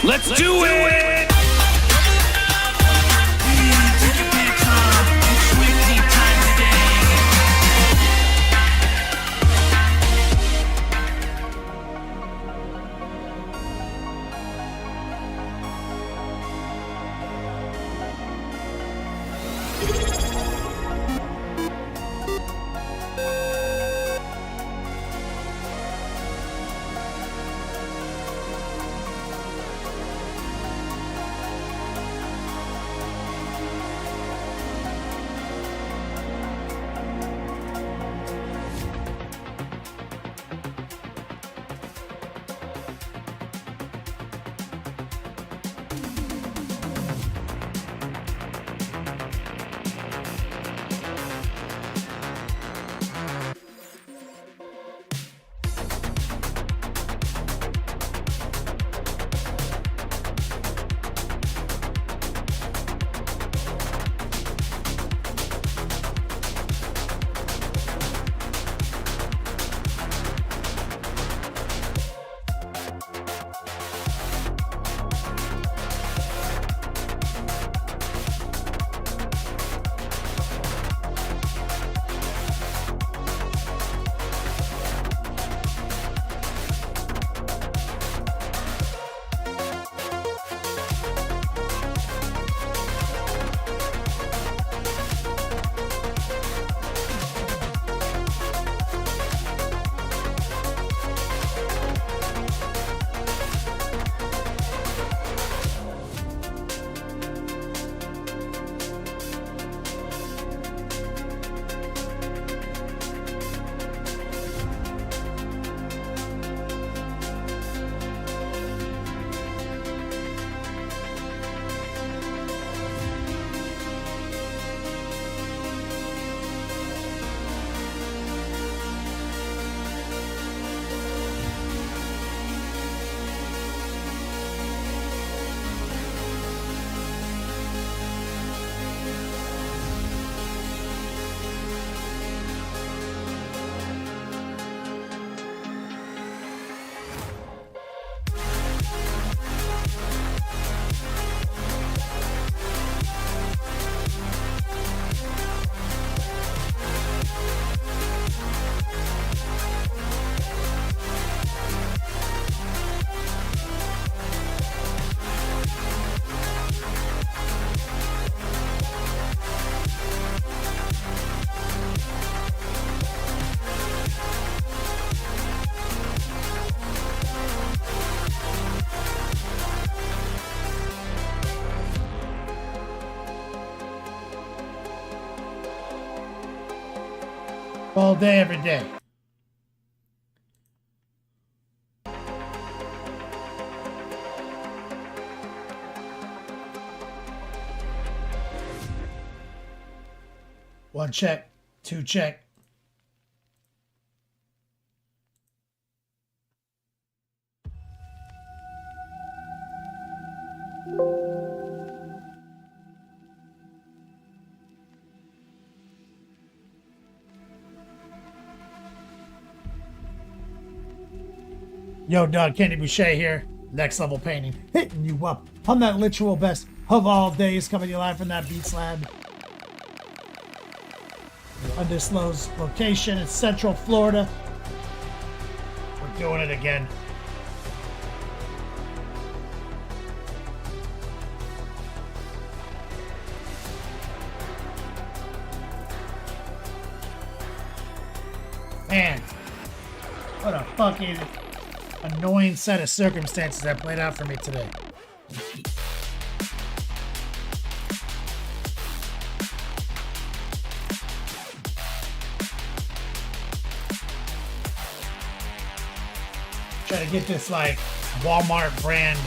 Let's do it! All day, every day. One check, two check. Yo, Doug, Kenny Boucher here. Next Level Painting. Hitting you up on that literal best of all days, coming to you live from that Beats Lab. Undisclosed location in Central Florida. We're doing it again. Man, what a fucking annoying set of circumstances that played out for me today. Try to get this like Walmart brand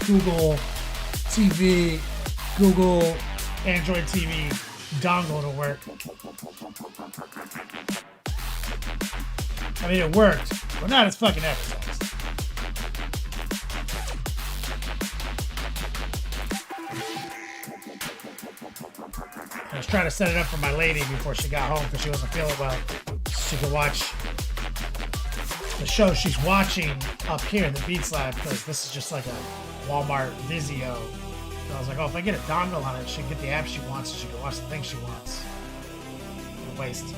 Google TV, Google Android TV dongle to work. I mean, it worked, but not as fucking advertised. I was trying to set it up for my lady before she got home because she wasn't feeling well. She could watch the show she's watching up here, the Beats Lab, because this is just like a Walmart Vizio. So I was like, oh, if I get a dongle on it, she can get the app she wants, so she can watch the things she wants. What a waste.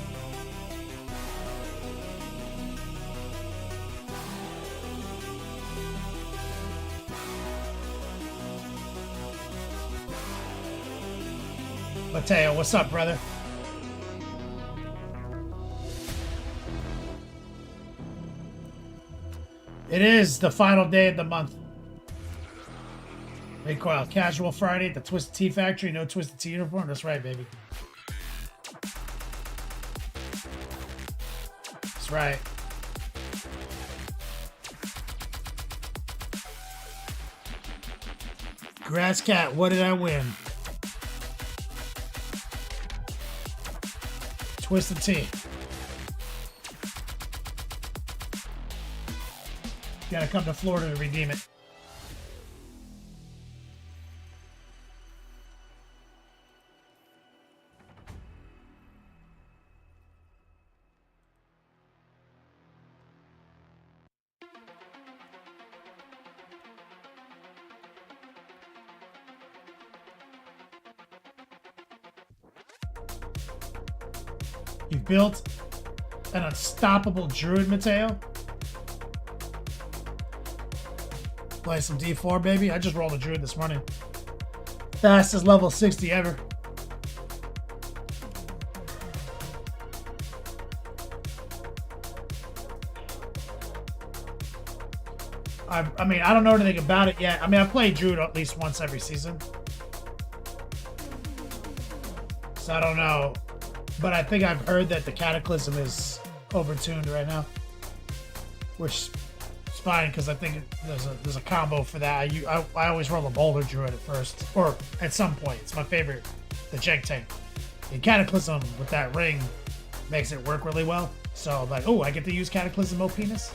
Mateo, what's up, brother? It is the final day of the month. Recoil, casual Friday at the Twisted Tea Factory. No Twisted Tea uniform. That's right, baby. That's right. Grass Cat, what did I win? Twisted Tea. Gotta come to Florida to redeem it. You've built an unstoppable druid, Mateo. Play some D4, baby. I just rolled a druid this morning. Fastest level 60 ever. I mean, I don't know anything about it yet. I mean, I played druid at least once every season. So I don't know. But I think I've heard that the Cataclysm is overtuned right now. Which is fine, because I think there's a combo for that. I always roll a Boulder Druid at first. Or at some point. It's my favorite. The Jank Tank. The Cataclysm with that ring makes it work really well. So like, oh, I get to use Cataclysm OPness?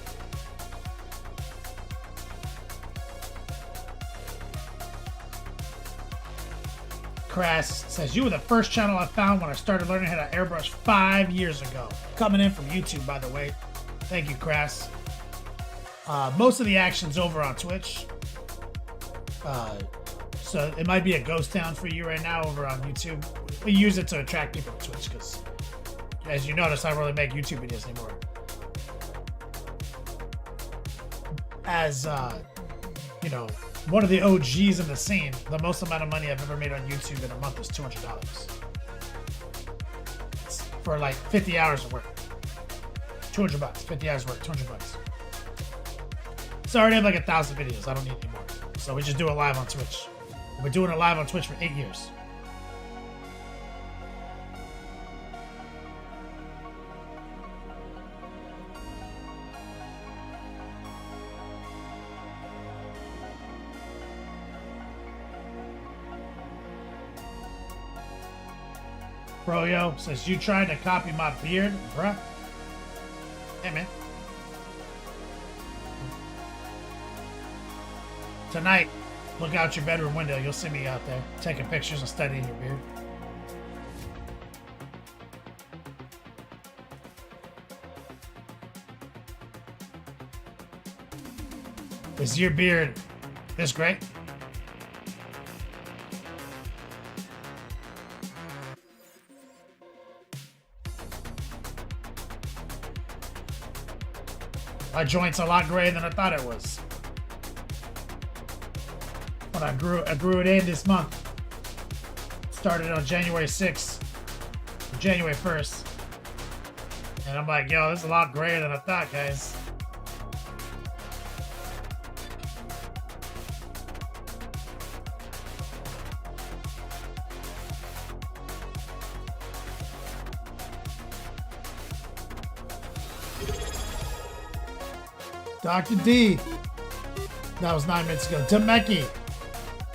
Crass says, you were the first channel I found when I started learning how to airbrush 5 years ago. Coming in from YouTube, by the way. Thank you, Crass. Most of the action's over on Twitch. So it might be a ghost town for you right now over on YouTube. We use it to attract people to Twitch because, as you notice, I don't really make YouTube videos anymore. As, you know, one of the OGs in the scene, the most amount of money I've ever made on YouTube in a month is $200. It's for like 50 hours of work. 200 bucks, 50 hours of work, 200 bucks. So I already have like 1,000 videos. I don't need any more. So we just do it live on Twitch. We've been doing it live on Twitch for 8 years. Froyo says, you trying to copy my beard, bruh? Hey, man. Tonight, look out your bedroom window. You'll see me out there taking pictures and studying your beard. Is your beard this great? My joint's a lot grayer than I thought it was. But I grew it in this month. Started on January 6th, January 1st. And I'm like, yo, this is a lot grayer than I thought, guys. Dr. D. That was 9 minutes ago. Demeki.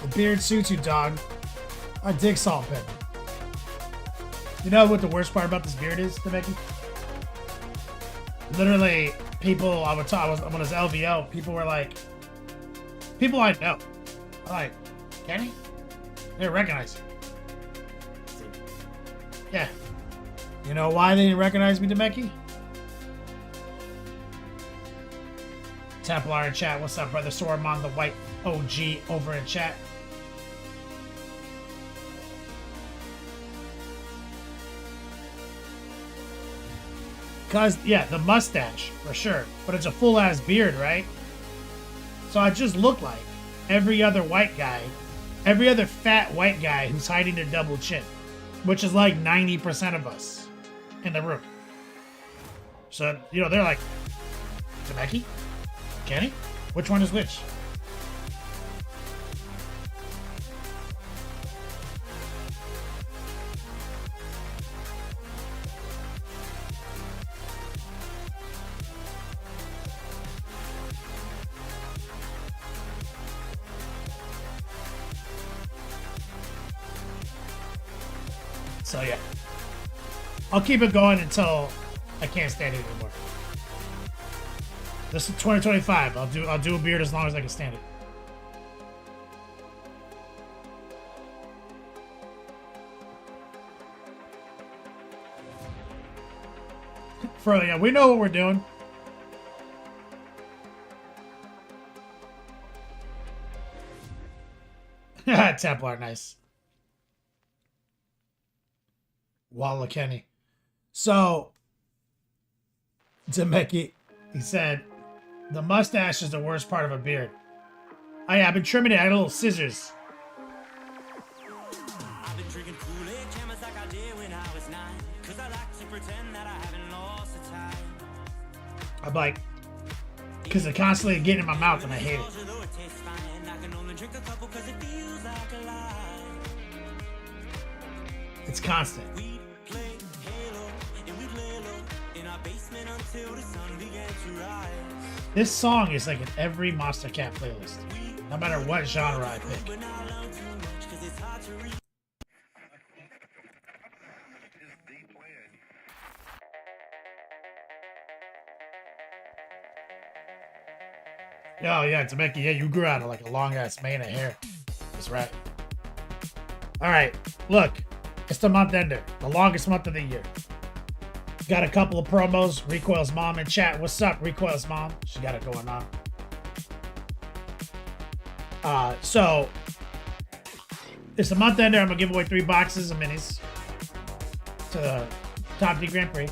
The beard suits you, dog. I dig salt and pepper. You know what the worst part about this beard is, Demeki? Literally, people I would talk, when I was LVO, people were like, people I know. I'm like, Kenny? They didn't recognize you. Yeah. You know why they didn't recognize me, Demeki? Templar in chat. What's up, brother? Soramon, the white OG, over in chat. Cause yeah, the mustache for sure, but it's a full ass beard, right? So I just look like every other white guy, every other fat white guy who's hiding their double chin, which is like 90% of us in the room. So you know they're like, Temeki, Kenny, which one is which? So yeah, I'll keep it going until I can't stand it anymore. This is 2025. I'll do a beard as long as I can stand it. For yeah, we know what we're doing. Templar, nice. Walla Kenny. So, Demeki, he said, the mustache is the worst part of a beard. Oh yeah, I've been trimming it. I had little scissors. I've been drinking Kool-Aid cameras like I did when I was 9. Cause I like to pretend that I haven't lost the time. I'm like, cause it constantly getting in my mouth and I hate it. It's constant. This song is like in every Monster Cat playlist, no matter what genre I pick. Oh yeah, Temeki, yeah, you grew out of like a long ass mane of hair. That's right. Alright, look, it's the month ender, the longest month of the year. Got a couple of promos. Recoil's mom in chat. What's up, Recoil's mom? She got it going on. So it's the month ender. I'm gonna give away 3 boxes of minis to the Top D Grand Prix.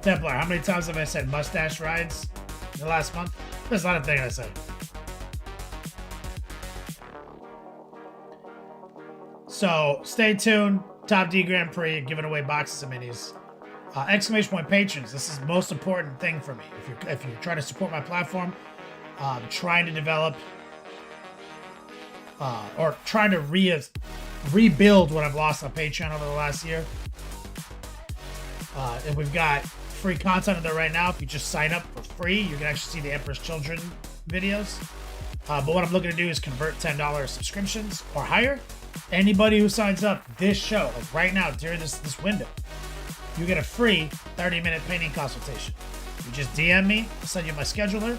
Templar, how many times have I said mustache rides in the last month? There's a lot of things I said. So stay tuned. Top D Grand Prix, giving away boxes of minis. Exclamation point patrons. This is the most important thing for me. If you're trying to support my platform, trying to develop or trying to rebuild what I've lost on Patreon over the last year. And we've got free content in there right now. If you just sign up for free, you can actually see the Emperor's Children videos. But what I'm looking to do is convert $10 subscriptions or higher. Anybody who signs up this show, like right now during this window, you get a free 30-minute painting consultation. You just DM me, I'll send you my scheduler.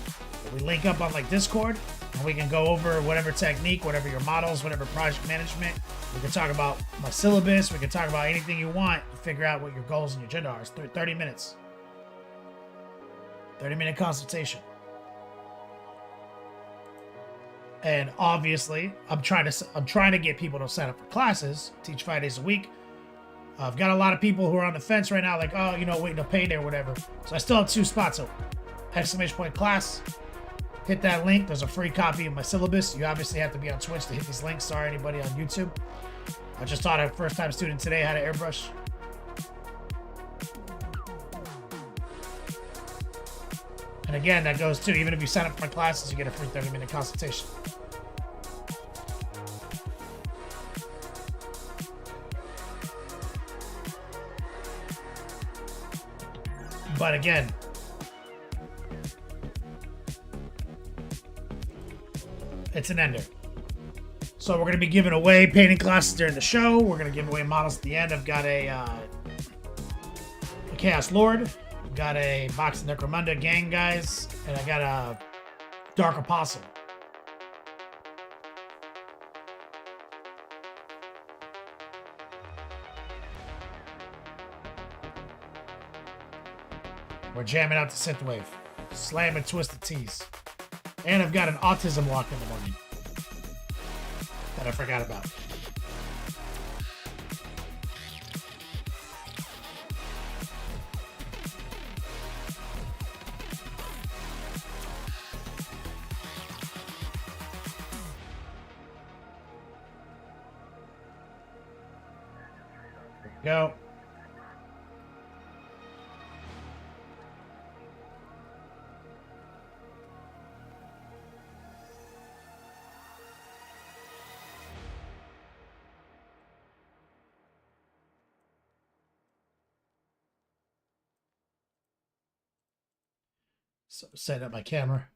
We link up on like Discord, and we can go over whatever technique, whatever your models, whatever project management. We can talk about my syllabus. We can talk about anything you want to figure out what your goals and your agenda are. It's 30 minutes. 30-minute consultation. And obviously, I'm trying to get people to sign up for classes, teach 5 days a week. I've got a lot of people who are on the fence right now, like, oh, you know, waiting to payday or whatever. So I still have 2 spots open. Exclamation point class. Hit that link. There's a free copy of my syllabus. You obviously have to be on Twitch to hit these links. Sorry, anybody on YouTube. I just taught a first-time student today how to airbrush. And again, that goes too. Even if you sign up for my classes, you get a free 30-minute consultation. But again, it's an ender. So we're going to be giving away painting classes during the show. We're going to give away models at the end. I've got a Chaos Lord. I've got a box of Necromunda gang guys. And I got a Dark Apostle. We're jamming out the synthwave. Slam and twist the T's. And I've got an autism walk in the morning that I forgot about. There you go. So set up my camera.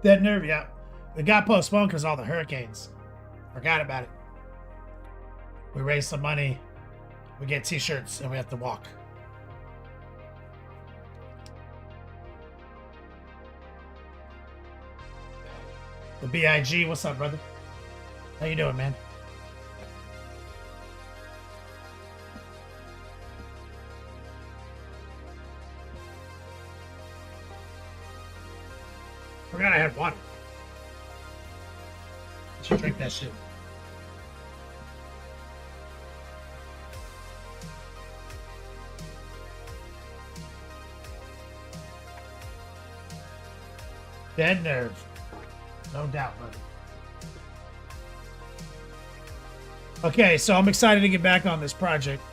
Dead Nerve, yeah. It got postponed because all the hurricanes. Forgot about it. We raised some money. We get t-shirts and we have to walk. The BIG, what's up, brother? How you doing, man? Forgot I had water. I should drink that shit. Dead Nerve. No doubt, buddy. Okay, so I'm excited to get back on this project.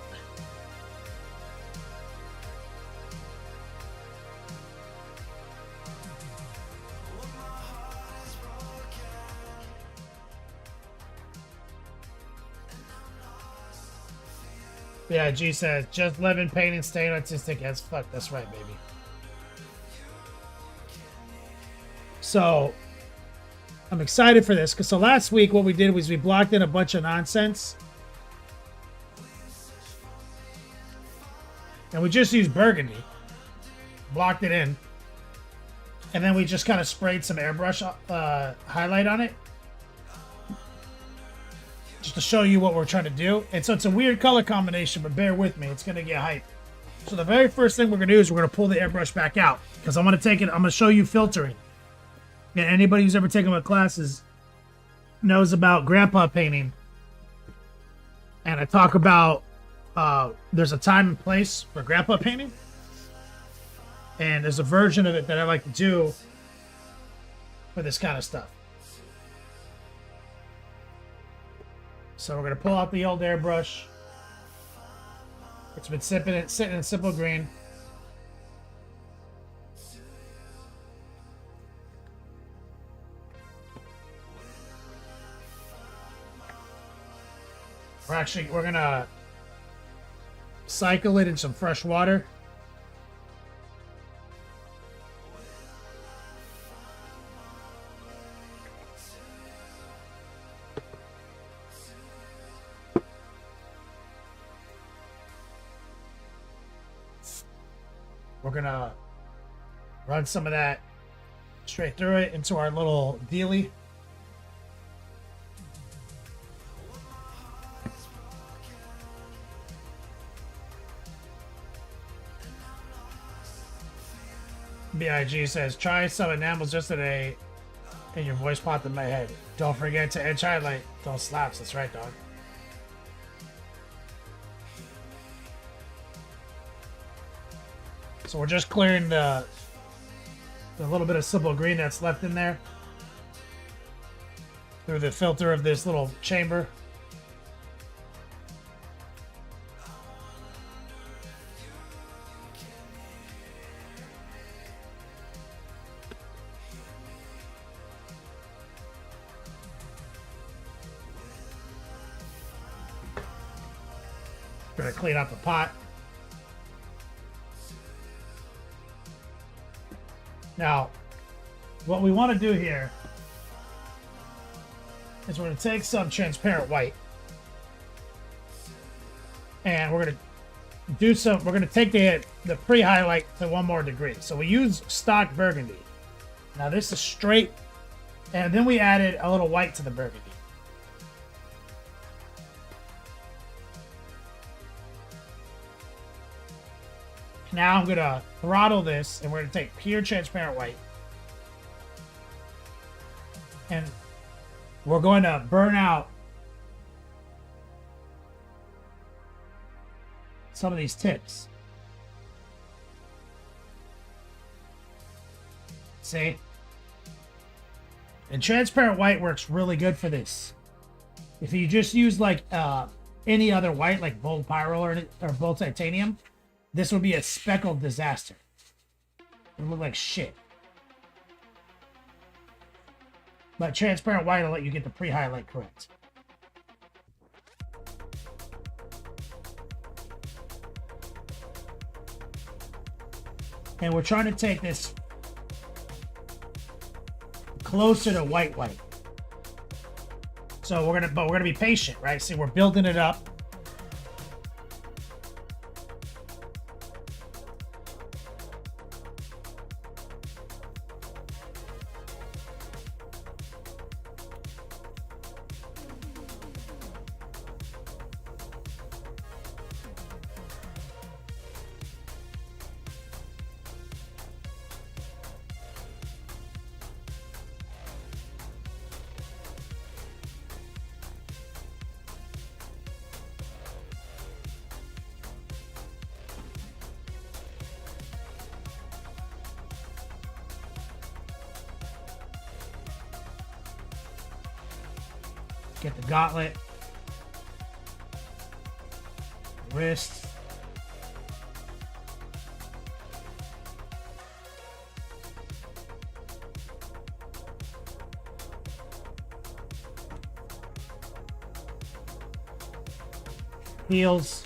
Yeah, G says, just living, pain, and staying artistic as fuck. That's right, baby. So, I'm excited for this. So last week, what we did was we blocked in a bunch of nonsense. And we just used burgundy. Blocked it in. And then we just kind of sprayed some airbrush highlight on it. Just to show you what we're trying to do. And so it's a weird color combination, but bear with me. It's going to get hype. So the very first thing we're going to do is we're going to pull the airbrush back out. Because I'm going to take it, I'm going to show you filtering. And anybody who's ever taken my classes knows about grandpa painting. And I talk about there's a time and place for grandpa painting. And there's a version of it that I like to do for this kind of stuff. So we're going to pull out the old airbrush. It's been sitting in simple green. We're going to cycle it in some fresh water. We're going to run some of that straight through it into our little dealie. BIG says, try some enamels just today and your voice popped in my head. Don't forget to edge highlight. Don't slaps. That's right, dog. So we're just clearing the little bit of simple green that's left in there through the filter of this little chamber. Gonna clean up the pot. Now, what we want to do here is we're going to take some transparent white and we're going to do some, we're going to take the pre-highlight to one more degree. So we use stock burgundy. Now this is straight, and then we added a little white to the burgundy. Now I'm gonna throttle this, and we're gonna take pure transparent white, and we're going to burn out some of these tips. See? And transparent white works really good for this. If you just use like any other white, like bold pyro or bold titanium, this would be a speckled disaster. It would look like shit. But transparent white will let you get the pre-highlight correct. And we're trying to take this closer to white. So we're gonna be patient, right? See, we're building it up. Get the gauntlet, wrist, heels,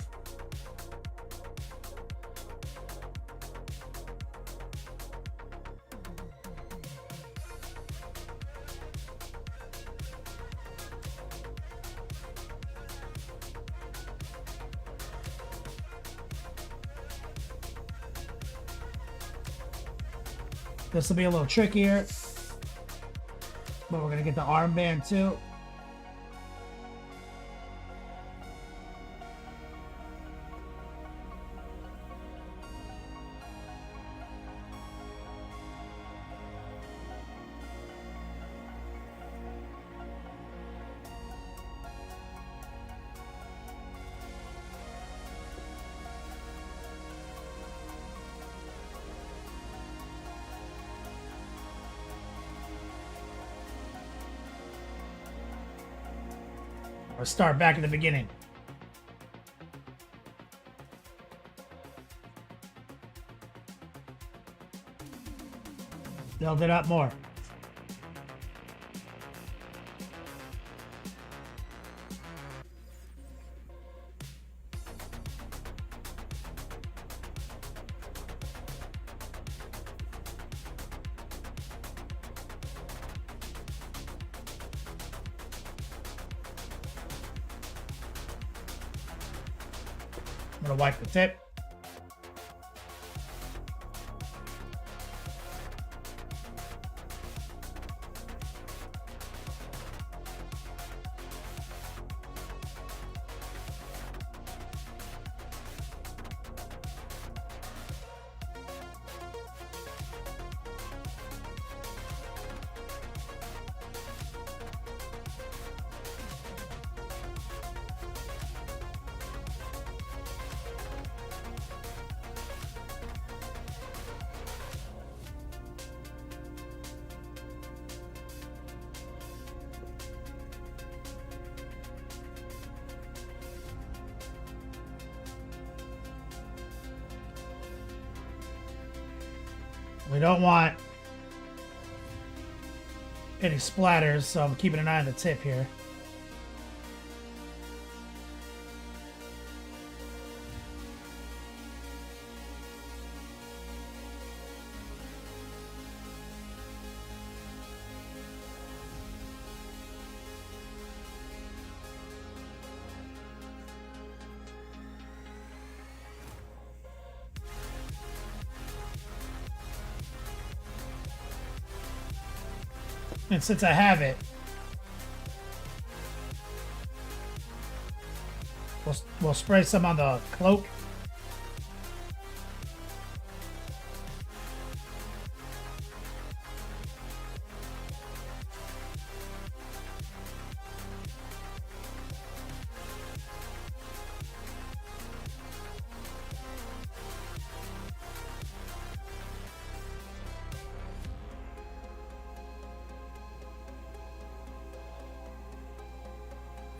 this will be a little trickier, but we're gonna get the armband too. Let's start back at the beginning. Build it up more. I'm gonna wipe the tip. We don't want any splatters, so I'm keeping an eye on the tip here. And since I have it, we'll spray some on the cloak.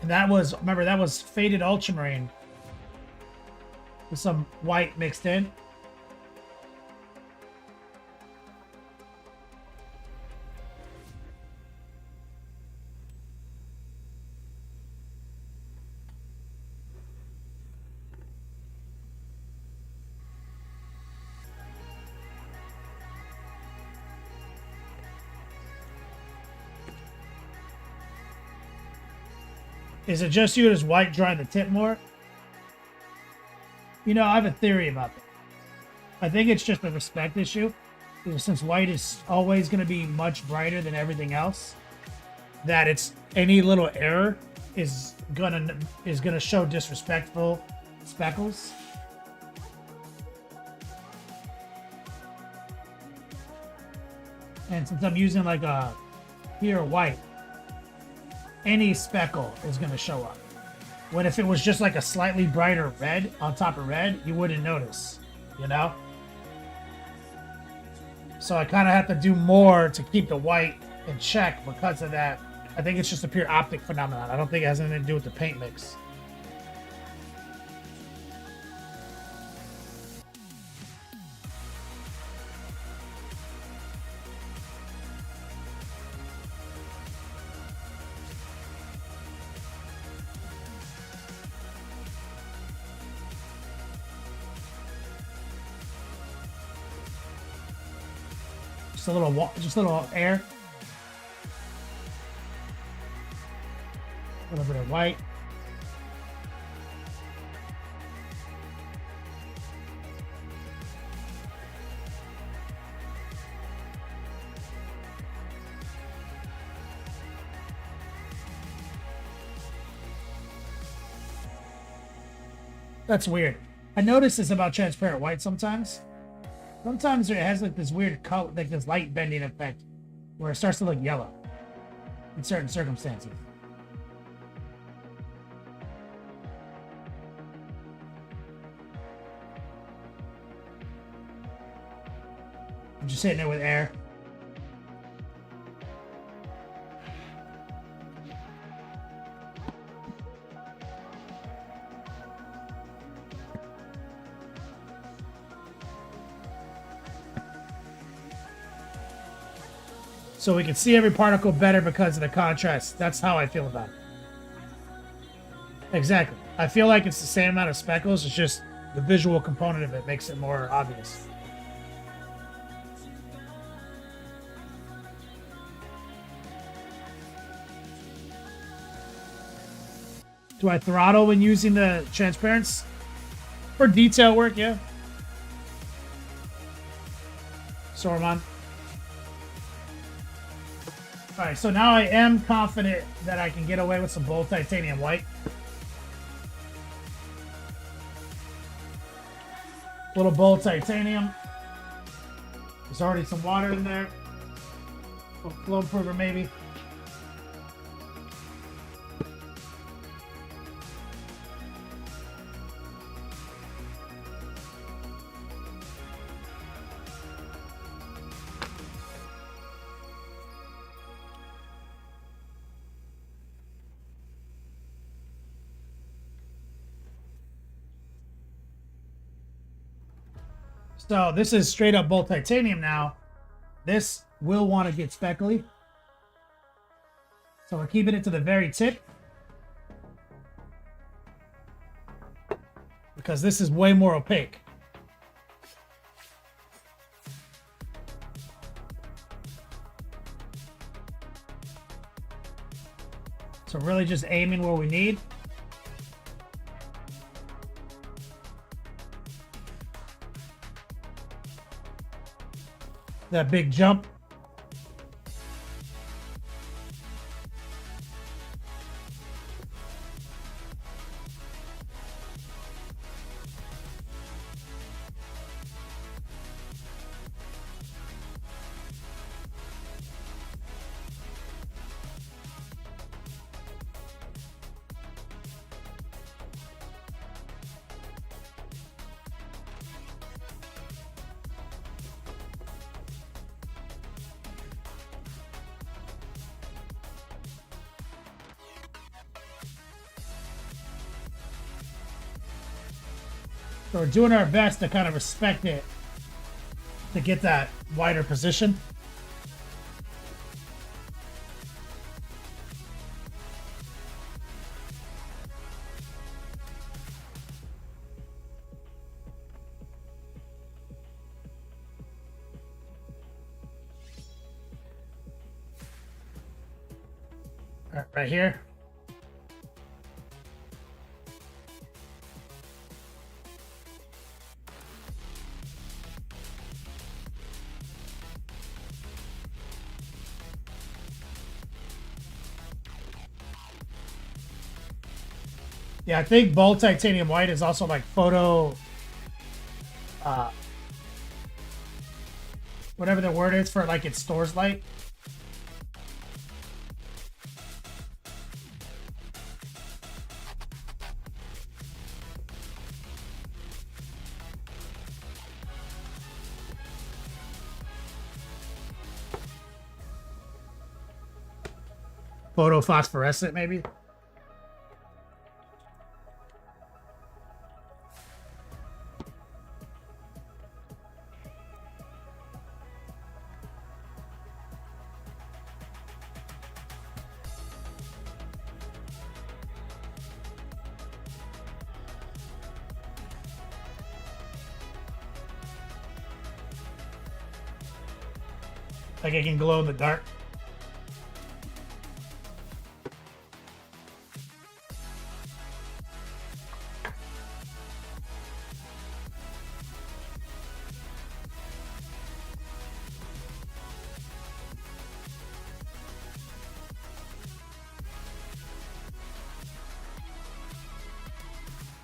And that was, remember, that was faded ultramarine with some white mixed in. Is it just you or is white drawing the tip more? You know, I have a theory about that. I think it's just a respect issue. Since white is always going to be much brighter than everything else, that it's any little error is gonna show disrespectful speckles. And since I'm using like a pure white, any speckle is going to show up. When if it was just like a slightly brighter red on top of red, you wouldn't notice, you know? So I kind of have to do more to keep the white in check because of that. I think it's just a pure optic phenomenon. I don't think it has anything to do with the paint mix. Just a little air. A little bit of white. That's weird. I notice this about transparent white sometimes. Sometimes it has like this weird color, like this light bending effect, where it starts to look yellow in certain circumstances. I'm just hitting it with air. So we can see every particle better because of the contrast. That's how I feel about it. Exactly. I feel like it's the same amount of speckles. It's just the visual component of it makes it more obvious. Do I throttle when using the transparency? For detail work, yeah. Sorman. Alright, so now I am confident that I can get away with some bold titanium white. Little bold titanium. There's already some water in there. A flow improver maybe. So this is straight up bold titanium now. This will want to get speckly. So we're keeping it to the very tip. Because this is way more opaque. So really just aiming where we need. That big jump. So we're doing our best to kind of respect it to get that wider position. Right here. Yeah, I think bold titanium white is also like photo, whatever the word is for like it stores light. Photophosphorescent, maybe. Like it can glow in the dark.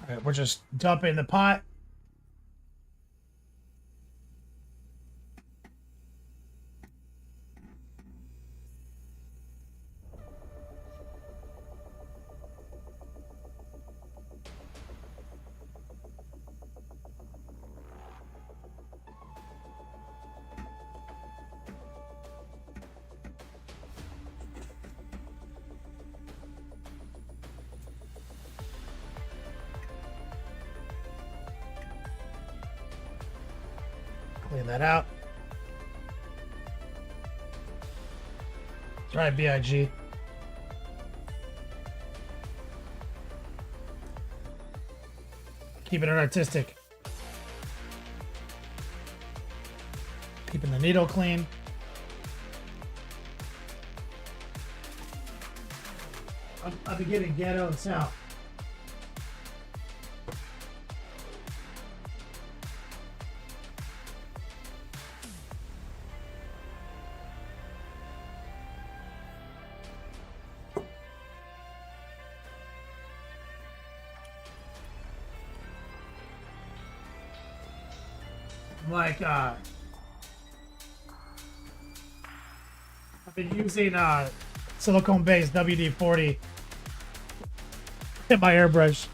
All right, we're just dumping the pot. Clean that out. That's right, BIG. Keeping it artistic. Keeping the needle clean. I'll be getting ghetto and south. Like I've been using silicone based WD-40 in my airbrush.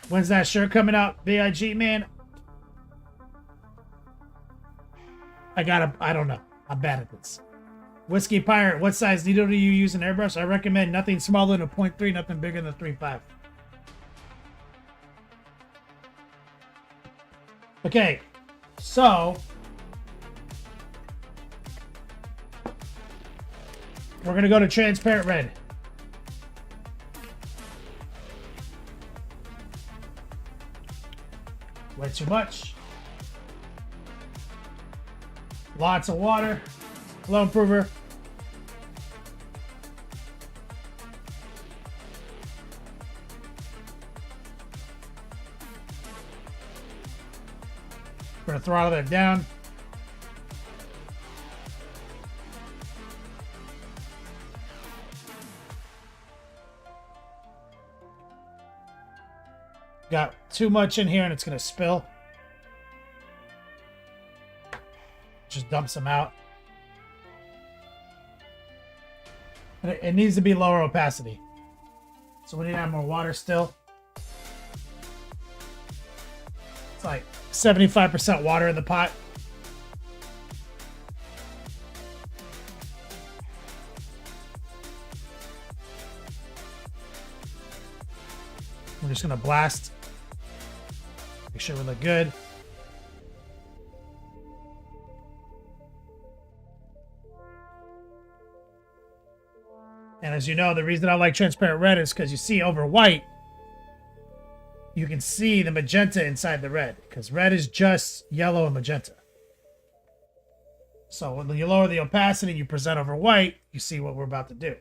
When's that shirt coming out, BIG, man? I don't know. I'm bad at this. Whiskey Pirate, what size needle do you use in airbrush? I recommend nothing smaller than a 0.3, nothing bigger than 3.5. Okay, so we're gonna go to transparent red. Way too much. Lots of water. Flow improver. We're gonna throttle that down. Got too much in here and it's gonna spill. Just dump some out. And it needs to be lower opacity. So we need to add more water still. It's like 75% water in the pot. I'm just gonna blast. Make sure we look good. And as you know, the reason I like transparent red is because you see over white, you can see the magenta inside the red, because red is just yellow and magenta. So when you lower the opacity, you present over white, you see what we're about to do.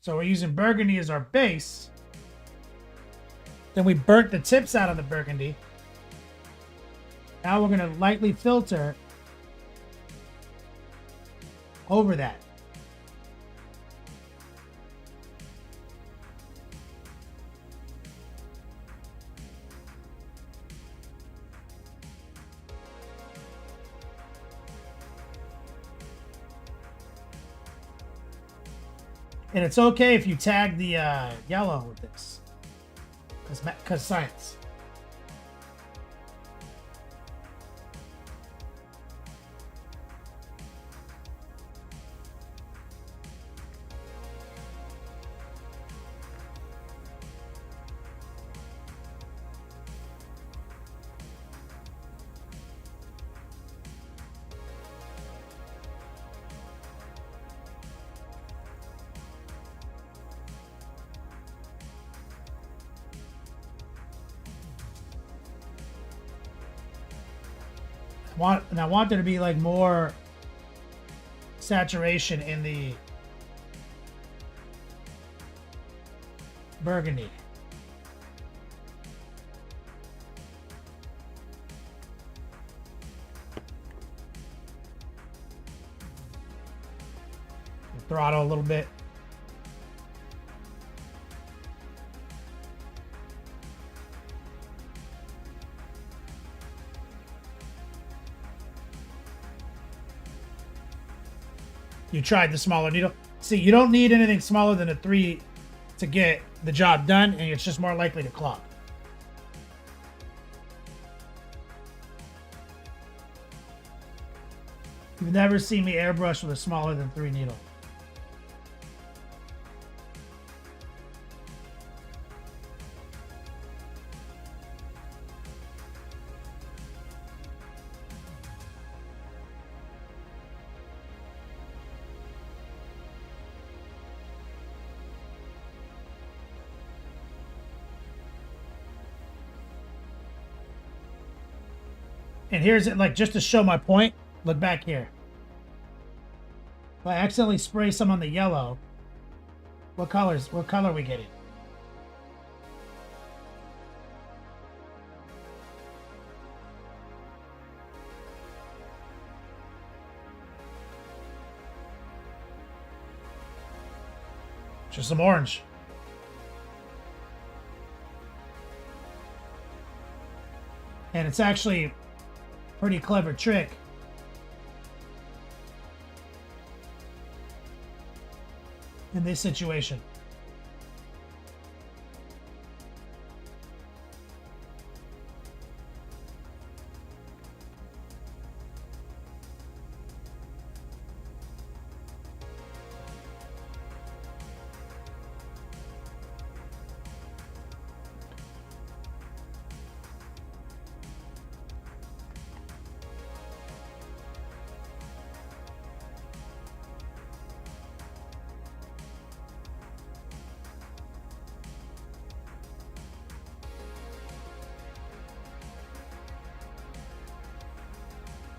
So we're using burgundy as our base. Then we burnt the tips out of the burgundy. Now we're going to lightly filter over that. And it's okay if you tag the yellow with this, because science. I want there to be like more saturation in the burgundy. Throttle a little bit. You tried the smaller needle. See, you don't need anything smaller than a 3 to get the job done, and it's just more likely to clog. You've never seen me airbrush with a smaller than 3 needle. And here's it, like, just to show my point, look back here. If I accidentally spray some on the yellow, what color are we getting? Just some orange. And it's actually pretty clever trick. In this situation.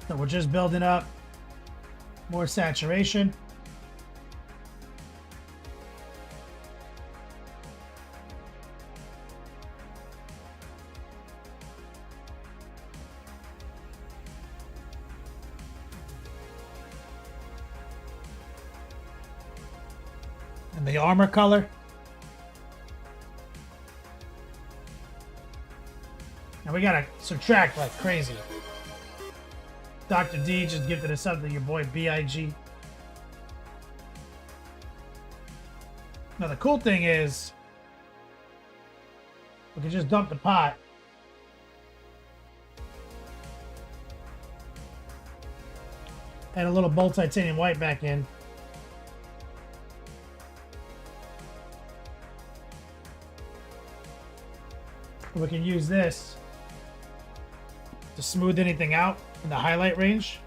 So we're just building up more saturation. And the armor color. Now we gotta subtract like crazy. Dr. D just gifted us something, your boy B.I.G. Now the cool thing is, we can just dump the pot. Add a little bold titanium white back in. We can use this to smooth anything out in the highlight range.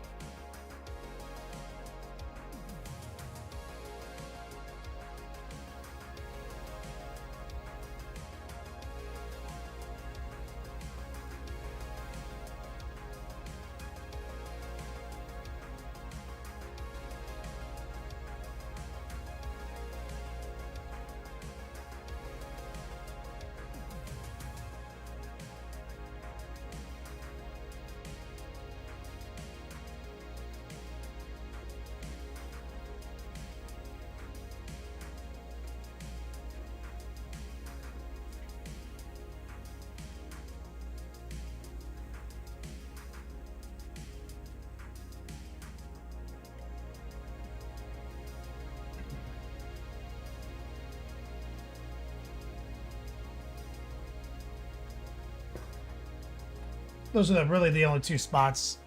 Those are really the only two spots.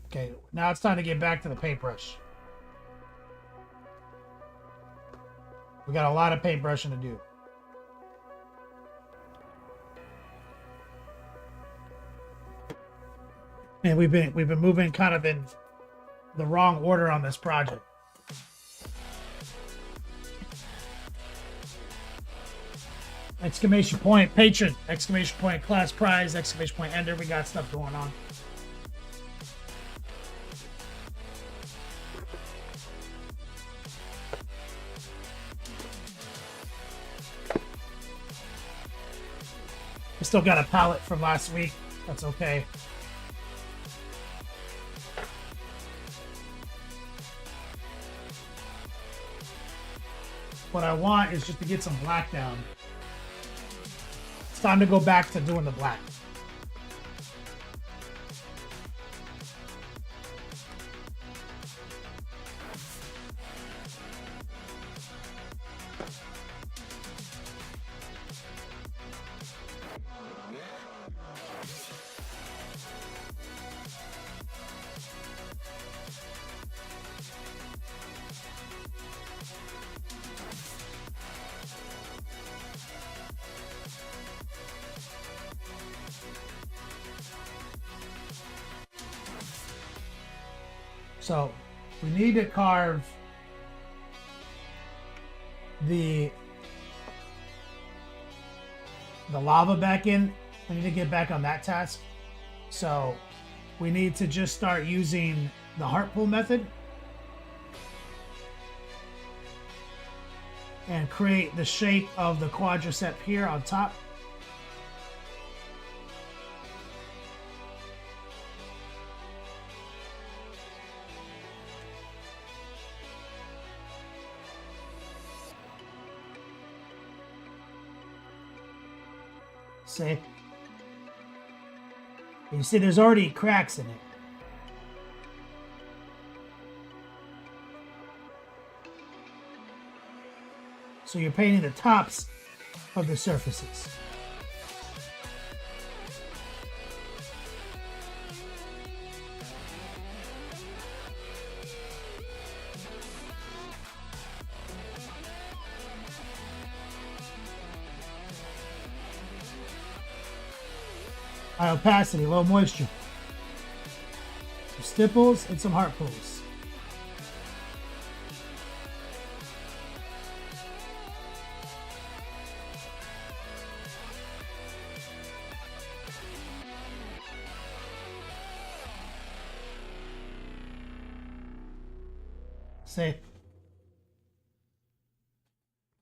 Okay, now it's time to get back to the paintbrush. We got a lot of paintbrushing to do. And we've been moving kind of in the wrong order on this project. Exclamation point patron, exclamation point class prize, exclamation point ender. We got stuff going on. I still got a palette from last week. That's okay. What I want is just to get some black down. It's time to go back to doing the black. So we need to carve the lava back in. We need to get back on that task. So we need to just start using the heart pull method and create the shape of the quadricep here on top. See? You see there's already cracks in it. So you're painting the tops of the surfaces. High opacity, low moisture. Some stipples and some heart pulls. See?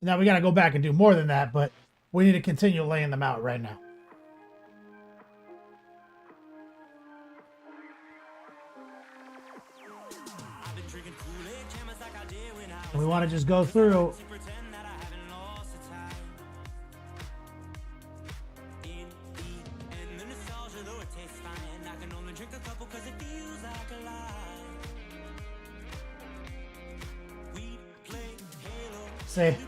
Now we got to go back and do more than that, but we need to continue laying them out right now. And we want to just go through say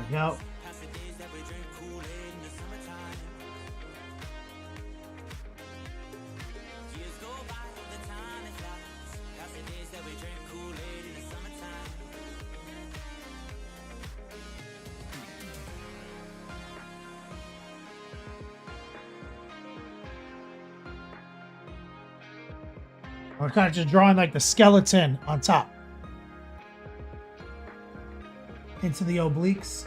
we go. We're kind of just drawing like the skeleton on top into the obliques.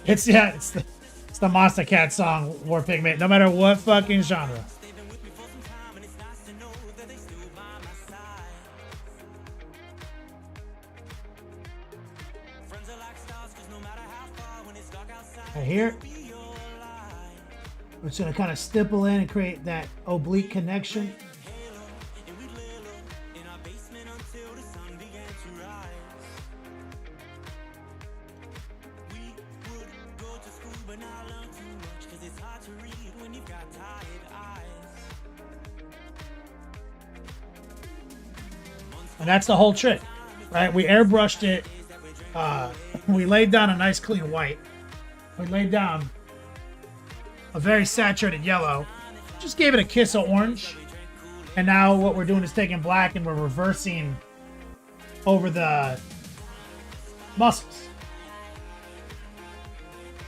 It's the Monster Cat song, War Pigment, no matter what fucking genre. Right here, we're just gonna kind of stipple in and create that oblique connection. And that's the whole trick, right? We airbrushed it. We laid down a nice clean white. We laid down a very saturated yellow. Just gave it a kiss of orange. And now what we're doing is taking black and we're reversing over the muscles.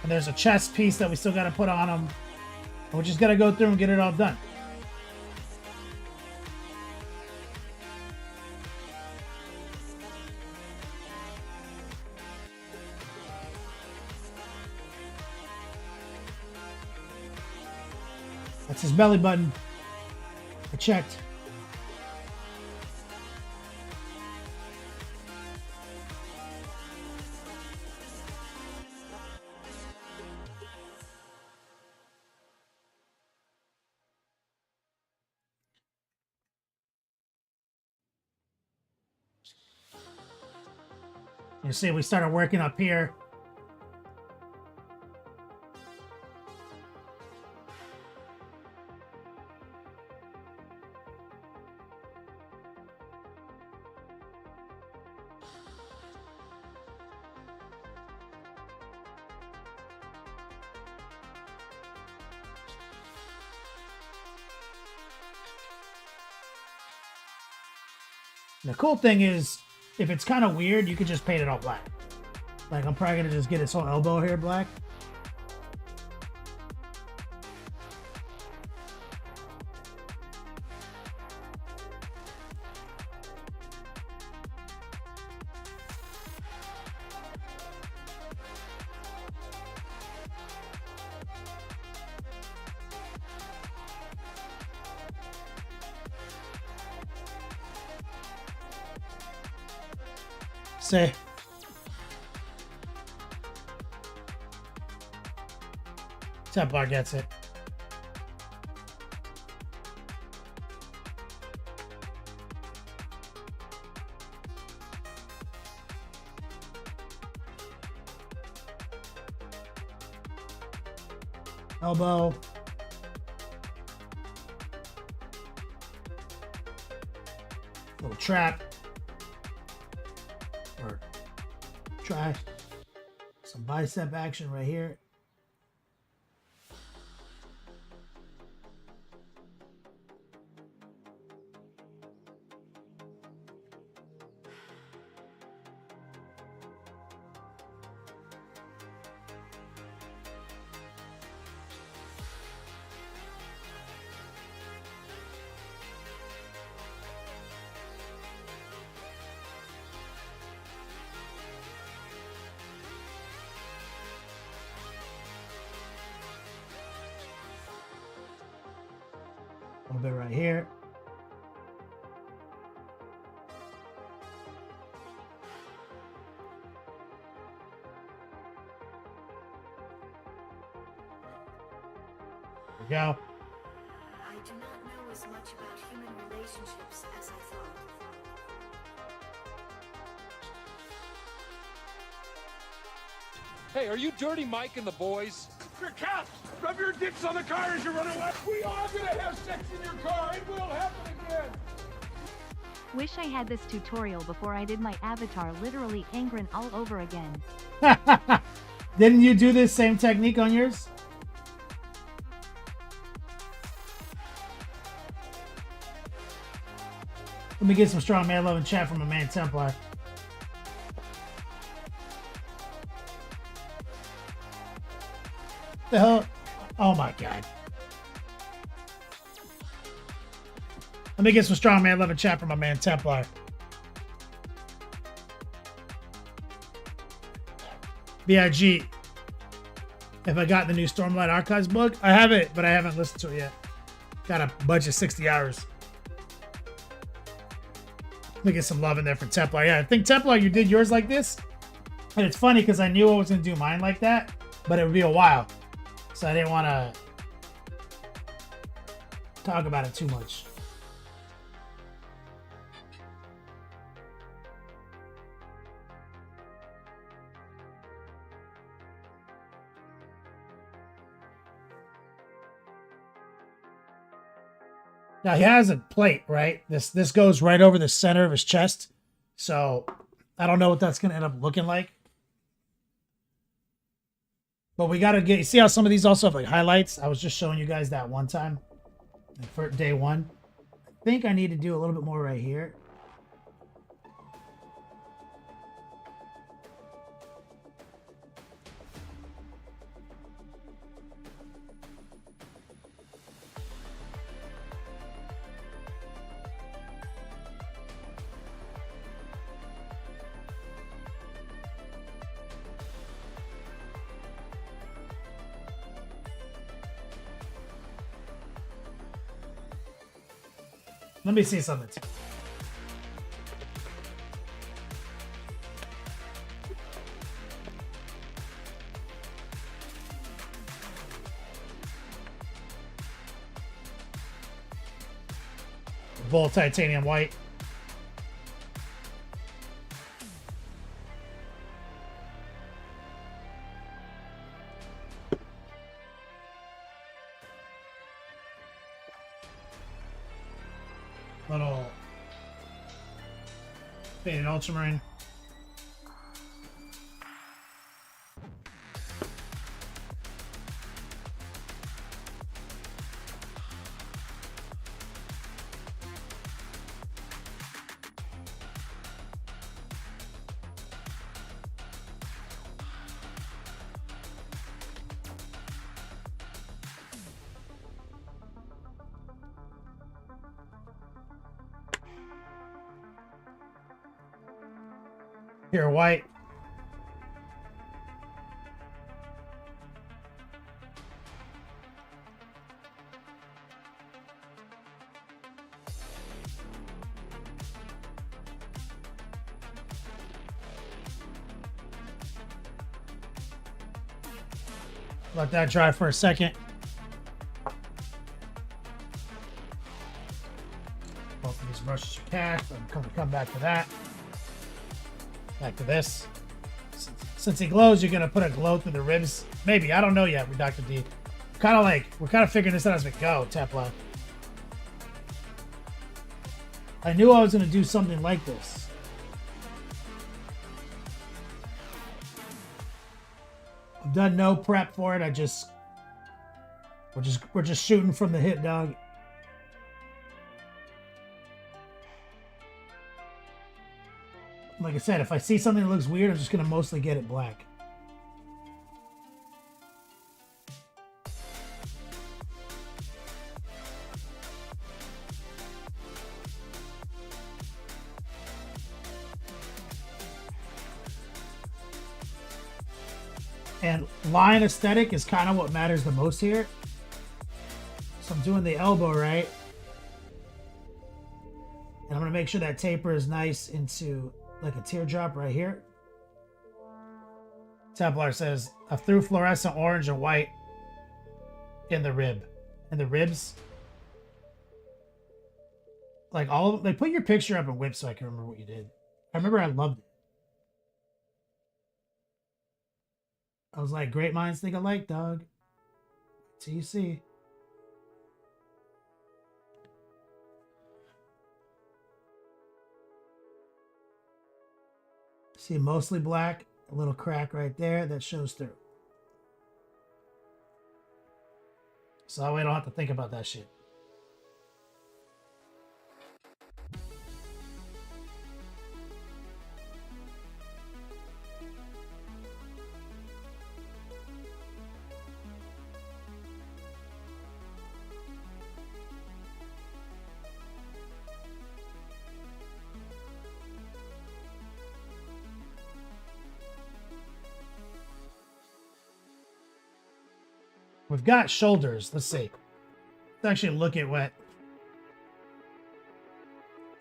And there's a chest piece that we still got to put on them. And we're just going to go through and get it all done. That's his belly button. I checked. You see, we started working up here. The cool thing is, if it's kind of weird, you could just paint it all black. Like, I'm probably going to just get his whole elbow here black. Say. Templar gets it. Elbow. Little trap. Or try some bicep action right here. A little bit right here. There we go. I do not know as much about human relationships as I thought. Hey, are you Dirty Mike and the boys? Your cops! Rub your dicks on the car as you run away! We are gonna have sex in your car! It will happen again! Wish I had this tutorial before I did my avatar literally angrin all over again. Didn't you do this same technique on yours? Let me get some strong man love and chat from a man Templar. The hell? Oh my god. Let me get some strong man love and chat from my man Templar. BIG. If I got the new Stormlight Archives book, I have it, but I haven't listened to it yet. Got a budget 60 hours. Let me get some love in there for Templar. Yeah, I think Templar, you did yours like this. And it's funny because I knew I was going to do mine like that, but it would be a while. So I didn't want to talk about it too much. Now he has a plate, right? This goes right over the center of his chest. So I don't know what that's gonna end up looking like. But we gotta get, you see how some of these also have like highlights? I was just showing you guys that one time for day one. I think I need to do a little bit more right here. Let me see something. Vol titanium white. Little faded ultramarine. Here, white. Let that dry for a second. Both of these brushes are cast. I'm come back to that. Back to this. Since he glows, you're gonna put a glow through the ribs. Maybe, I don't know yet with Dr. D. We're kind of figuring this out as we go, Templar. I knew I was gonna do something like this. I've done no prep for it. We're just shooting from the hip, dog. Like I said, if I see something that looks weird, I'm just going to mostly get it black. And line aesthetic is kind of what matters the most here. So I'm doing the elbow right. And I'm going to make sure that taper is nice into like a teardrop right here. Templar says, I threw fluorescent orange and white in the ribs. Like all of, like put your picture up and whip so I can remember what you did. I remember I loved it. I was like, great minds think alike, dog. Till you see. See, mostly black, a little crack right there that shows through. So that way I don't have to think about that shit. We've got shoulders. Let's see. Let's actually look at what.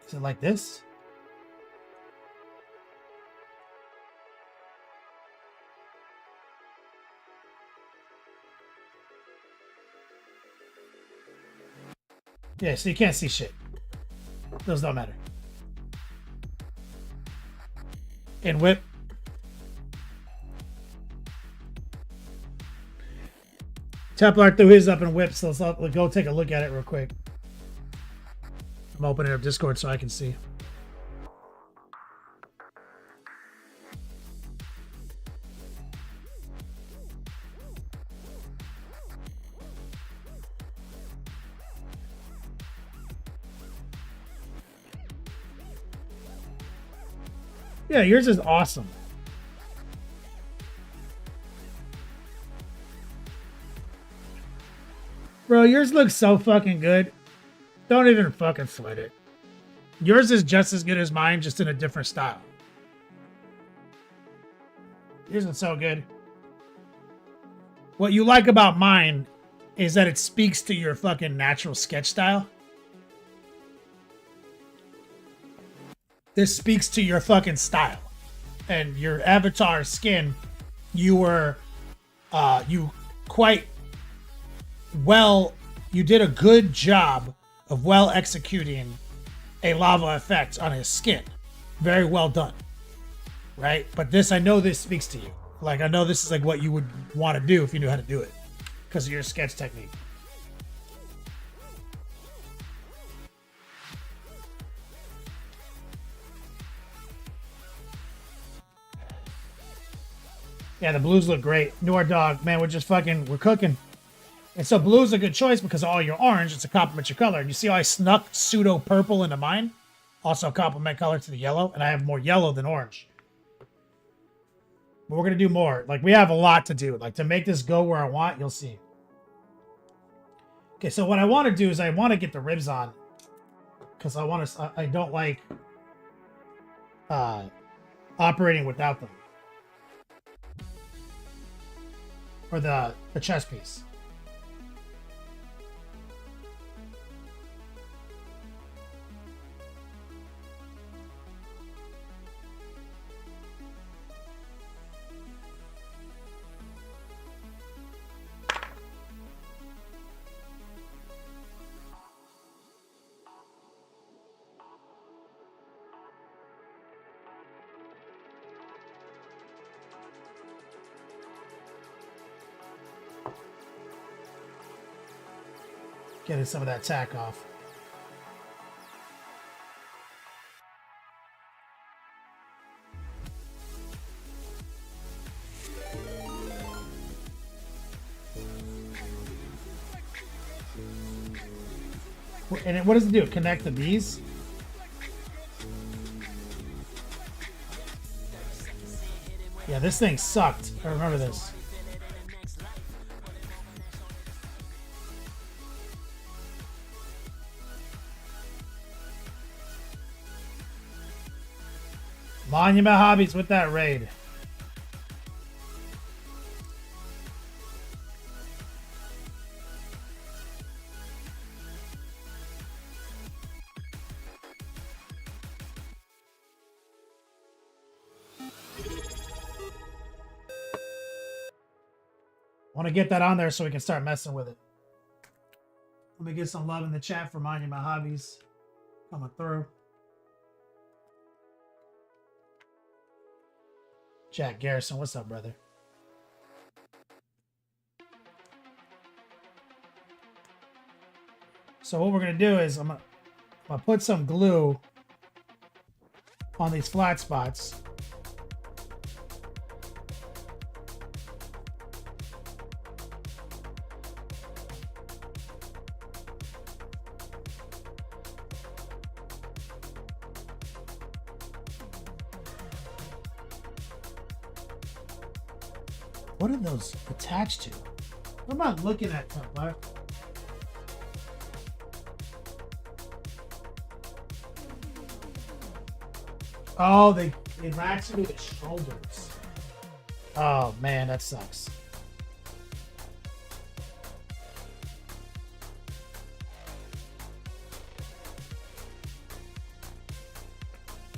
Is it like this? Yeah, so you can't see shit. Those don't matter. And whip. Templar threw his up and whip, so let's go take a look at it real quick. I'm opening up Discord so I can see. Yeah, yours is awesome. Bro, yours looks so fucking good. Don't even fucking sweat it. Yours is just as good as mine, just in a different style. Yours is so good. What you like about mine is that it speaks to your fucking natural sketch style. This speaks to your fucking style. And your avatar skin, you were, you did a good job of well executing a lava effect on his skin. Very well done. Right? But this, I know this speaks to you. Like, I know this is like what you would want to do if you knew how to do it. Because of your sketch technique. Yeah, the blues look great. Noir dog, man, we're cooking. And so blue's a good choice because of all your orange. It's a complementary color. And you see how I snuck pseudo purple into mine? Also a complement color to the yellow. And I have more yellow than orange. But we're going to do more. Like, we have a lot to do. Like, to make this go where I want, you'll see. Okay, so what I want to do is I want to get the ribs on. Because I don't like operating without them. Or the chest piece. Getting some of that tack off. And what does it do? Connect the bees? Yeah, this thing sucked. I remember this. Monument Hobbies with that raid. Want to get that on there so we can start messing with it. Let me get some love in the chat for Monument Hobbies coming through. Jack Garrison, what's up, brother? So what we're gonna do is I'm gonna put some glue on these flat spots. What are those attached to? What am I looking at, Templar? Oh, they latch into the shoulders. Oh man, that sucks.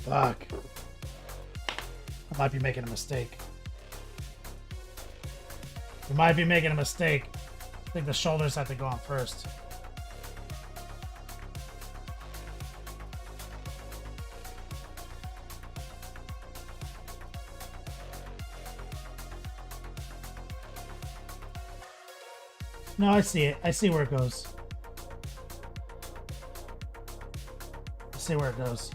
Fuck. I might be making a mistake. We might be making a mistake. I think the shoulders have to go on first. No, I see it. I see where it goes. I see where it goes.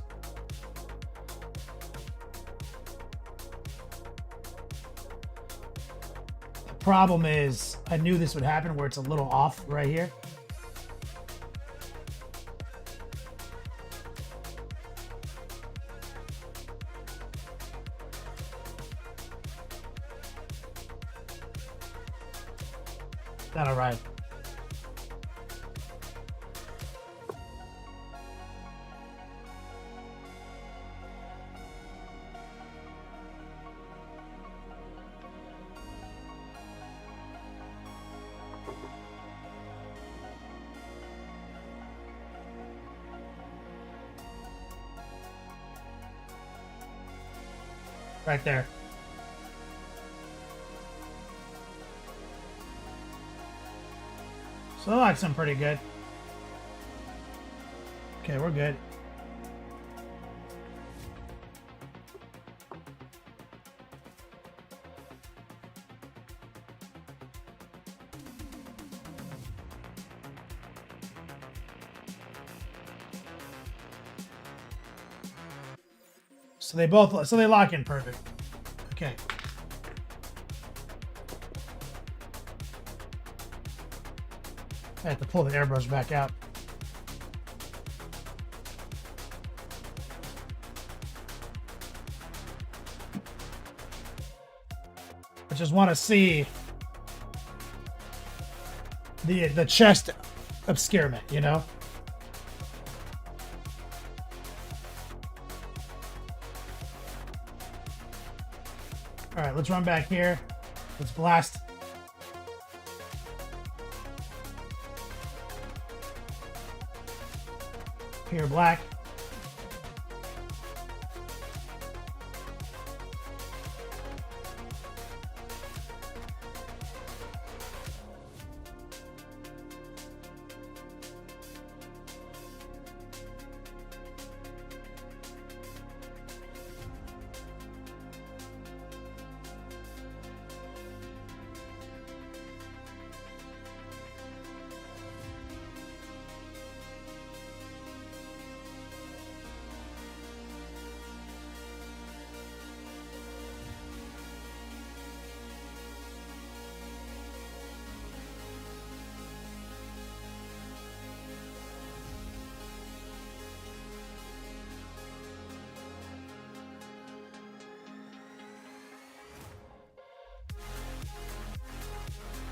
The problem is, I knew this would happen where it's a little off right here. That all right? Right there. So that locks them pretty good. Okay, we're good. So they lock in perfect. Okay. I have to pull the airbrush back out. I just want to see the chest obscurement, you know? All right, let's run back here. Let's blast. Here, black.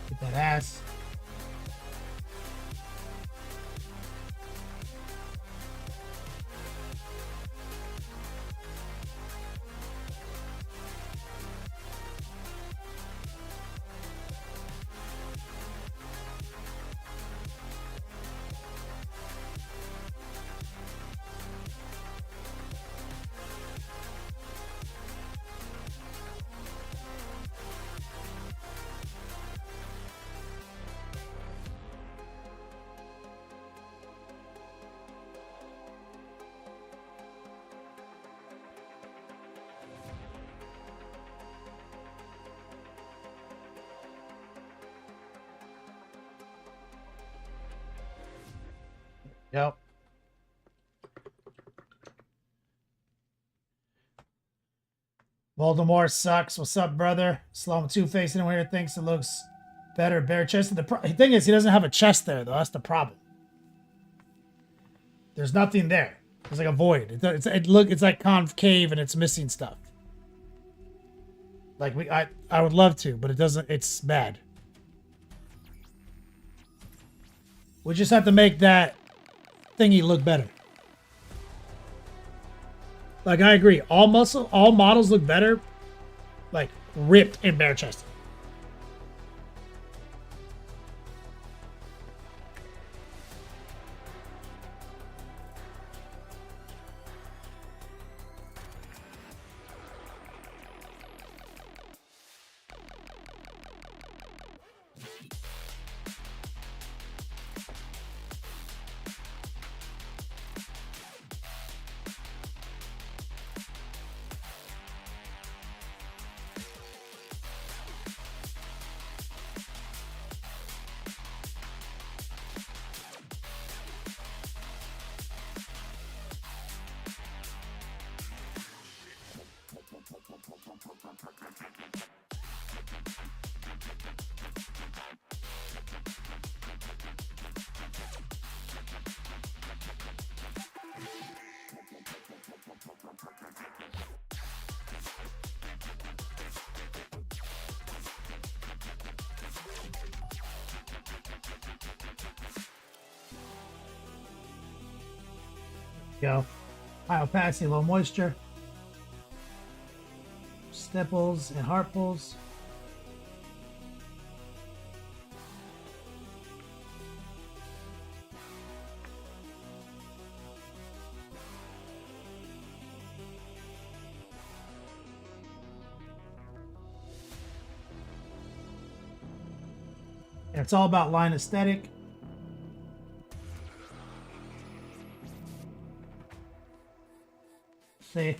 Get that ass. Yep. Voldemort sucks. What's up, brother? Slow Two-Face anyone here thinks it looks better bare chested. The thing is, he doesn't have a chest there, though. That's the problem. There's nothing there. It's like a void. It's like concave and it's missing stuff. Like I would love to, but it doesn't. It's bad. We just have to make that thingy look better. Like I agree, all models look better, like ripped and bare chested. Go. High opacity, low moisture. Stipples and heartfuls. And it's all about line aesthetic. See?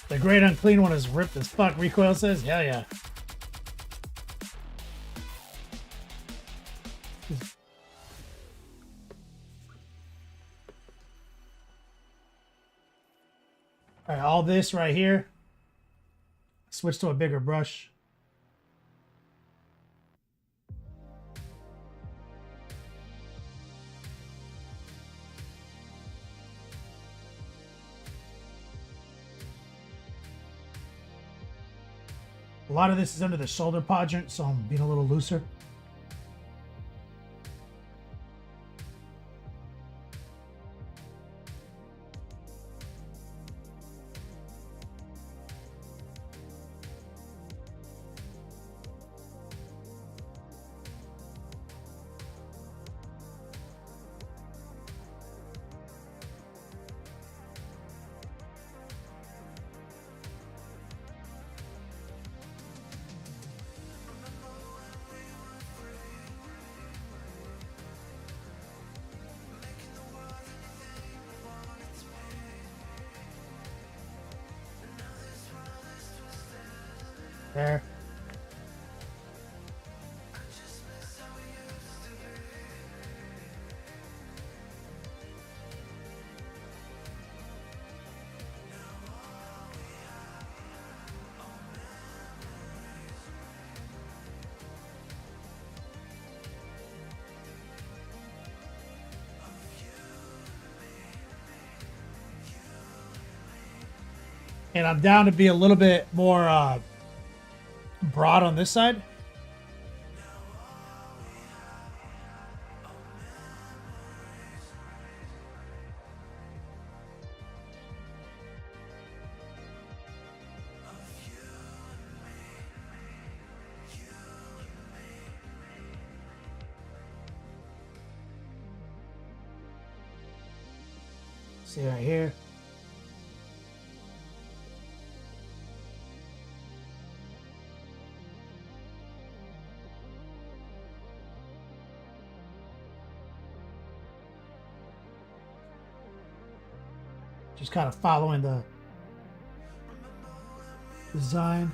The great unclean one is ripped as fuck, Recoil says. Hell yeah. All right, all this right here. Switch to a bigger brush. A lot of this is under the shoulder quadrant, so I'm being a little looser. There. And I'm down to be a little bit more broad on this side. See right here. Just kind of following the design.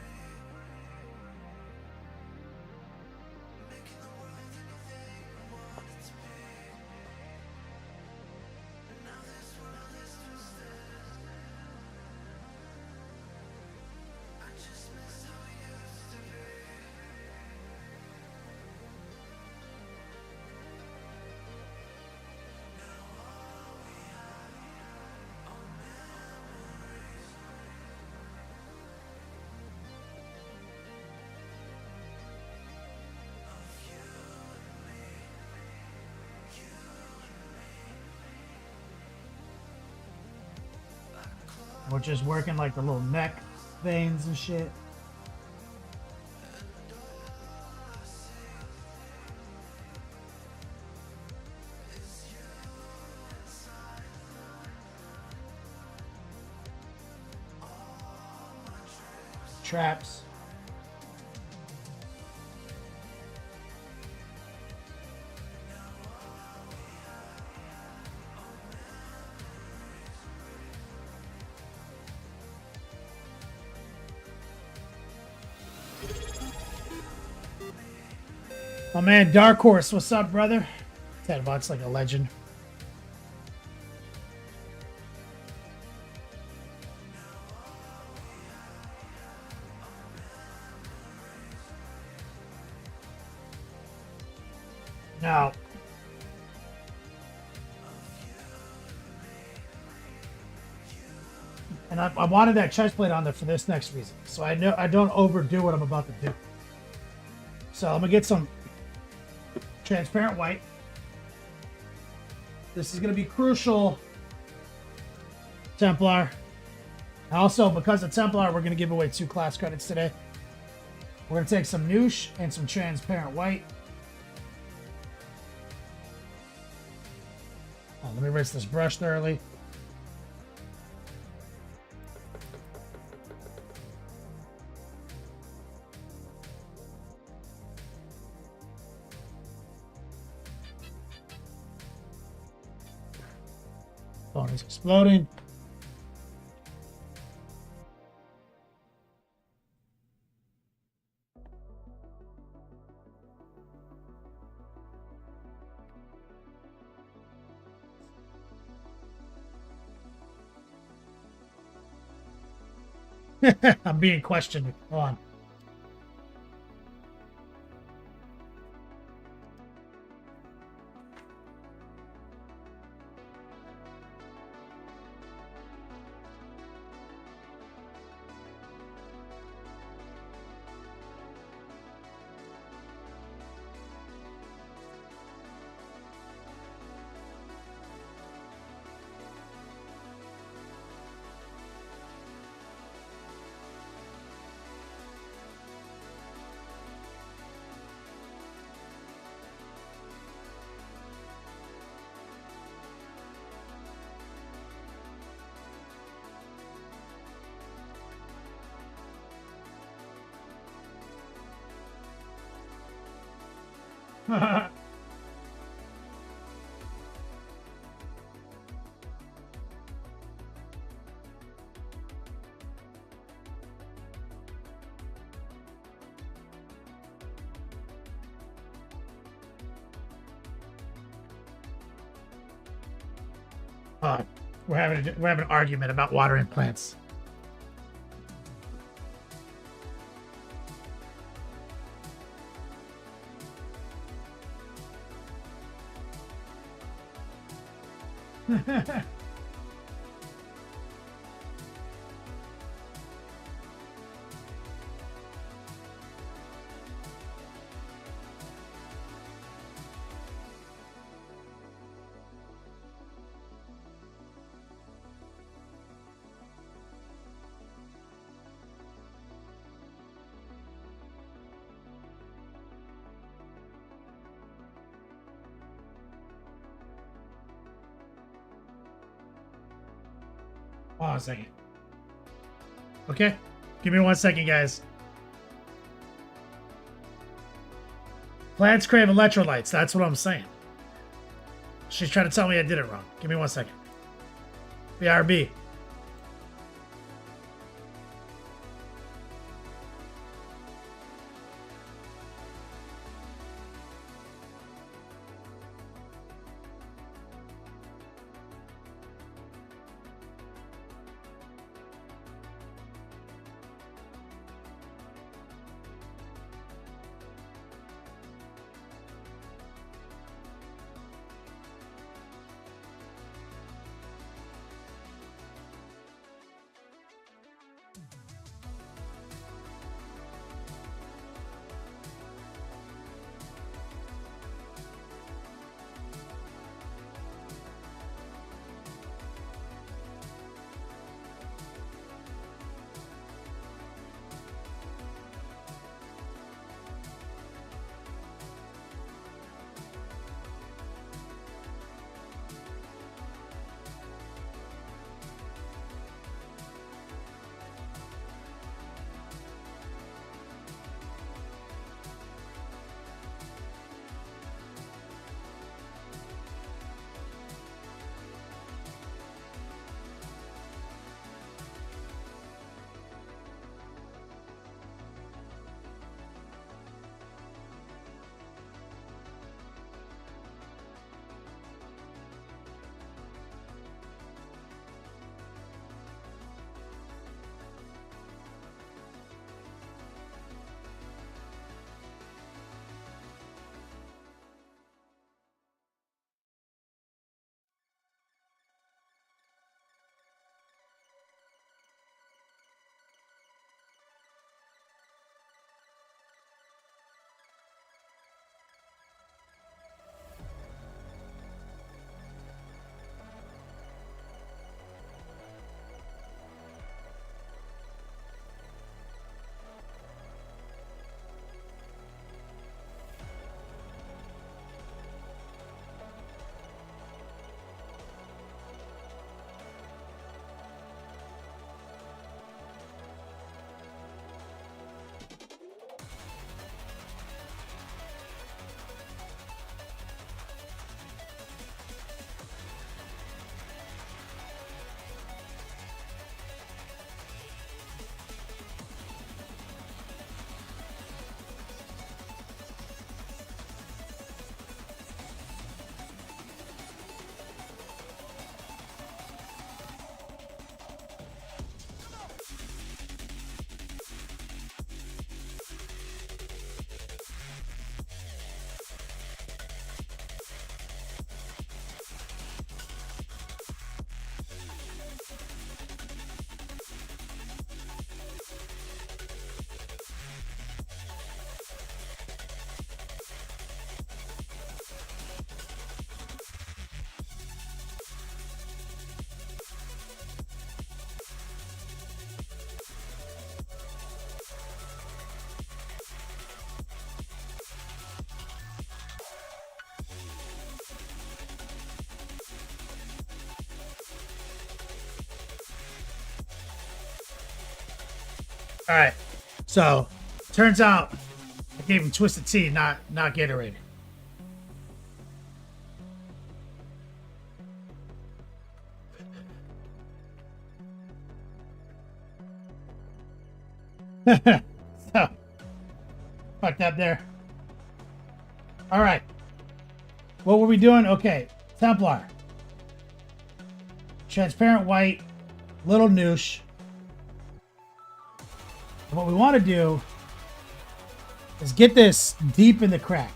We're just working like the little neck veins and shit. Traps. Oh man, Dark Horse, what's up, brother? 10 bucks like a legend. Now, and I wanted that chest plate on there for this next reason, so I know I don't overdo what I'm about to do. So I'm gonna get some transparent white. This is gonna be crucial, Templar. Also, because of Templar, we're gonna give away 2 class credits today. We're gonna take some Noosh and some transparent white. Oh, let me rinse this brush thoroughly. Phone is exploding. I'm being questioned. Hold on. We're having an argument about watering plants. Hold on a second. Okay, give me 1 second, guys. Plants crave electrolytes. That's what I'm saying. She's trying to tell me I did it wrong. Give me 1 second. BRB. All right. So, turns out I gave him Twisted Tea, not Gatorade. So, fucked up there. All right. What were we doing? Okay. Templar. Transparent white. Little noosh. What we want to do is get this deep in the crack.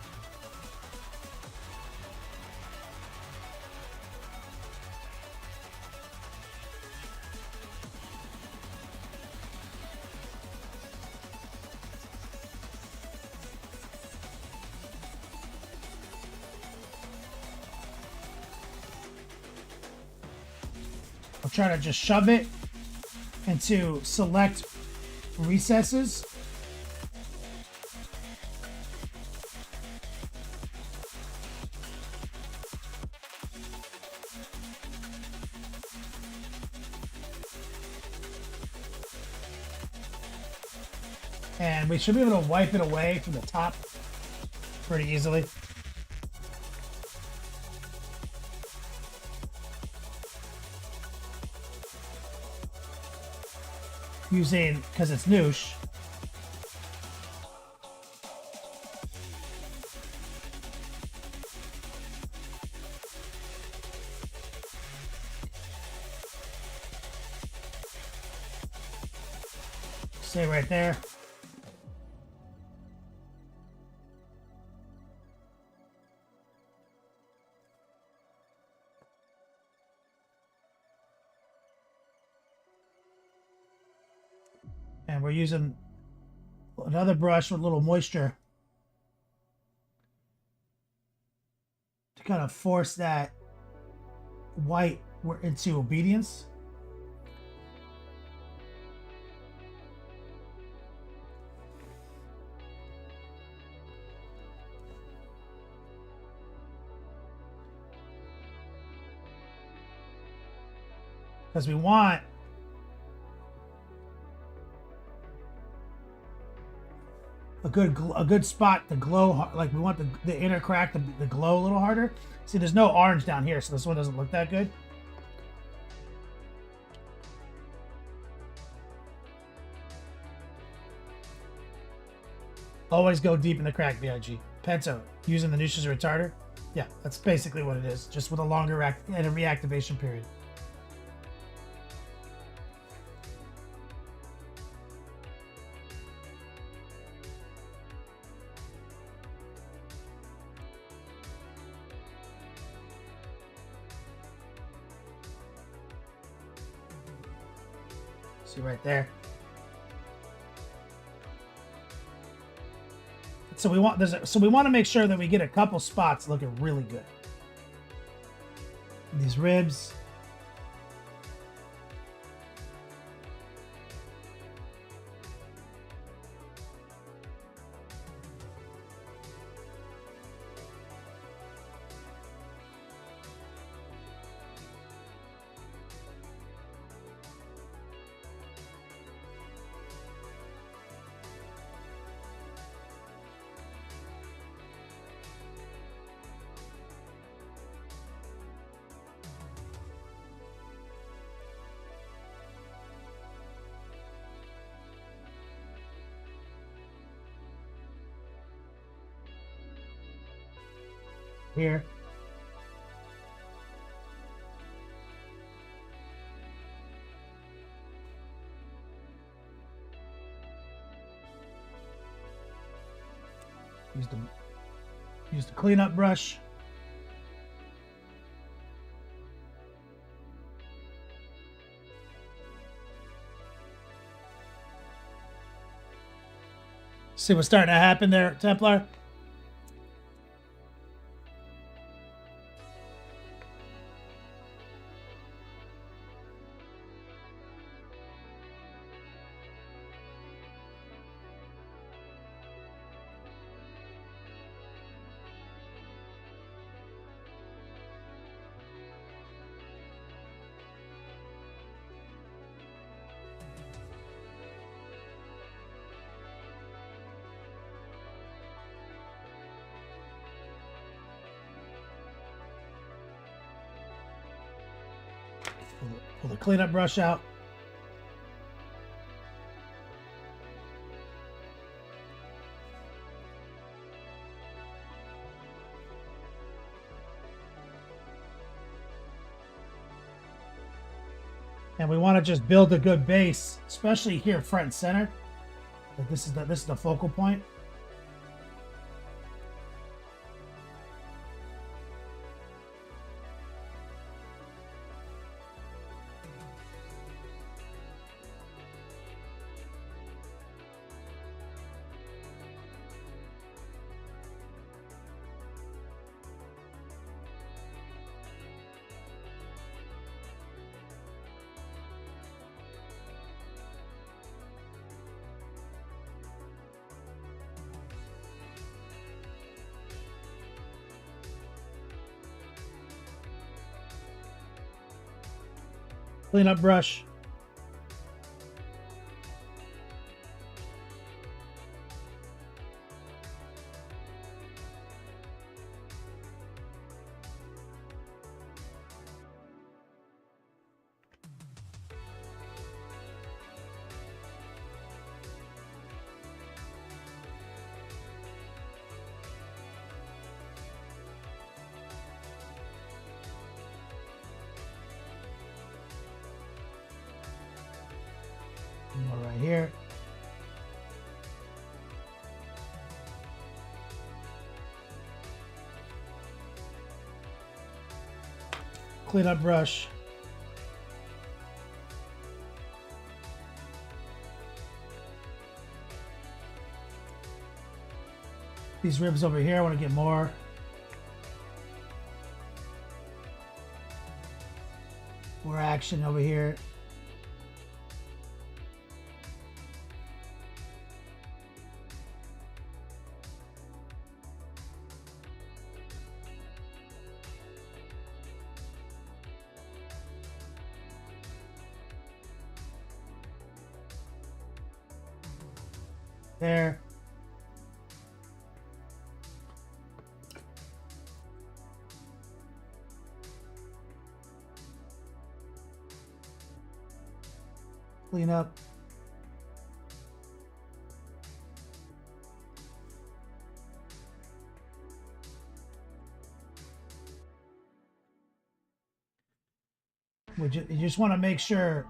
I'm trying to just shove it into select recesses. And we should be able to wipe it away from the top pretty easily. Using, because it's noosh. Stay right there. And we're using another brush with a little moisture to kind of force that white into obedience. Because we want a good spot to glow, like we want the inner crack to glow a little harder. See, there's no orange down here, so this one doesn't look that good. Always go deep in the crack, BIG. Pento, using the noosh as a retarder. Yeah, that's basically what it is, just with a longer and a reactivation period. See right there. So we want to make sure that we get a couple spots looking really good. These ribs. Here. Use the cleanup brush. See what's starting to happen there, Templar? Pull the cleanup brush out. And we want to just build a good base, especially here front and center. Like this is the focal point. Cleanup brush. More right here. Cleanup brush. These ribs over here, I want to get more. More action over here. There. Clean up. You just want to make sure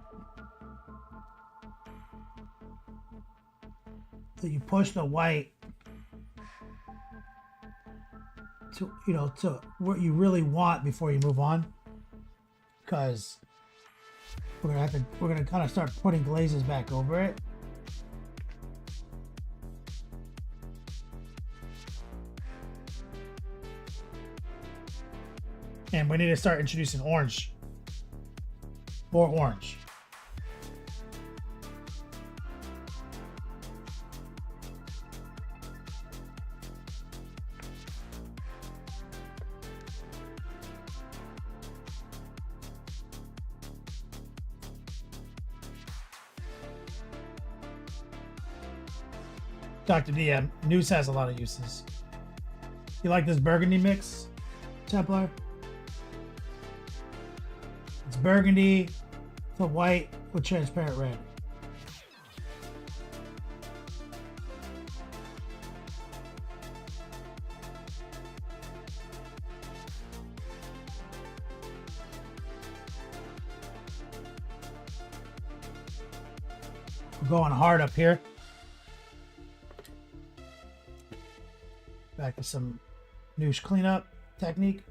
that you push the white to, to what you really want before you move on, because we're gonna kind of start putting glazes back over it. And we need to start introducing orange. More orange. Dr. D, News has a lot of uses. You like this burgundy mix, Templar? It's burgundy to white with transparent red. We're going hard up here. Back to some Noosh cleanup technique.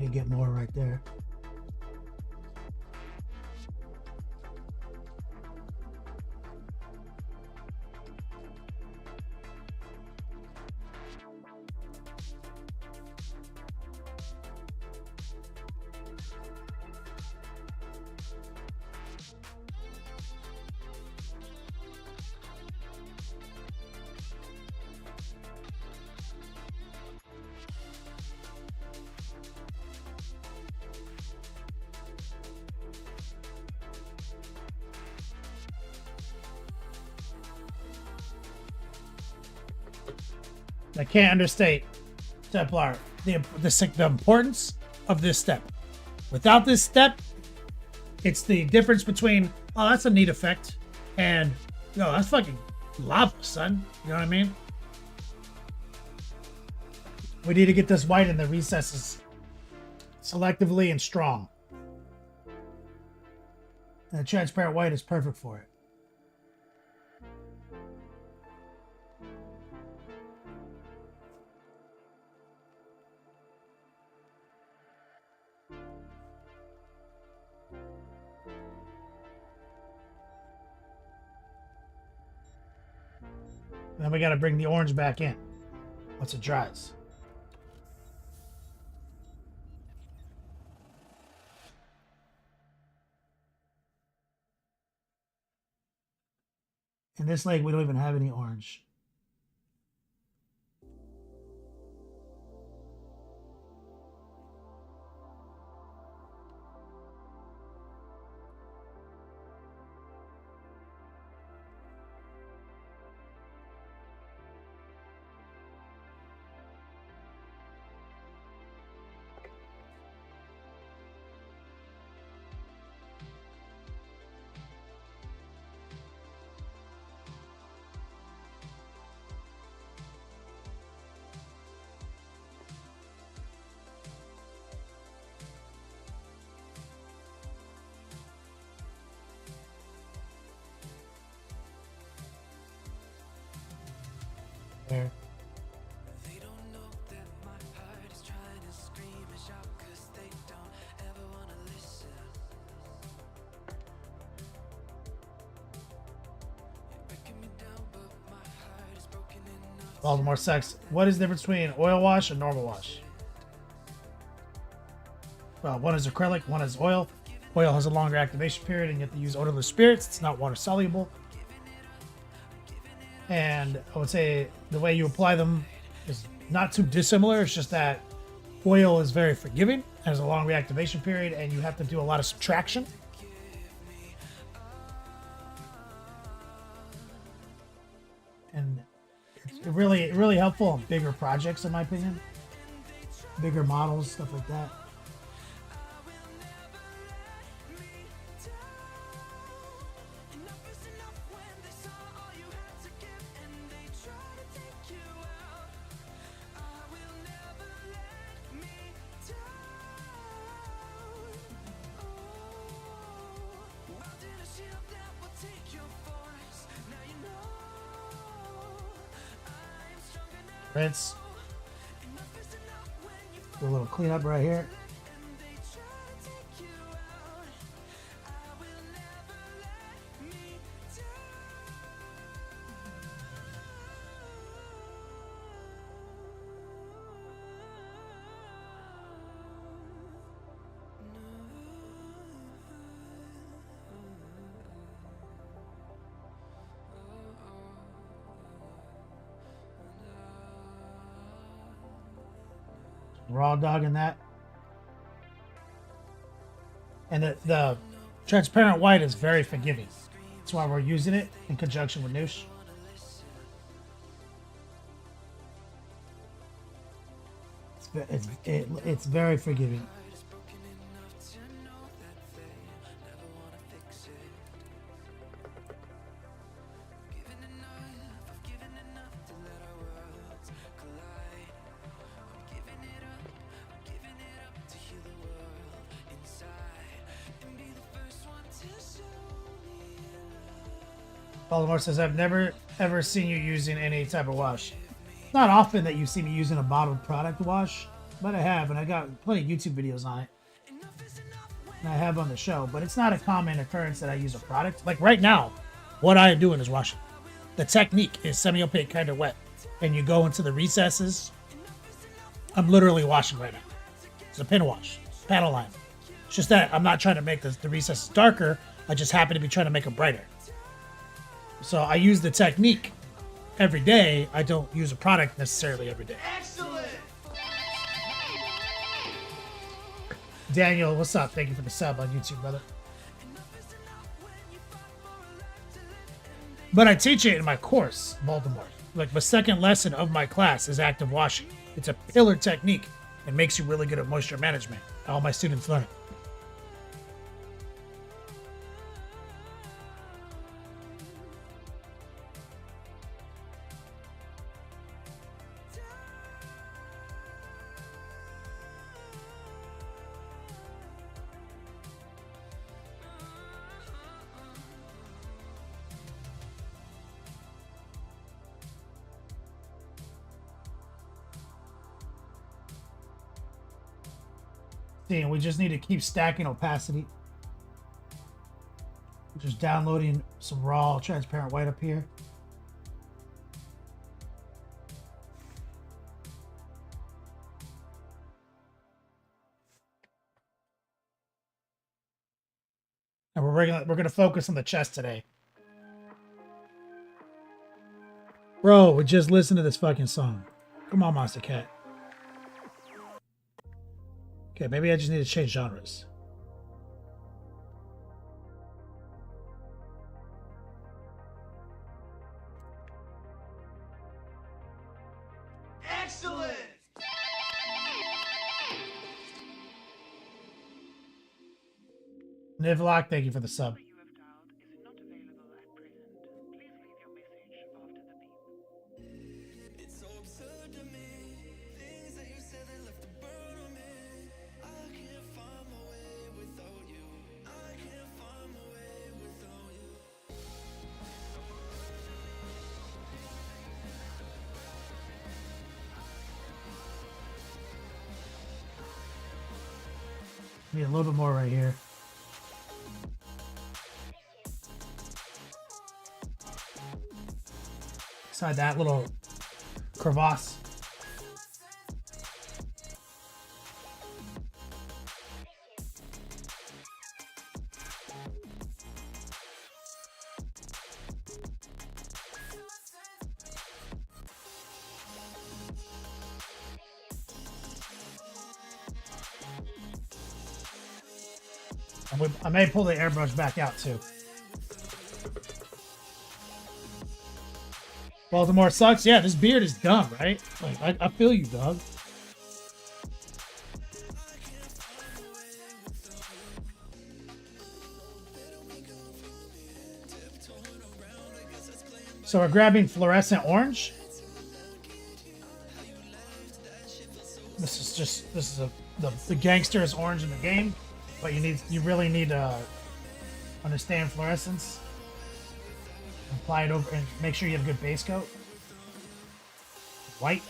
You get more right there. I can't understate, Templar, the importance of this step. Without this step, it's the difference between, oh, that's a neat effect, and, yo, that's fucking lava, son. You know what I mean? We need to get this white in the recesses selectively and strong. And the transparent white is perfect for it. And then we got to bring the orange back in once it dries. In this lake, we don't even have any orange. There. They don't know that my heart is trying to scream and shout, 'cause they don't ever wanna listen. You're breaking me down, but my heart is broken enough. Baltimore sex. What is the difference between oil wash and normal wash? Well, one is acrylic, one is oil. Oil has a longer activation period, and you have to use odorless spirits. It's not water soluble. And I would say the way you apply them is not too dissimilar. It's just that oil is very forgiving, has a long reactivation period, and you have to do a lot of subtraction. And it's really helpful on bigger projects, in my opinion. Bigger models, stuff like that. Rinse. Do a little cleanup right here. Raw dog in that. And the transparent white is very forgiving. That's why we're using it in conjunction with Noosh. It's very forgiving. Baltimore says, I've never ever seen you using any type of wash. It's not often that you see me using a bottled product wash, but I have, and I got plenty of YouTube videos on it. And I have on the show, but it's not a common occurrence that I use a product. Like right now, what I am doing is washing. The technique is semi-opaque, kind of wet. And you go into the recesses. I'm literally washing right now. It's a pin wash, panel line. It's just that I'm not trying to make the recesses darker. I just happen to be trying to make them brighter. So I use the technique every day. I don't use a product necessarily every day. Excellent. Daniel, what's up? Thank you for the sub on YouTube, brother. But I teach it in my course, Baltimore. like the second lesson of my class is active washing. It's a pillar technique and makes you really good at moisture management. All my students learn it. And we just need to keep stacking opacity. Just downloading some raw transparent white up here. And we're gonna focus on the chest today. Bro, we just listened to this fucking song. Come on, Monster Cat. Okay, maybe I just need to change genres. Excellent! Nivlock, thank you for the sub. You have dialed is not available at present. Please leave your message after the beep. It's so absurd to me. Things that you said that left a burn on me. I can't find my way without you. I can't find my way without you. Need a little bit more right here. Inside that little crevasse. I may pull the airbrush back out too. Baltimore sucks. Yeah, this beard is dumb, right? Like, I feel you, dog. So we're grabbing fluorescent orange. This is the gangster's orange in the game, but you really need to understand fluorescence. Apply it over and make sure you have a good base coat. White.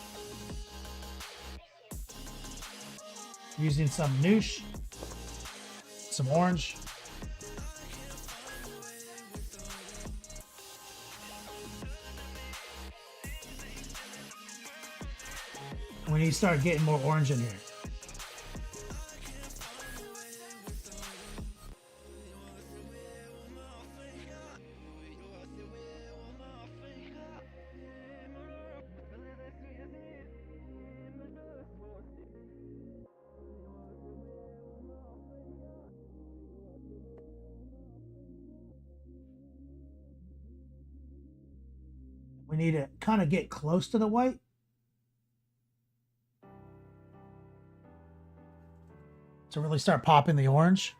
Using some noosh. Some orange. We need to start getting more orange in here. We need to kind of get close to the white. To really start popping the orange.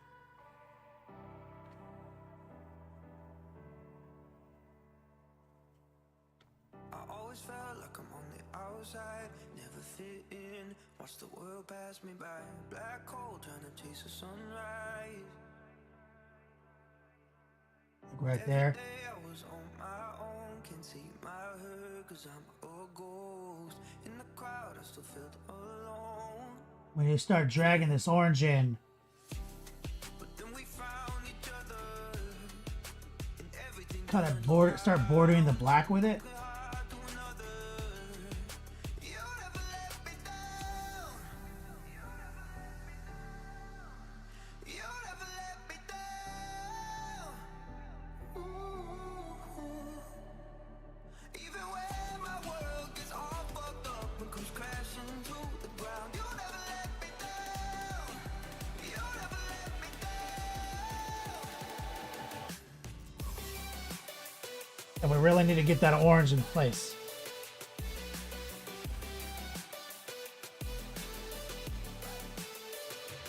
I always felt like I'm on the outside, never fit in. Watch the world pass me by. Black hole trying to chase the sunrise. Like right there. Every day I was on my own, can't see my hurt 'cause I'm a ghost. In the crowd I still felt alone. When you start dragging this orange in, But then we found each other, and everything kind of start bordering the black with it. hard to another. You never let me down. You never let me down. Ooh. Even when my world gets all fucked up and comes crashing to the ground, you never let me down. You never let me down. And we really need to get that orange in place.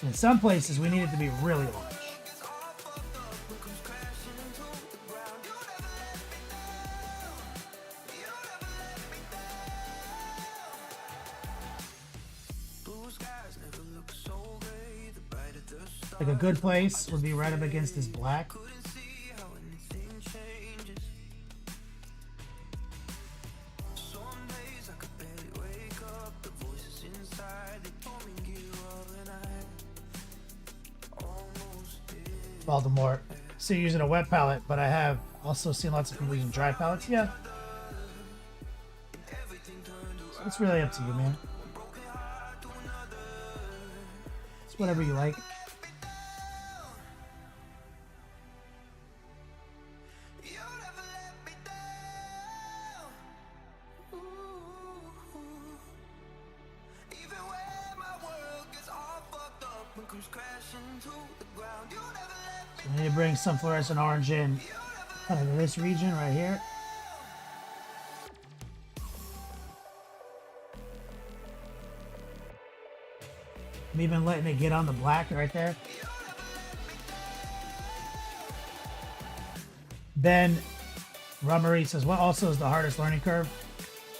In some places, we need it to be really orange. Like a good place would be right up against this black. Baltimore. So you're using a wet palette, but I have also seen lots of people using dry palettes. Yeah. So it's really up to you, man. It's whatever you like. So I need to bring some fluorescent orange in kind of this region right here. I'm even letting it get on the black right there. Ben Rummery says, what also is the hardest learning curve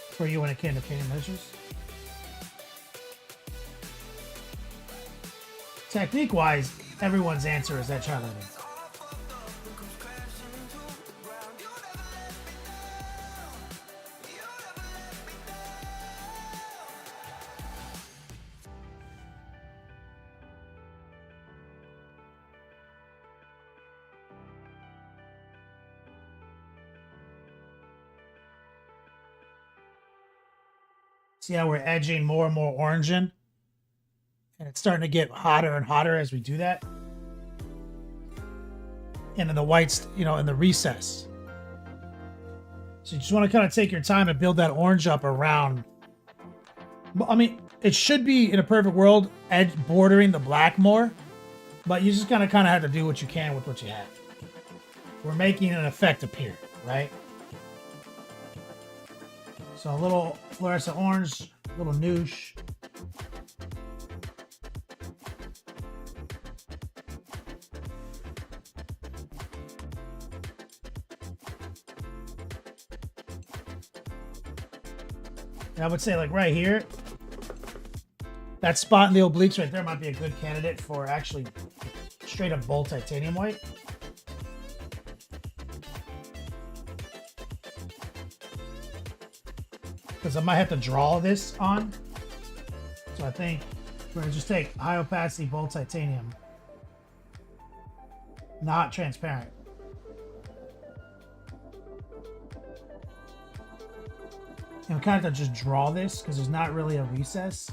for you when it came to painting measures? Technique-wise, everyone's answer is that chart learning. See how we're edging more and more orange in? And it's starting to get hotter and hotter as we do that. And then the whites, you know, in the recess. So you just want to kind of take your time and build that orange up around. I mean, it should be, in a perfect world, edge bordering the black more. But you just kind of have to do what you can with what you have. We're making an effect appear, right? So a little fluorescent orange, a little noosh. And I would say, like right here, that spot in the obliques right there might be a good candidate for actually straight up bold titanium white. Because I might have to draw this on. So I think we're going to just take high opacity bold titanium. Not transparent. And we kind of have to just draw this because there's not really a recess.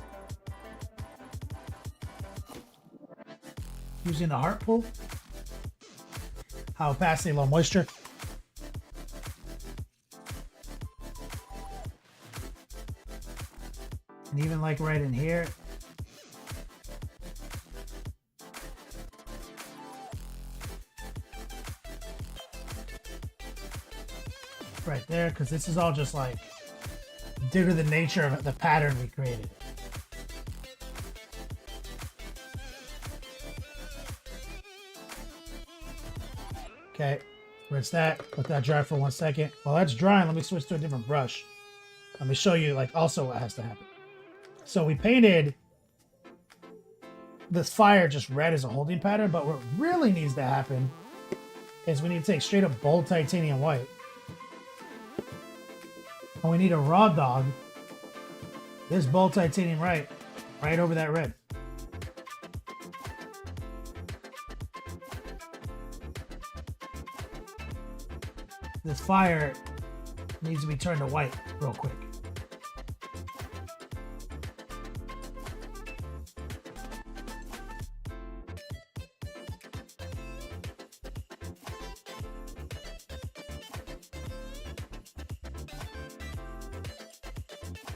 Using the heart pull. High opacity, low moisture. And even like right in here. Right there, because this is all just like due to the nature of the pattern we created. Okay, rinse that, let that dry for 1 second. While that's drying, let me switch to a different brush. Let me show you like also what has to happen. So we painted this fire just red as a holding pattern, but what really needs to happen is we need to take straight up bold titanium white. And we need a raw dog this bold titanium right over that red. This fire needs to be turned to white real quick.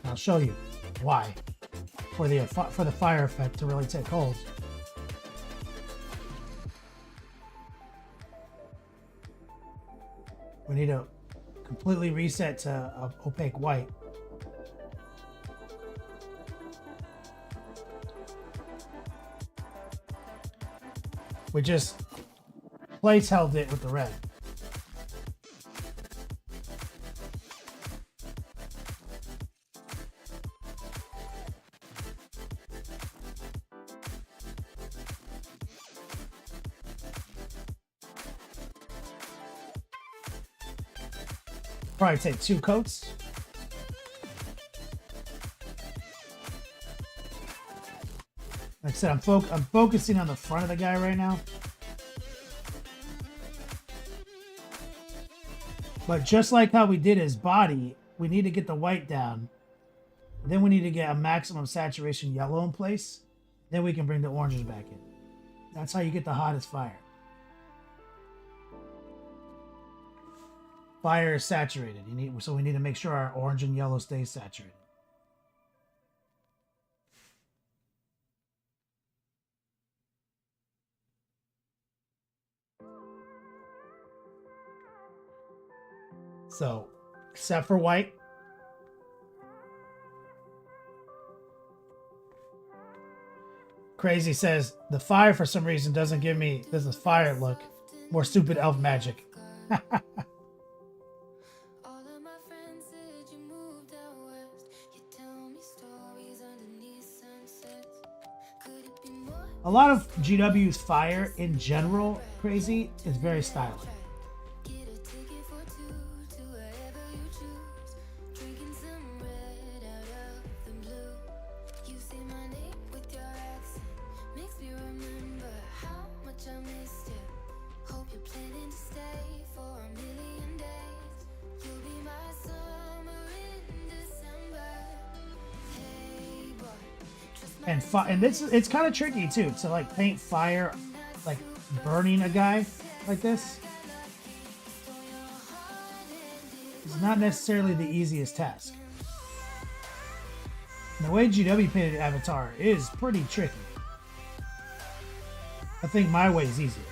I'll show you why for the fire effect to really take hold. We need to completely reset to opaque white. We just place held it with the red. Probably take 2 coats. Like I said, I'm focusing on the front of the guy right now. But just like how we did his body, we need to get the white down. Then we need to get a maximum saturation yellow in place. Then we can bring the oranges back in. That's how you get the hottest fire. Fire is saturated. So we need to make sure our orange and yellow stays saturated. So, except for white. Crazy says, the fire for some reason doesn't give me this fire look. More stupid elf magic. A lot of GW's fire in general, Crazy, is very stylish. And it's kind of tricky too to like paint fire, like burning a guy like this. It's not necessarily the easiest task. And the way GW painted Avatar is pretty tricky. I think my way is easier.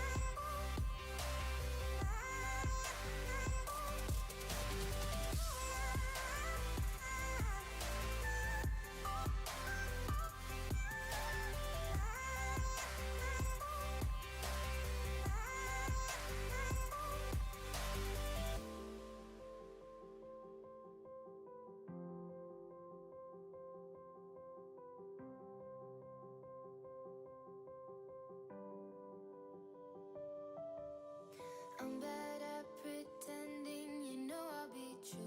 I'm bad at pretending, you know I'll be true.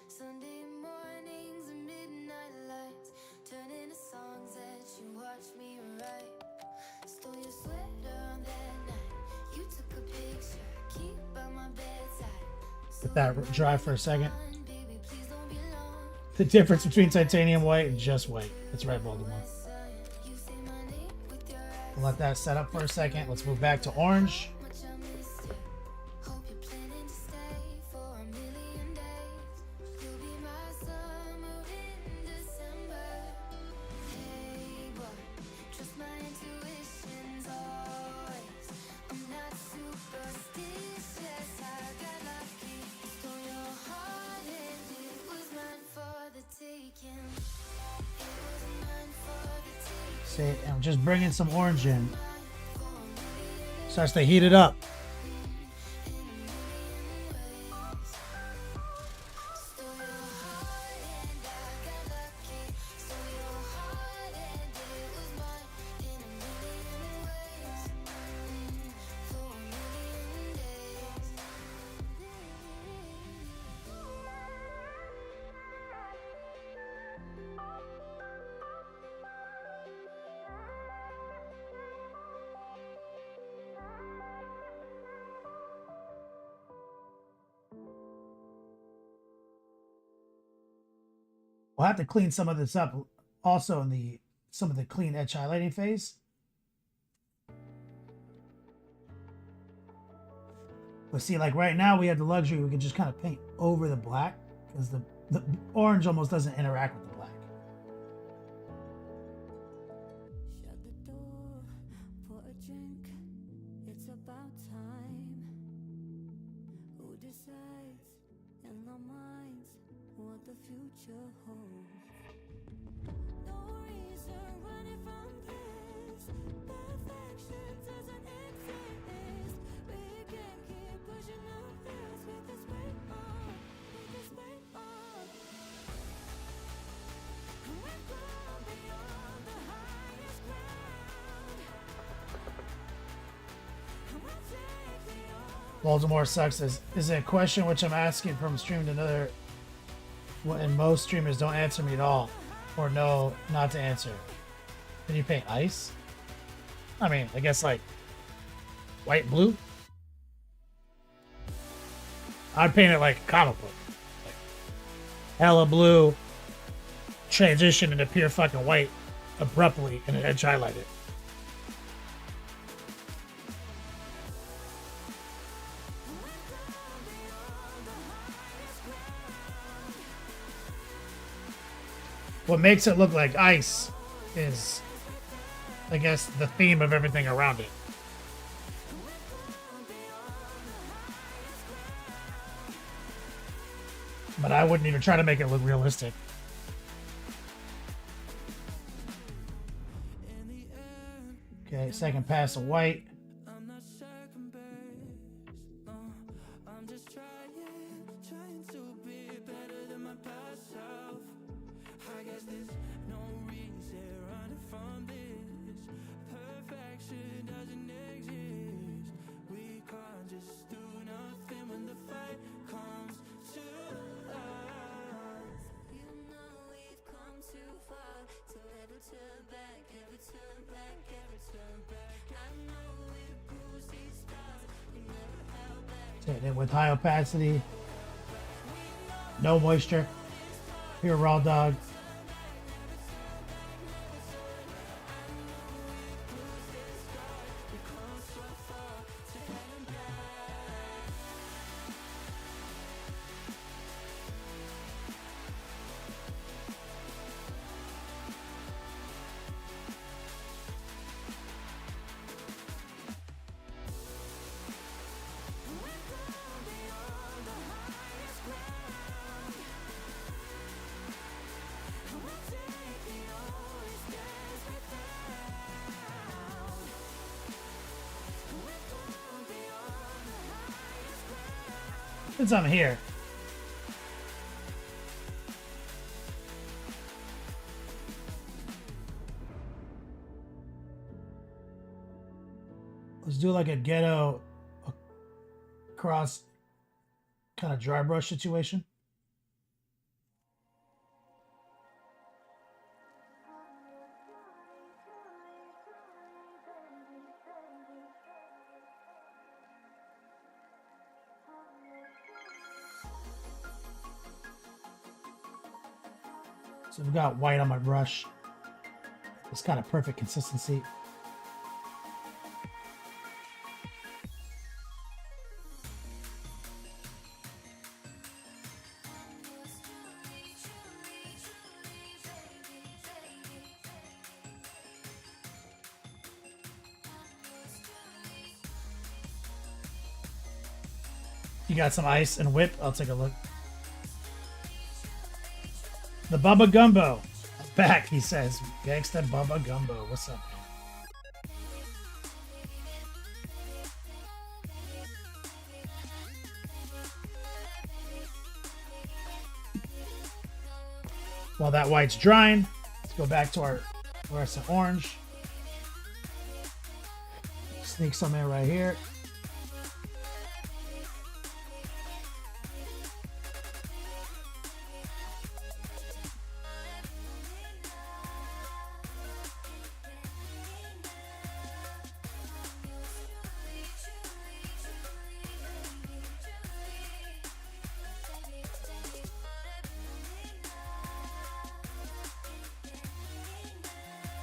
Sunday mornings and midnight lights turn into songs that you watch me write. Stole your sweater on that night. You took a picture, keep by my bedside. Let that dry for a second. The difference between titanium white and just white. It's red Voldemort. We'll let that set up for a second. Let's move back to orange. And I'm just bringing some orange in. Starts to heat it up. We'll have to clean some of this up also in some of the clean edge highlighting phase. But see, like right now we have the luxury, we can just kind of paint over the black because the orange almost doesn't interact with the black. Shut the door, pour a drink. It's about time. Who decides in our minds what the future holds? No reason running from this. Baltimore sucks. Is it a question which I'm asking from stream to another, and most streamers don't answer me at all, or no, not to answer. Can you paint ice? I mean, I guess like white, blue. I'd paint it like a comic book, like hella blue, transition into pure fucking white abruptly, and then edge highlight it. What makes it look like ice is, I guess, the theme of everything around it. But I wouldn't even try to make it look realistic. Okay, second pass of white. And then with high opacity, no moisture, pure raw dog. Since I'm here, let's do like a ghetto cross kind of dry brush situation. So we've got white on my brush. It's kind of perfect consistency. You got some ice and whip? I'll take a look. The Bubba Gumbo back, he says. Gangsta Bubba Gumbo. What's up, man? While that white's drying, let's go back to our fluorescent orange. Sneak some in right here.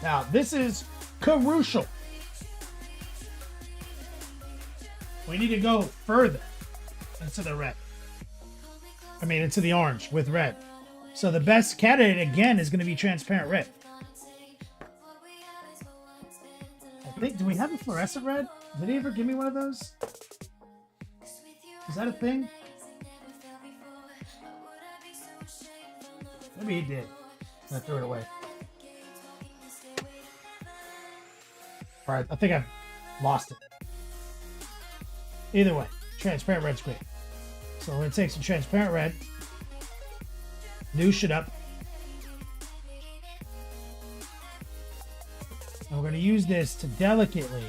Now, this is crucial. We need to go further into the red. I mean, into the orange with red. So the best candidate, again, is going to be transparent red. I think, do we have a fluorescent red? Did he ever give me one of those? Is that a thing? Maybe he did. I threw it away. Alright, I think I've Lost it. Either way, transparent red's great. So we're going to take some transparent red, noosh it up, and we're going to use this to delicately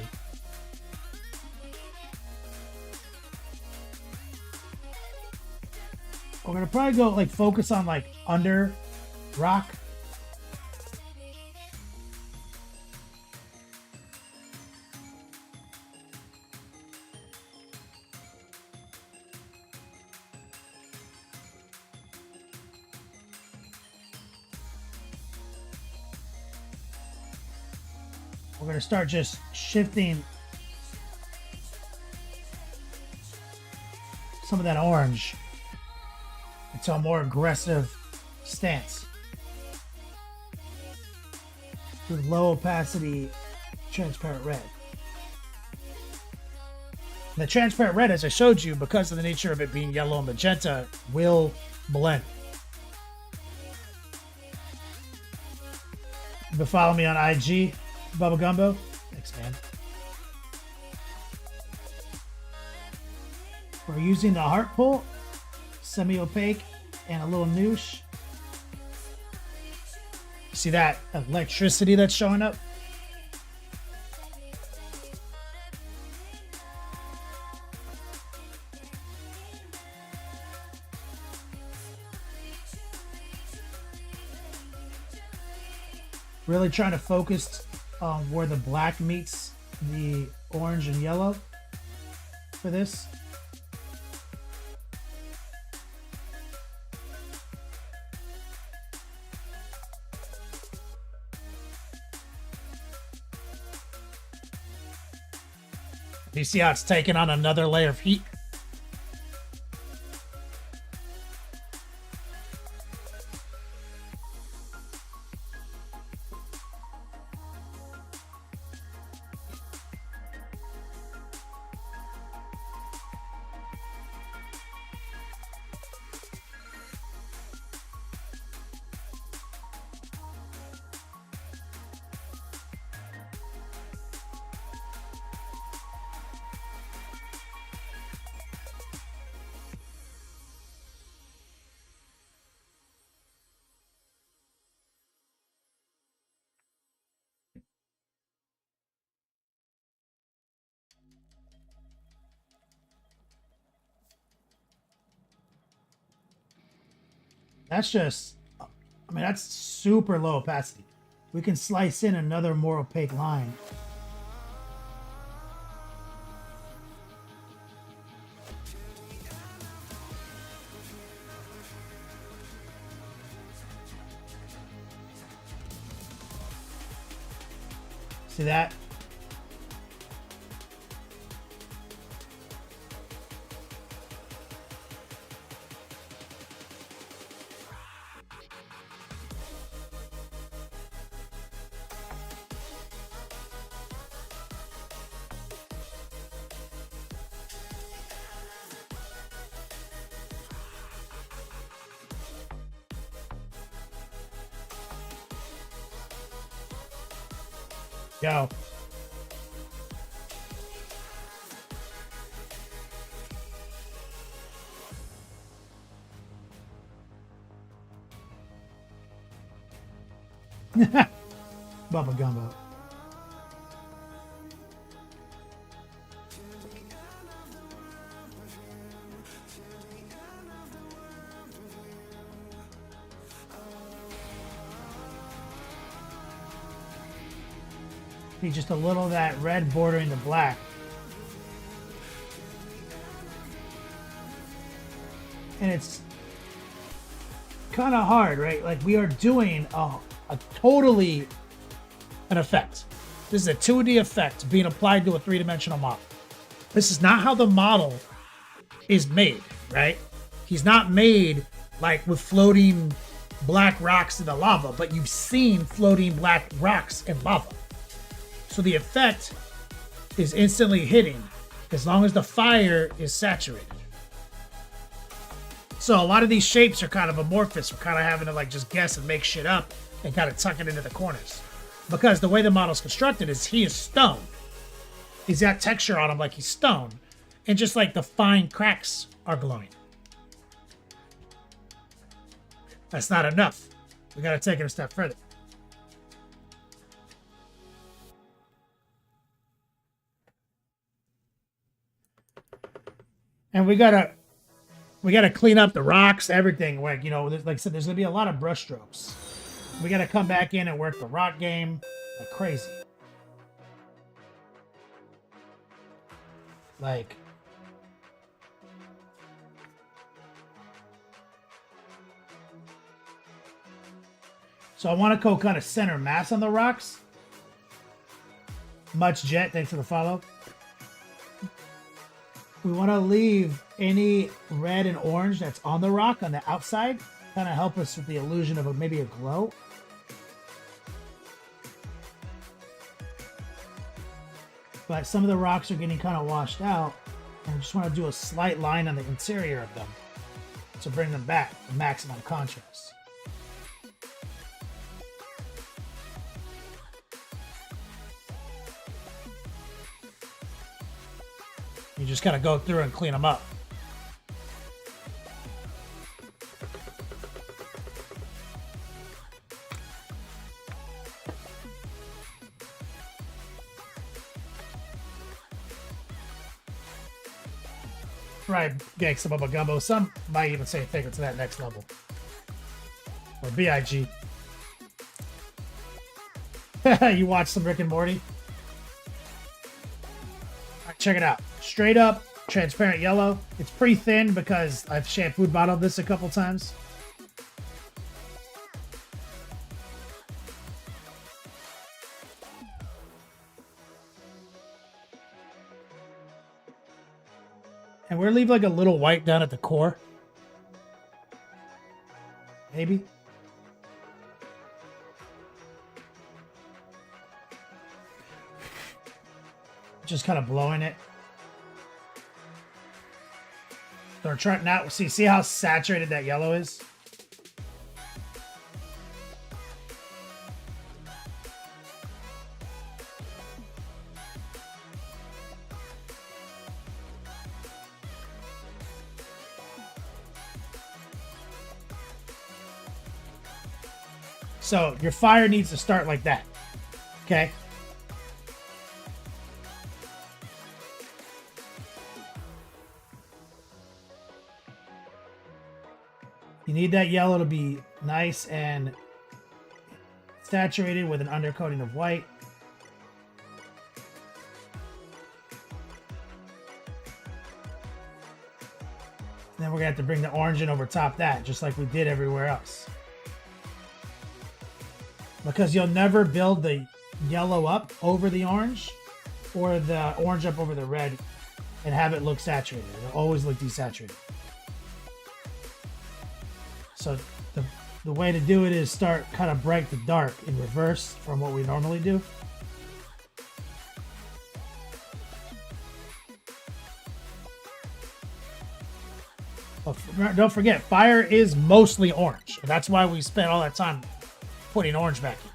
we're going to probably go like focus on like under rock. We're going to start just shifting some of that orange into a more aggressive stance with low opacity transparent red. The transparent red, as I showed you, because of the nature of it being yellow and magenta, will blend. You can follow me on IG, Bubba Gumbo. Thanks, man. We're using the heart pull, semi-opaque, and a little noosh. See that electricity that's showing up? Really trying to focus on where the black meets the orange and yellow for this. Do you see how it's taking on another layer of heat? That's just, I mean, that's super low opacity. We can slice in another more opaque line. See that? Go. Bubba Gumbo. See just a little of that red bordering the black. And it's kind of hard, right? Like we are doing a totally an effect. This is a 2D effect being applied to a three-dimensional model. This is not how the model is made, right? He's not made like with floating black rocks in the lava, but you've seen floating black rocks in lava. So the effect is instantly hitting as long as the fire is saturated. So a lot of these shapes are kind of amorphous. We're kind of having to like just guess and make shit up and kind of tuck it into the corners. Because the way the model's constructed is he is stone. He's got texture on him like he's stone. And just like the fine cracks are glowing. That's not enough. We got to take it a step further. And we gotta clean up the rocks, everything. Like, you know, like I said, there's gonna be a lot of brush strokes. We gotta come back in and work the rock game like crazy. Like, so I want to go kind of center mass on the rocks. Much Jet, thanks for the follow. We want to leave any red and orange that's on the rock on the outside, kind of help us with the illusion of maybe a glow. But some of the rocks are getting kind of washed out, and I just want to do a slight line on the interior of them to bring them back to maximum contrast. You just gotta go through and clean them up. Right, Gangsta Bubba Gumbo. Some might even say take it to that next level. Or B.I.G. You watch some Rick and Morty? Alright, check it out. Straight up, transparent yellow. It's pretty thin because I've shampooed bottled this a couple times. And we're leave like a little white down at the core. Maybe. Just kind of blowing it. So we're trying now. See how saturated that yellow is? So your fire needs to start like that. Okay? You need that yellow to be nice and saturated with an undercoating of white. And then we're going to have to bring the orange in over top that, just like we did everywhere else. Because you'll never build the yellow up over the orange or the orange up over the red and have it look saturated. It'll always look desaturated. So the way to do it is start kind of bright to dark in reverse from what we normally do. But don't forget, fire is mostly orange. That's why we spent all that time putting orange back in.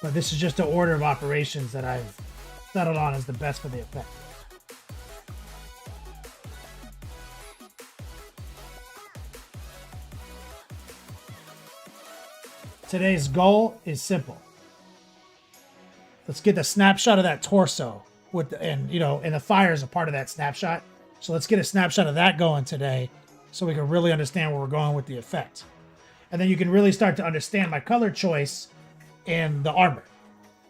But this is just an order of operations that I've settled on as the best for the effect. Today's goal is simple. Let's get the snapshot of that torso with and the fire is a part of that snapshot. So let's get a snapshot of that going today so we can really understand where we're going with the effect. And then you can really start to understand my color choice in the armor.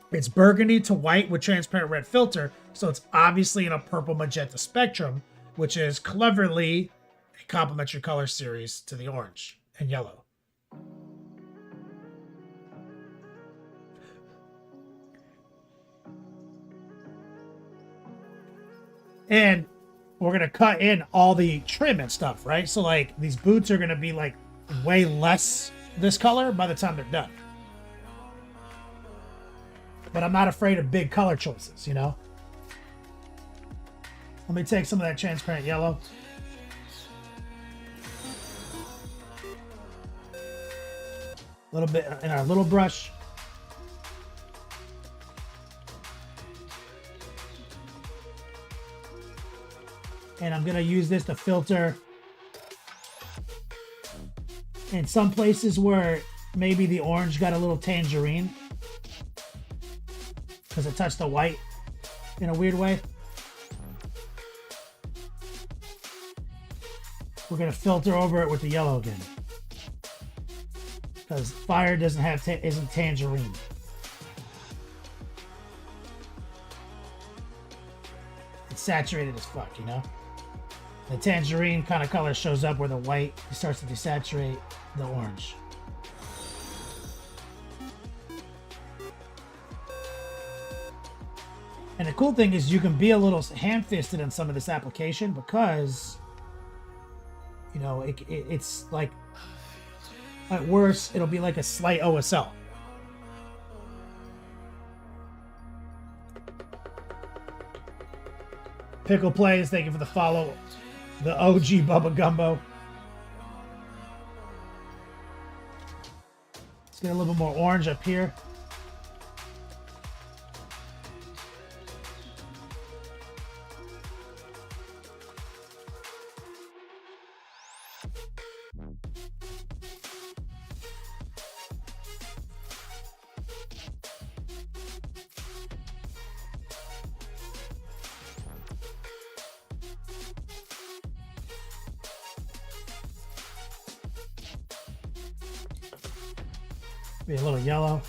It's burgundy to white with transparent red filter, so it's obviously in a purple magenta spectrum, which is cleverly a complementary color series to the orange and yellow. And we're going to cut in all the trim and stuff, right? So like these boots are going to be like way less this color by the time they're done. But I'm not afraid of big color choices, you know? Let me take some of that transparent yellow. A little bit in our little brush. And I'm gonna use this to filter in some places where maybe the orange got a little tangerine because it touched the white in a weird way. We're gonna filter over it with the yellow again because fire doesn't have isn't tangerine. It's saturated as fuck, you know. The tangerine kind of color shows up where the white starts to desaturate the orange. And the cool thing is you can be a little ham-fisted in some of this application because, you know, it's like, at worst, it'll be like a slight OSL. Pickle Plays, thank you for the follow. The OG Bubba Gumbo. Let's get a little bit more orange up here. Be a little yellow.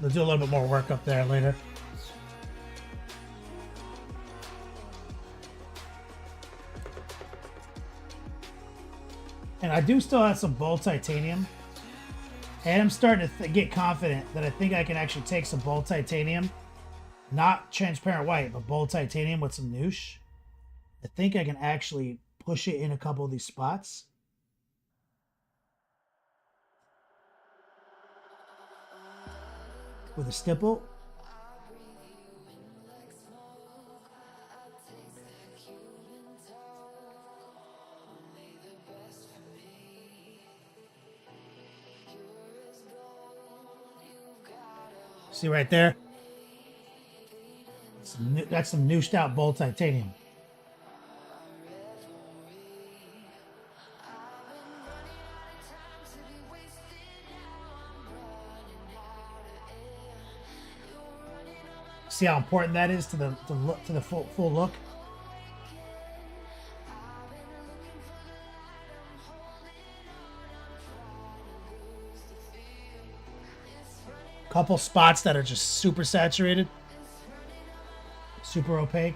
We'll do a little bit more work up there later. And I do still have some bold titanium. And I'm starting to get confident that I think I can actually take some bold titanium, not transparent white, but bold titanium with some noosh. I think I can actually push it in a couple of these spots. With a stipple. See right there? That's some nooshed out bold titanium. See how important that is to the look, to the full look. Couple spots that are just super saturated, super opaque.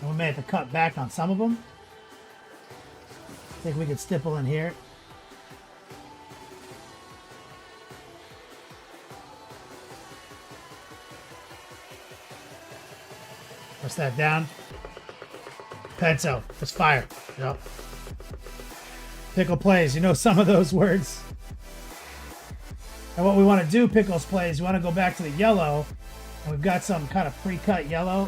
And we may have to cut back on some of them. I think we could stipple in here. Press that down. Pencil. It's fire. Yep. Pickle Plays. You know some of those words. And what we want to do, Pickles Plays, we want to go back to the yellow. And we've got some kind of pre-cut yellow.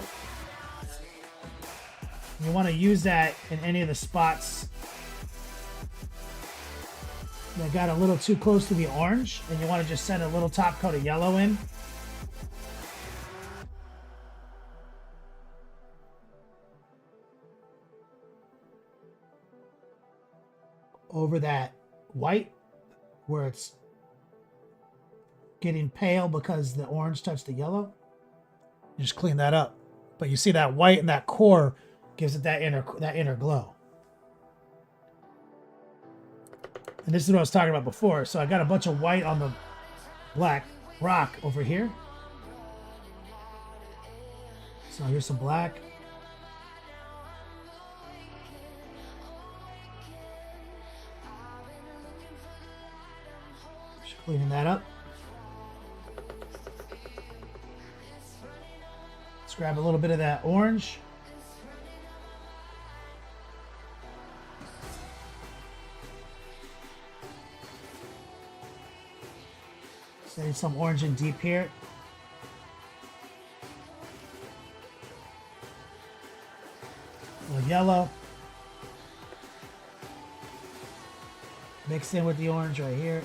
You want to use that in any of the spots that got a little too close to the orange, and you want to just send a little top coat of yellow in. Over that white where it's getting pale because the orange touched the yellow. Just clean that up. But you see that white and that core gives it that inner glow. And this is what I was talking about before. So I got a bunch of white on the black rock over here. So here's some black. Just cleaning that up. Let's grab a little bit of that orange. There's some orange and deep here. A little yellow. Mixed in with the orange right here.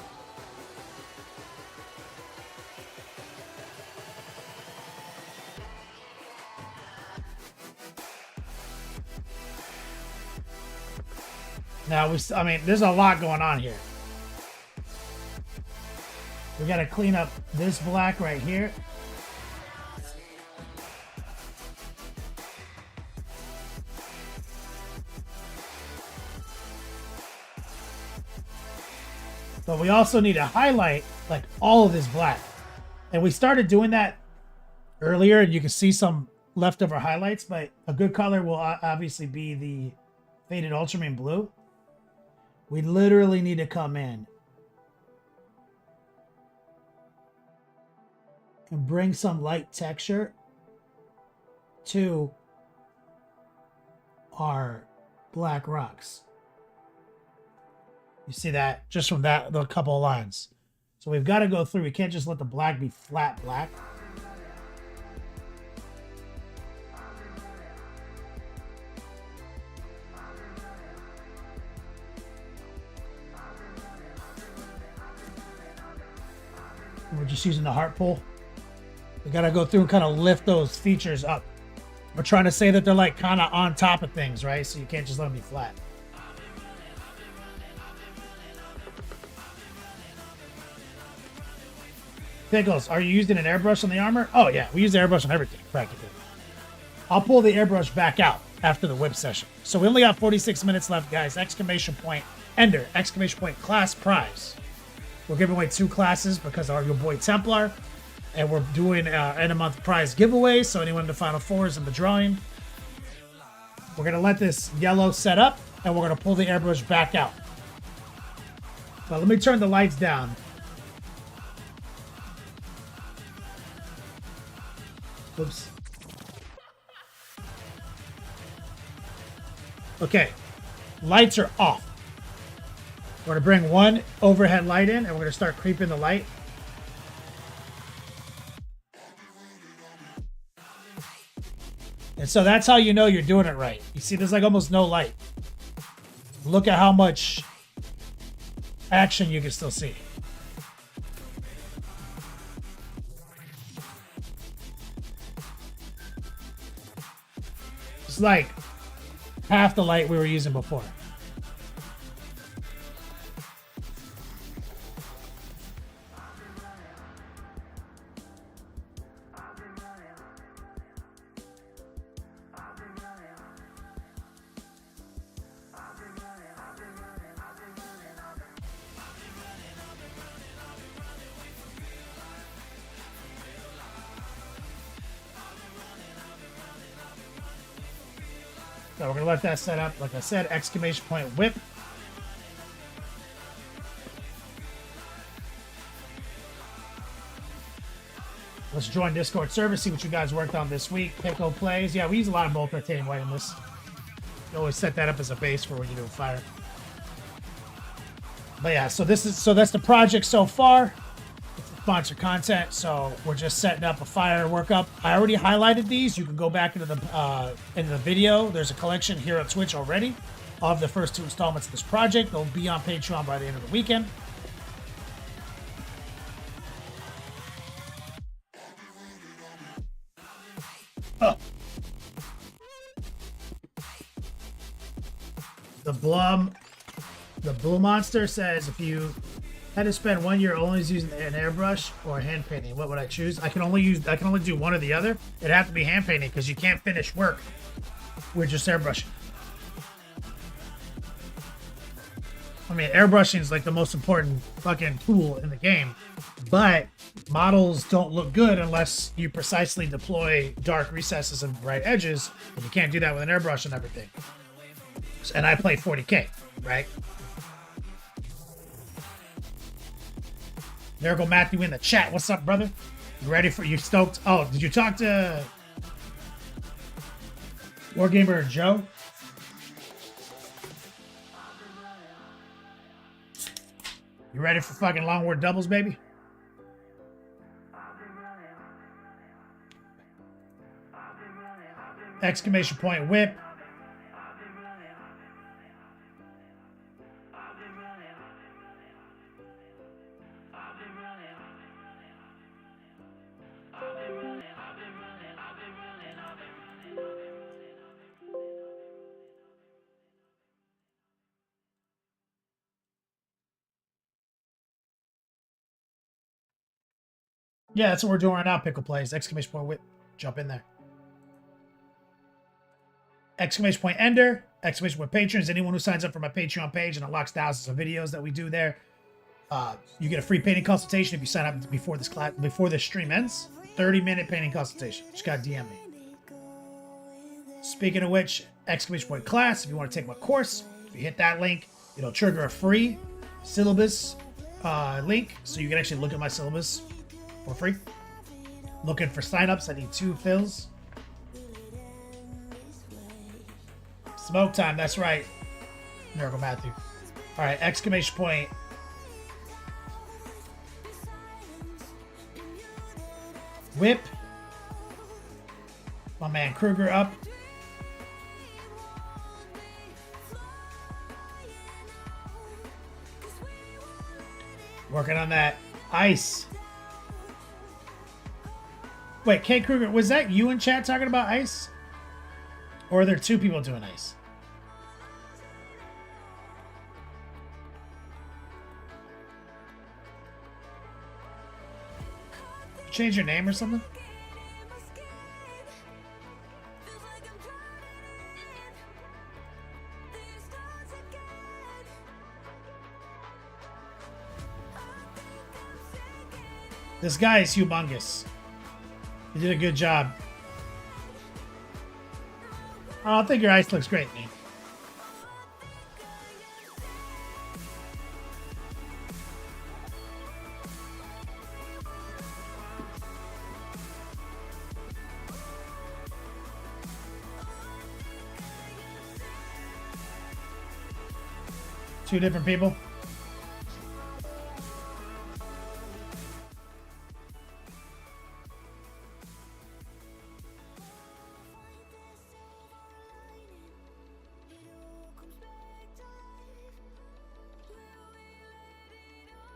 Now, I mean, there's a lot going on here. We got to clean up this black right here. But we also need to highlight like all of this black. And we started doing that earlier, and you can see some leftover highlights, but a good color will obviously be the faded ultramarine blue. We literally need to come in and bring some light texture to our black rocks. You see that just from that, the couple of lines. So we've got to go through. We can't just let the black be flat black. We're just using the heart pull. We got to go through and kind of lift those features up. We're trying to say that they're like kind of on top of things, right? So you can't just let them be flat. Pickles, are you using an airbrush on the armor? Oh yeah, we use the airbrush on everything, practically. I'll pull the airbrush back out after the whip session. So we only got 46 minutes left, guys. Exclamation point, ender, exclamation point, class prize. We're giving away 2 classes because of your boy Templar. And we're doing end of month prize giveaway. So anyone in the final 4 is in the drawing. We're going to let this yellow set up and we're going to pull the airbrush back out. But let me turn the lights down. Oops. Okay. Lights are off. We're going to bring one overhead light in and we're going to start creeping the light. And so that's how you know you're doing it right. You see, there's like almost no light. Look at how much action you can still see. It's like half the light we were using before. So we're going to let that set up. Like I said, exclamation point whip. Let's join Discord server, see what you guys worked on this week. Pickle plays. Yeah, we use a lot of both titanium white in this. You always set that up as a base for when you do a fire. But yeah, so that's the project so far. It's sponsored content, so we're just setting up a fire workup. I already highlighted these. You can go back into the video. There's a collection here on Twitch already of the first 2 installments of this project. They'll be on Patreon by the end of the weekend. Oh. The Blue Monster says, if you had to spend 1 year only using an airbrush or hand painting, what would I choose? I can only do one or the other. It'd have to be hand painting because you can't finish work with just airbrushing. I mean, airbrushing is like the most important fucking tool in the game, but models don't look good unless you precisely deploy dark recesses and bright edges, and you can't do that with an airbrush and everything. And I play 40K, right? There go Matthew in the chat. What's up, brother? You stoked? Oh, did you talk to Wargamer Joe? You ready for fucking long word doubles, baby? Exclamation point whip. Yeah, that's what we're doing right now, Pickle Plays. Exclamation point whip. Jump in there. Exclamation point ender. Exclamation point patrons. Anyone who signs up for my Patreon page and unlocks thousands of videos that we do there. You get a free painting consultation if you sign up before this stream ends. 30-minute painting consultation. Just gotta DM me. Speaking of which, exclamation point class. If you want to take my course, if you hit that link, it'll trigger a free syllabus link, so you can actually look at my syllabus for free. Looking for signups. I need 2 fills. Smoke time. That's right. Miracle Matthew. All right. Exclamation point. Whip. My man Kruger up. Working on that. Ice. Wait, K. Kruger, was that you in chat talking about ice? Or are there 2 people doing ice? Change your name or something? This guy is humongous. You did a good job. Oh, I think your ice looks great, man. Two different people.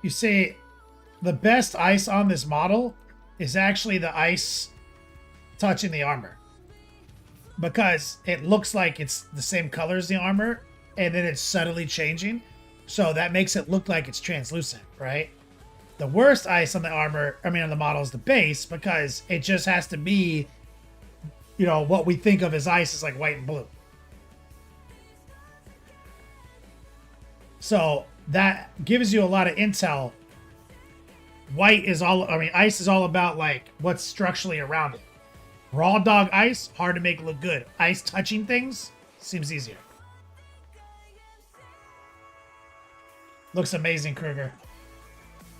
You see, the best ice on this model is actually the ice touching the armor. Because it looks like it's the same color as the armor, and then it's subtly changing. So that makes it look like it's translucent, right? The worst ice on the armor, on the model is the base, because it just has to be, you know, what we think of as ice is like white and blue. So that gives you a lot of intel. White is all, ice is all about like what's structurally around it. Raw dog ice, hard to make look good. Ice touching things seems easier. Looks amazing, Kruger.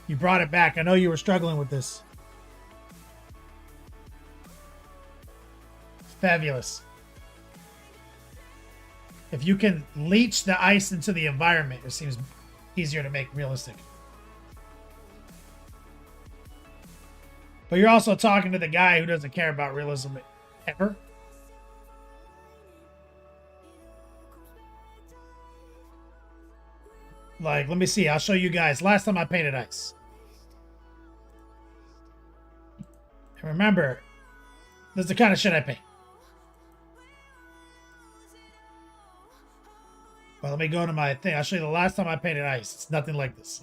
You brought it back. I know you were struggling with this. Fabulous. If you can leach the ice into the environment, it seems easier to make realistic. But you're also talking to the guy who doesn't care about realism ever. Like, let me see. I'll show you guys. Last time I painted ice. And remember, this is the kind of shit I paint. Well, let me go to my thing. I'll show you the last time I painted ice. It's nothing like this.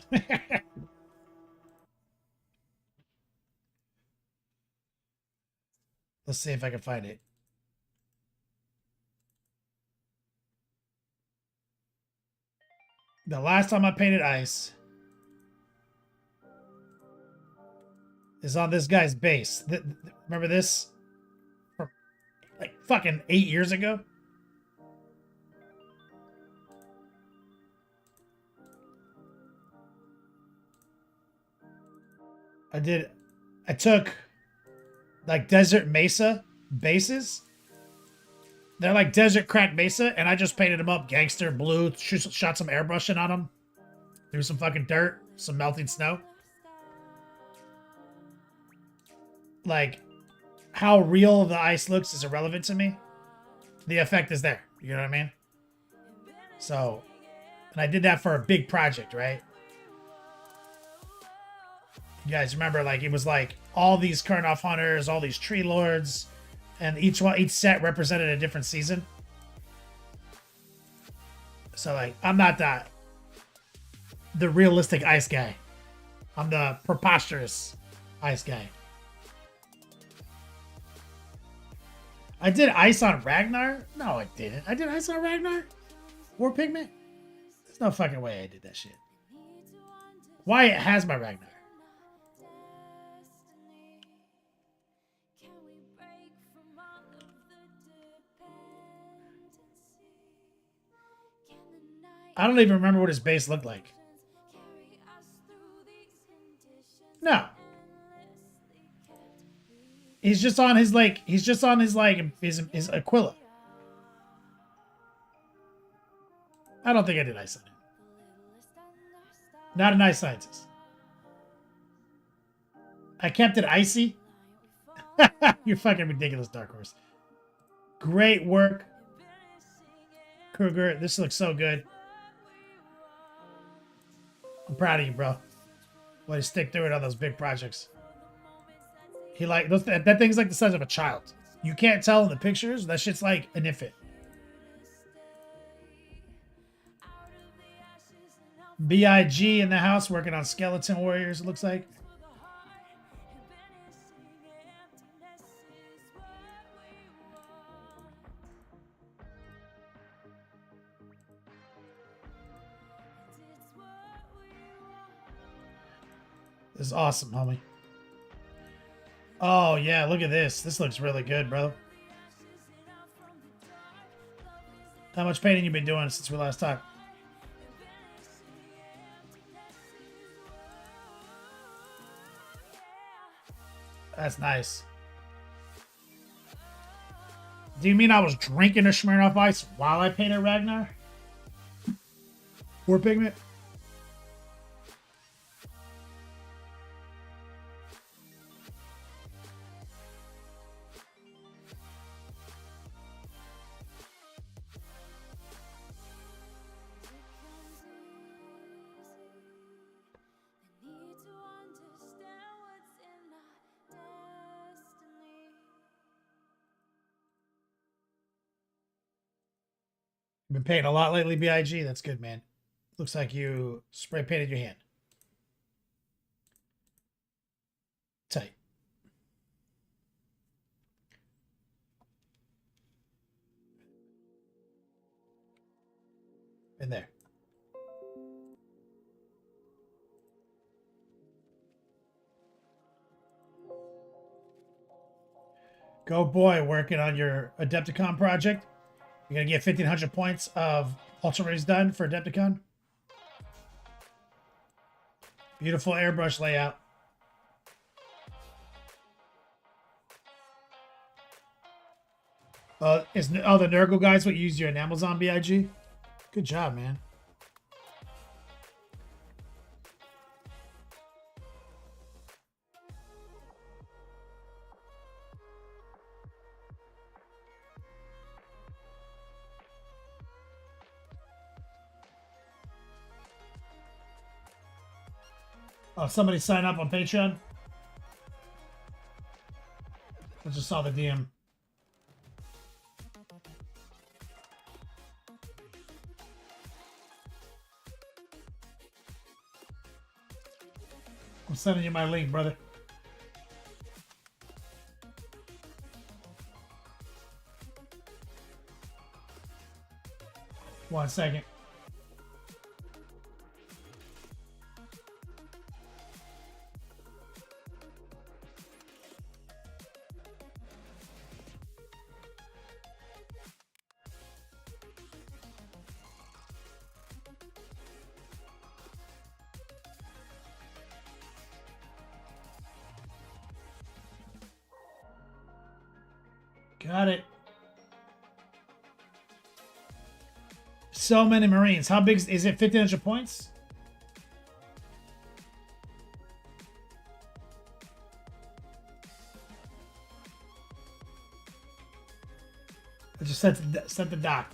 Let's see if I can find it. The last time I painted ice is on this guy's base. Remember this? From like fucking 8 years ago? I took like Desert Mesa bases. They're like Desert Crack Mesa, and I just painted them up gangster blue, shot some airbrushing on them, threw some fucking dirt, some melting snow. Like, how real the ice looks is irrelevant to me. the effect is there. You know what I mean? So, and I did that for a big project, right? You guys remember, like, it was like all these Kurnoff hunters, all these tree lords, and each set represented a different season. So, like, I'm not the realistic ice guy. I'm the preposterous ice guy. I did ice on Ragnar? No, I didn't. I did ice on Ragnar? War Pigment? There's no fucking way I did that shit. Wyatt has my Ragnar. I don't even remember what his base looked like. No. He's just on his his Aquila. I don't think I did ice on him. Not an ice scientist. I kept it icy. You're fucking ridiculous, Dark Horse. Great work, Kruger. This looks so good. I'm proud of you, bro. Way to stick through it on those big projects. He like those. That thing's like the size of a child. You can't tell in the pictures. That shit's like an infant. B.I.G. in the house working on Skeleton Warriors. It looks like. This is awesome, homie. Oh, yeah, look at this. This looks really good, bro. How much painting you been doing since we last talked? That's nice. Do you mean I was drinking a Smirnoff Ice while I painted Ragnar? War Pigment? Been painting a lot lately, B.I.G. That's good, man. Looks like you spray painted your hand. Tight. In there. Go boy, working on your Adepticon project. You're going to get 1,500 points of Ultramarines done for Adepticon. Beautiful airbrush layout. The Nurgle guys what you use your enamels on, B.I.G.? Good job, man. Oh, somebody sign up on Patreon? I just saw the DM. I'm sending you my link, brother. One second. Got it. So many Marines. How big is it? 1,500 points? I just sent the doc.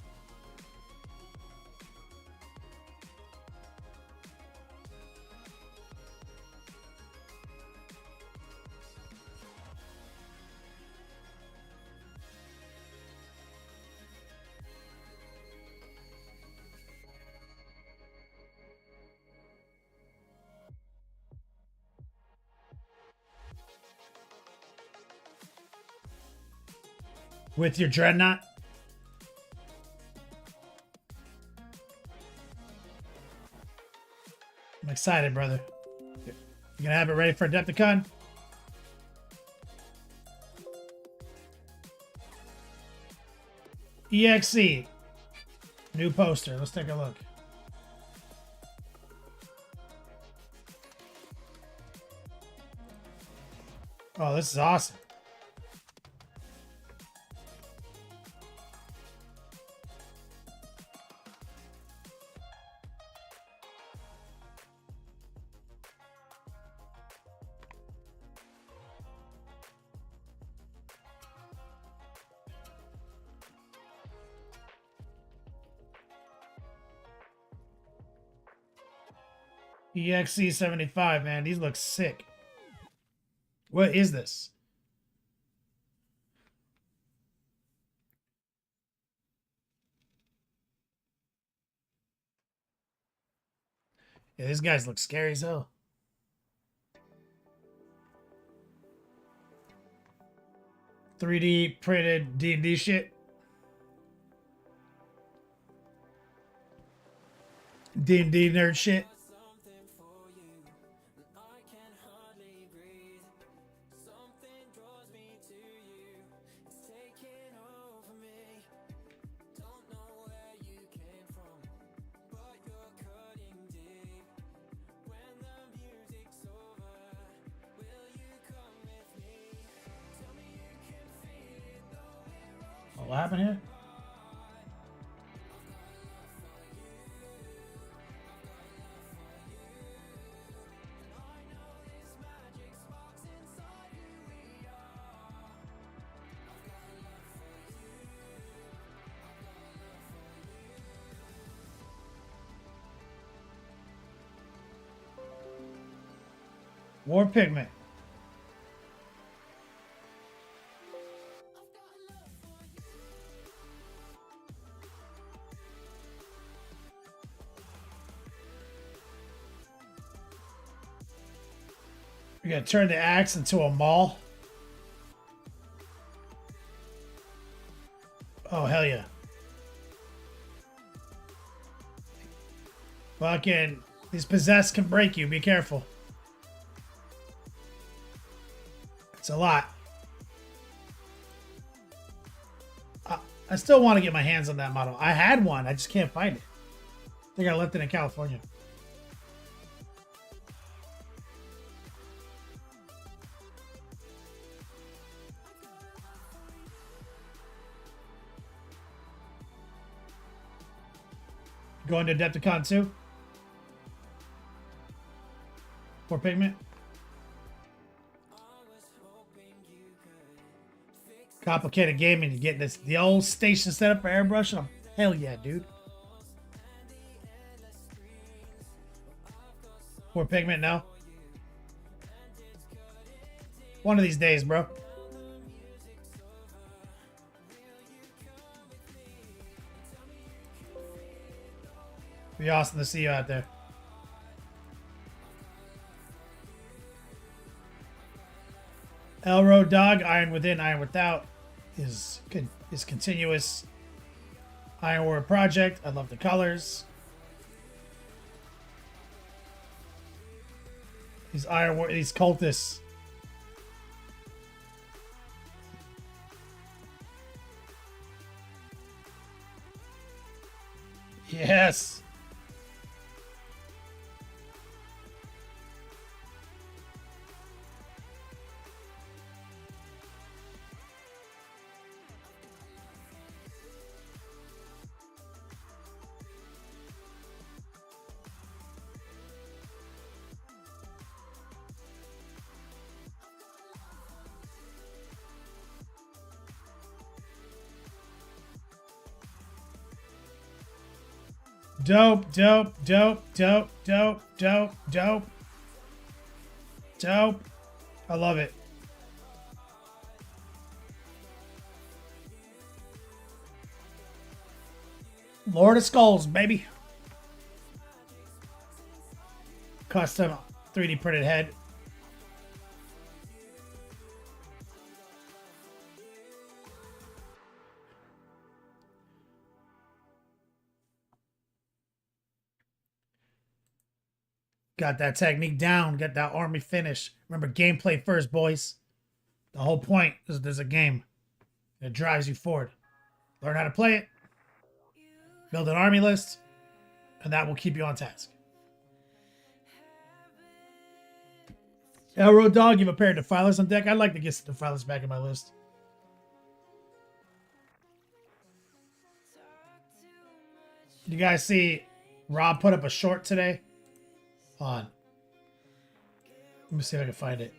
With your dreadnought? I'm excited, brother. You gonna have it ready for Adepticon? EXE. New poster. Let's take a look. Oh, this is awesome. EXE 75, man. These look sick. What is this? Yeah, these guys look scary as hell. .3D printed D&D shit. D&D nerd shit. What happened here? War pigment. We gotta turn the axe into a maul. Oh, hell yeah. Fucking, these possessed can break you. Be careful. It's a lot. I still want to get my hands on that model. I had one. I just can't find it. I think I left it in California. Going to Adepticon 2? For pigment? Complicated gaming. You get this the old station set up for airbrushing. Hell yeah, dude. For pigment now. One of these days, bro. Be awesome to see you out there. Elroad Dog, Iron Within, Iron Without is continuous. Iron War Project. I love the colors. These Iron War, these cultists. Yes. Dope, dope, dope, dope, dope, dope, dope. Dope. I love it. Lord of Skulls, baby. Custom 3D printed head. Got that technique down. Got that army finish. Remember, gameplay first, boys. The whole point is there's a game that drives you forward. Learn how to play it. Build an army list. And that will keep you on task. Elroad Dog, you've a pair of Defilers on deck. I'd like to get some Defilers back in my list. You guys see Rob put up a short today? On. Let me see if I can find it.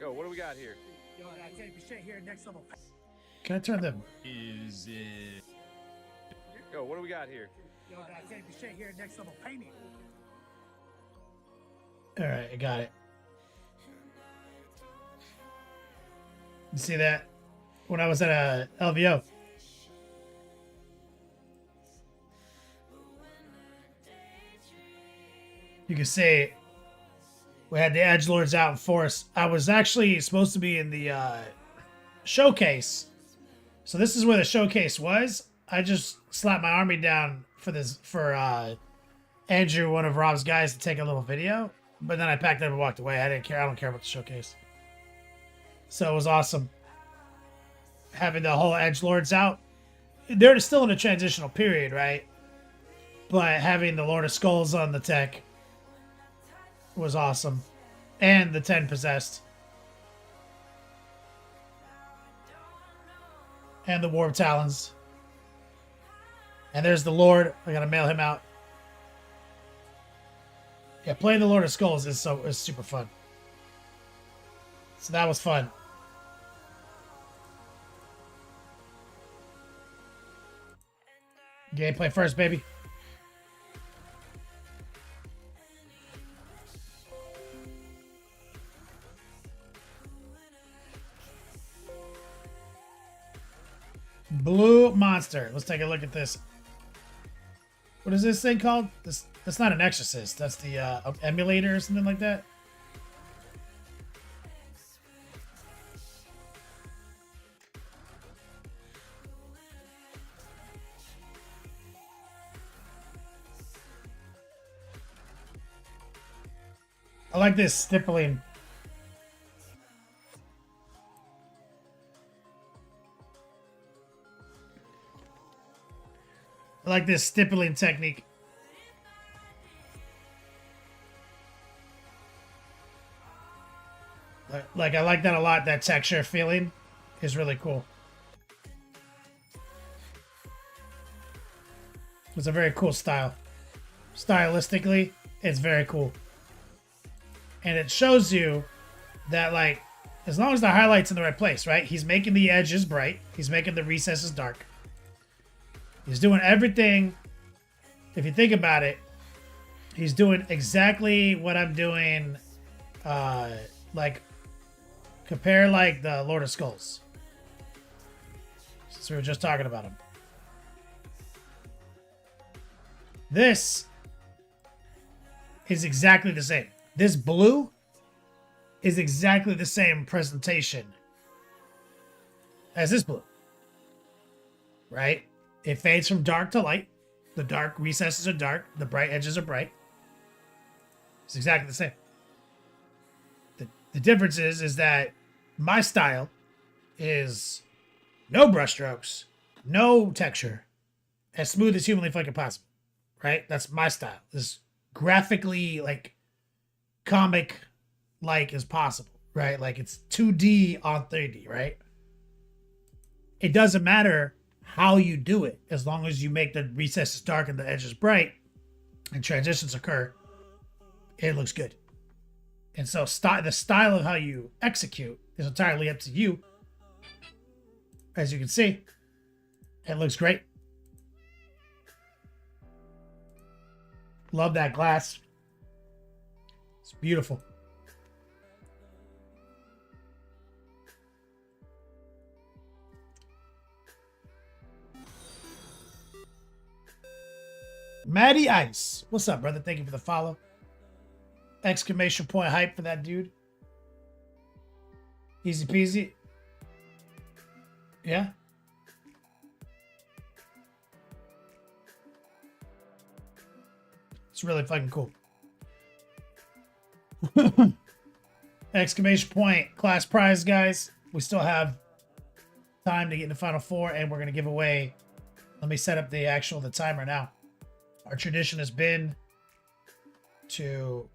Yo, what do we got here? Can I turn them? Yo, what do we got here? All right, I got it. You see that? When I was at a LVO. You can see we had the edgelords out in force. I was actually supposed to be in the showcase. So this is where the showcase was. I just slapped my army down for Andrew, one of Rob's guys, to take a little video. But then I packed up and walked away. I didn't care. I don't care about the showcase. So it was awesome. Having the whole edgelords out. They're still in a transitional period, right? But having the Lord of Skulls on the tech was awesome. And the 10 possessed. And the Warp Talons. And there's the Lord. I gotta mail him out. Yeah, playing the Lord of Skulls is super fun. So that was fun. Gameplay first, baby. Blue Monster. Let's take a look at this. What is this thing called? That's not an Exorcist. That's the emulator or something like that. I like this stippling. I like this stippling technique. Like, I like that a lot. That texture feeling is really cool. It's a very cool style. Stylistically, it's very cool. And it shows you that, like, as long as the highlight's in the right place, right? He's making the edges bright. He's making the recesses dark. He's doing everything. If you think about it, he's doing exactly what I'm doing. Like, compare like the Lord of Skulls. Since we were just talking about him. This is exactly the same. This blue is exactly the same presentation as this blue. Right? It fades from dark to light. The dark recesses are dark. The bright edges are bright. It's exactly the same. The difference is that my style is no brushstrokes, no texture, as smooth as humanly fucking possible. Right? That's my style. As graphically, like, comic-like as possible. Right? Like, it's 2D on 3D, right? It doesn't matter how you do it, as long as you make the recesses dark and the edges bright, and transitions occur, it looks good. And so the style of how you execute is entirely up to you. As you can see, it looks great. Love that glass. It's beautiful. Matty Ice. What's up, brother? Thank you for the follow. Exclamation point hype for that dude. Easy peasy. Yeah. It's really fucking cool. Exclamation point class prize, guys. We still have time to get in the final four, and we're going to give away. Let me set up the timer now. Our tradition has been to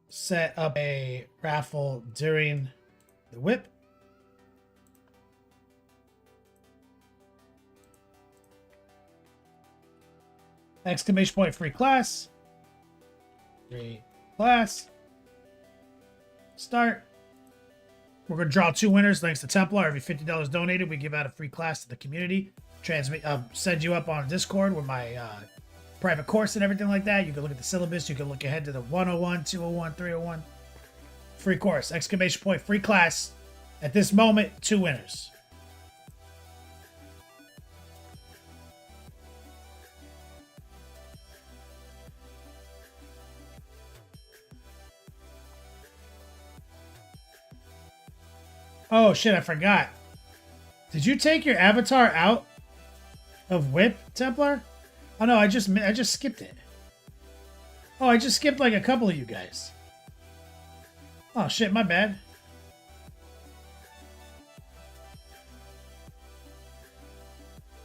set up a raffle during the whip. Exclamation point free class. Free class. Start. We're going to draw 2 winners thanks to Templar. Every $50 donated, we give out a free class to the community. Send you up on Discord with my private course and everything like that. You can look at the syllabus. You can look ahead to the 101, 201, 301. Free course. Exclamation point free class. At this moment, 2 winners. Oh shit, I forgot. Did you take your avatar out of Whip, Templar? Oh no, I just skipped it. Oh, I just skipped like a couple of you guys. Oh shit, my bad.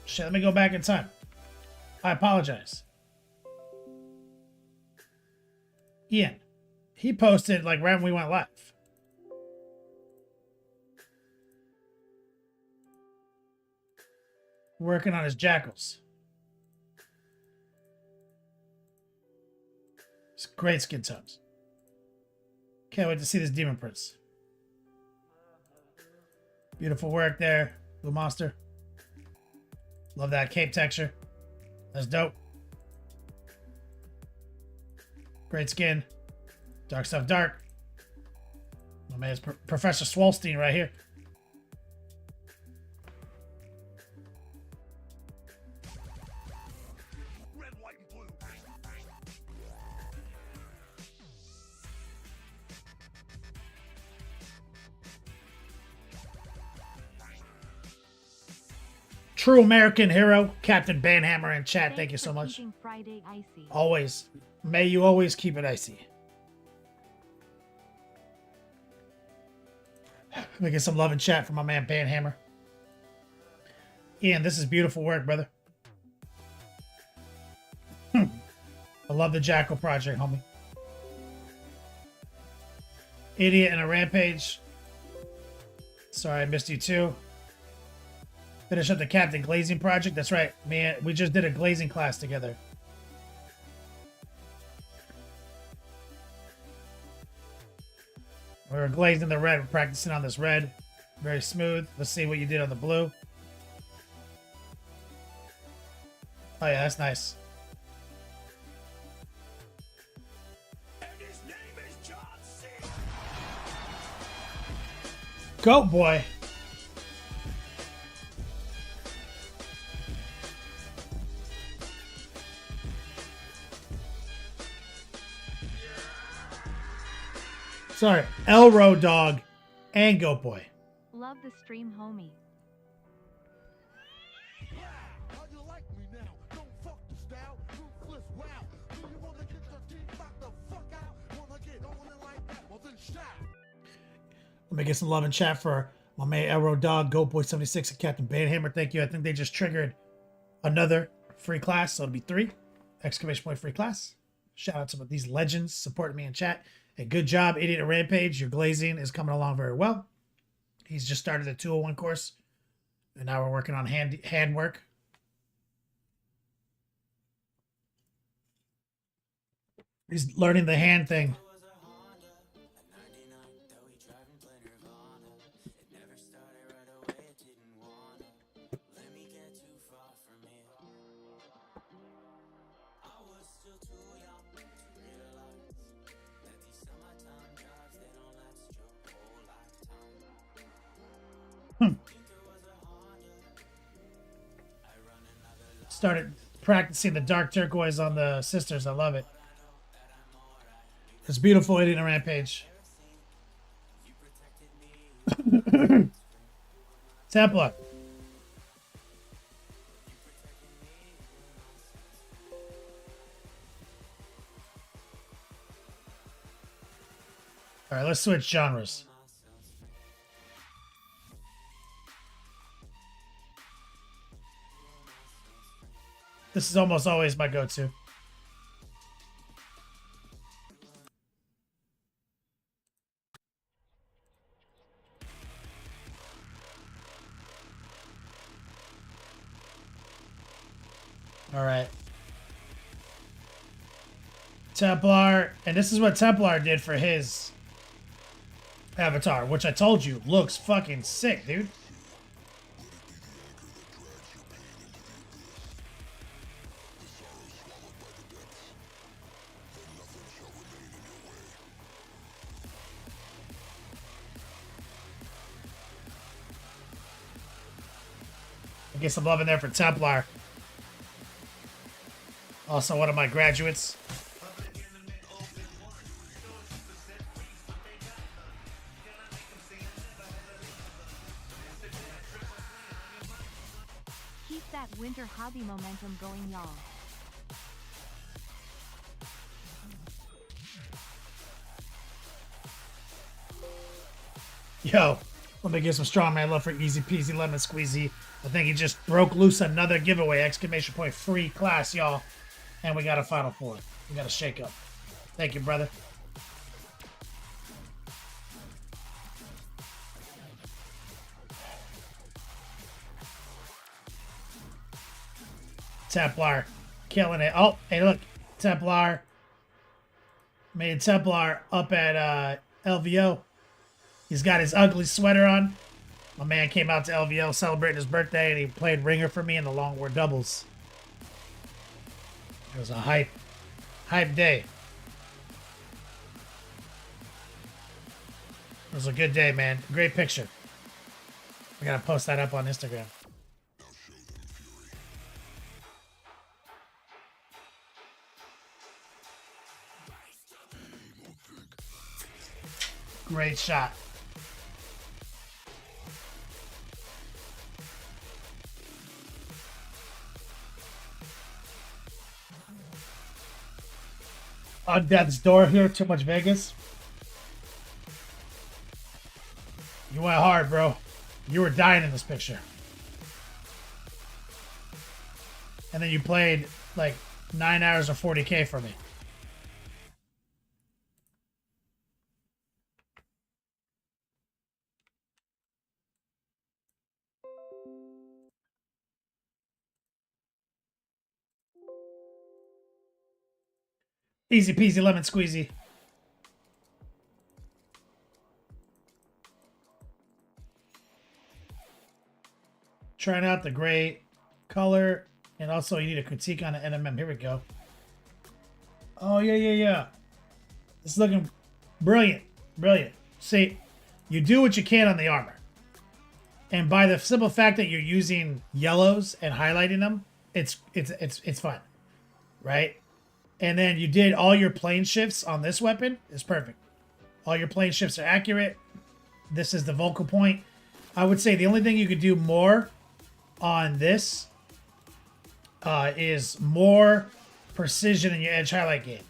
Shit, let me go back in time. I apologize. Ian, he posted like right when we went live. Working on his jackals. It's great skin tones. Can't wait to see this Demon Prince. Beautiful work there, Blue Monster. Love that cape texture. That's dope. Great skin. Dark stuff dark. My man's Professor Swolstein right here. True American hero, Captain Banhammer in chat. Thank you so much. Friday icy. Always. May you always keep it icy. Let me get some love in chat from my man Banhammer. Ian, this is beautiful work, brother. I love the Jackal project, homie. Idiot and a Rampage. Sorry, I missed you too. Finish up the Captain Glazing project. That's right, man. We just did a glazing class together. We were glazing the red. We're practicing on this red. Very smooth. Let's see what you did on the blue. Oh yeah, that's nice. Goat boy. Sorry, Elro Dog and Goat Boy. Love the stream, homie. Let me get some love in chat for my man Elro Dog, Goat Boy 76, and Captain Banhammer. Thank you. I think they just triggered another free class, so it'll be 3. Exclamation point free class. Shout out to these legends supporting me in chat. And good job, Idiot and Rampage. Your glazing is coming along very well. He's just started the 201 course. And now we're working on hand work. He's learning the hand thing. Started practicing the dark turquoise on the sisters. I love it. It's beautiful eating a rampage. Templar. All right, let's switch genres. This is almost always my go-to. All right. Templar, and this is what Templar did for his avatar, which I told you looks fucking sick, dude. I guess I'm loving there for Templar. Also one of my graduates. Keep that winter hobby momentum going, y'all. Yo, let me get some strongman love for Easy Peasy Lemon Squeezy. I think he just broke loose another giveaway. Exclamation point free class, y'all. And we got a Final Four. We got a shake up. Thank you, brother. Templar killing it. Oh, hey, look. Templar made Templar up at LVO. He's got his ugly sweater on. My man came out to LVO celebrating his birthday, and he played ringer for me in the long war doubles. It was a hype day. It was a good day, man. Great picture. I gotta post that up on Instagram. Great shot. On death's door here, too much Vegas. You went hard, bro. You were dying in this picture. And then you played like 9 hours of 40K for me. Easy peasy lemon squeezy. Trying out the gray color. And also you need a critique on the NMM. Here we go. Oh, yeah. It's looking brilliant. Brilliant. See, you do what you can on the armor. And by the simple fact that you're using yellows and highlighting them, it's fun. Right? And then you did all your plane shifts on this weapon. It's perfect. All your plane shifts are accurate. This is the vocal point. I would say the only thing you could do more on this is more precision in your edge highlight game.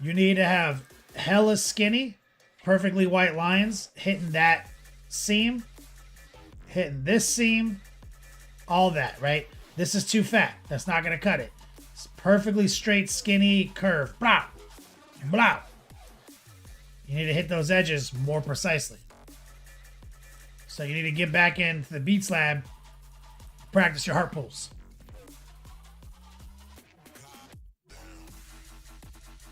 You need to have hella skinny, perfectly white lines hitting that seam, hitting this seam, all that, right? This is too fat. That's not going to cut it. It's perfectly straight, skinny curve. Blah, blah. You need to hit those edges more precisely. So you need to get back into the Beats Lab, practice your heart pulls.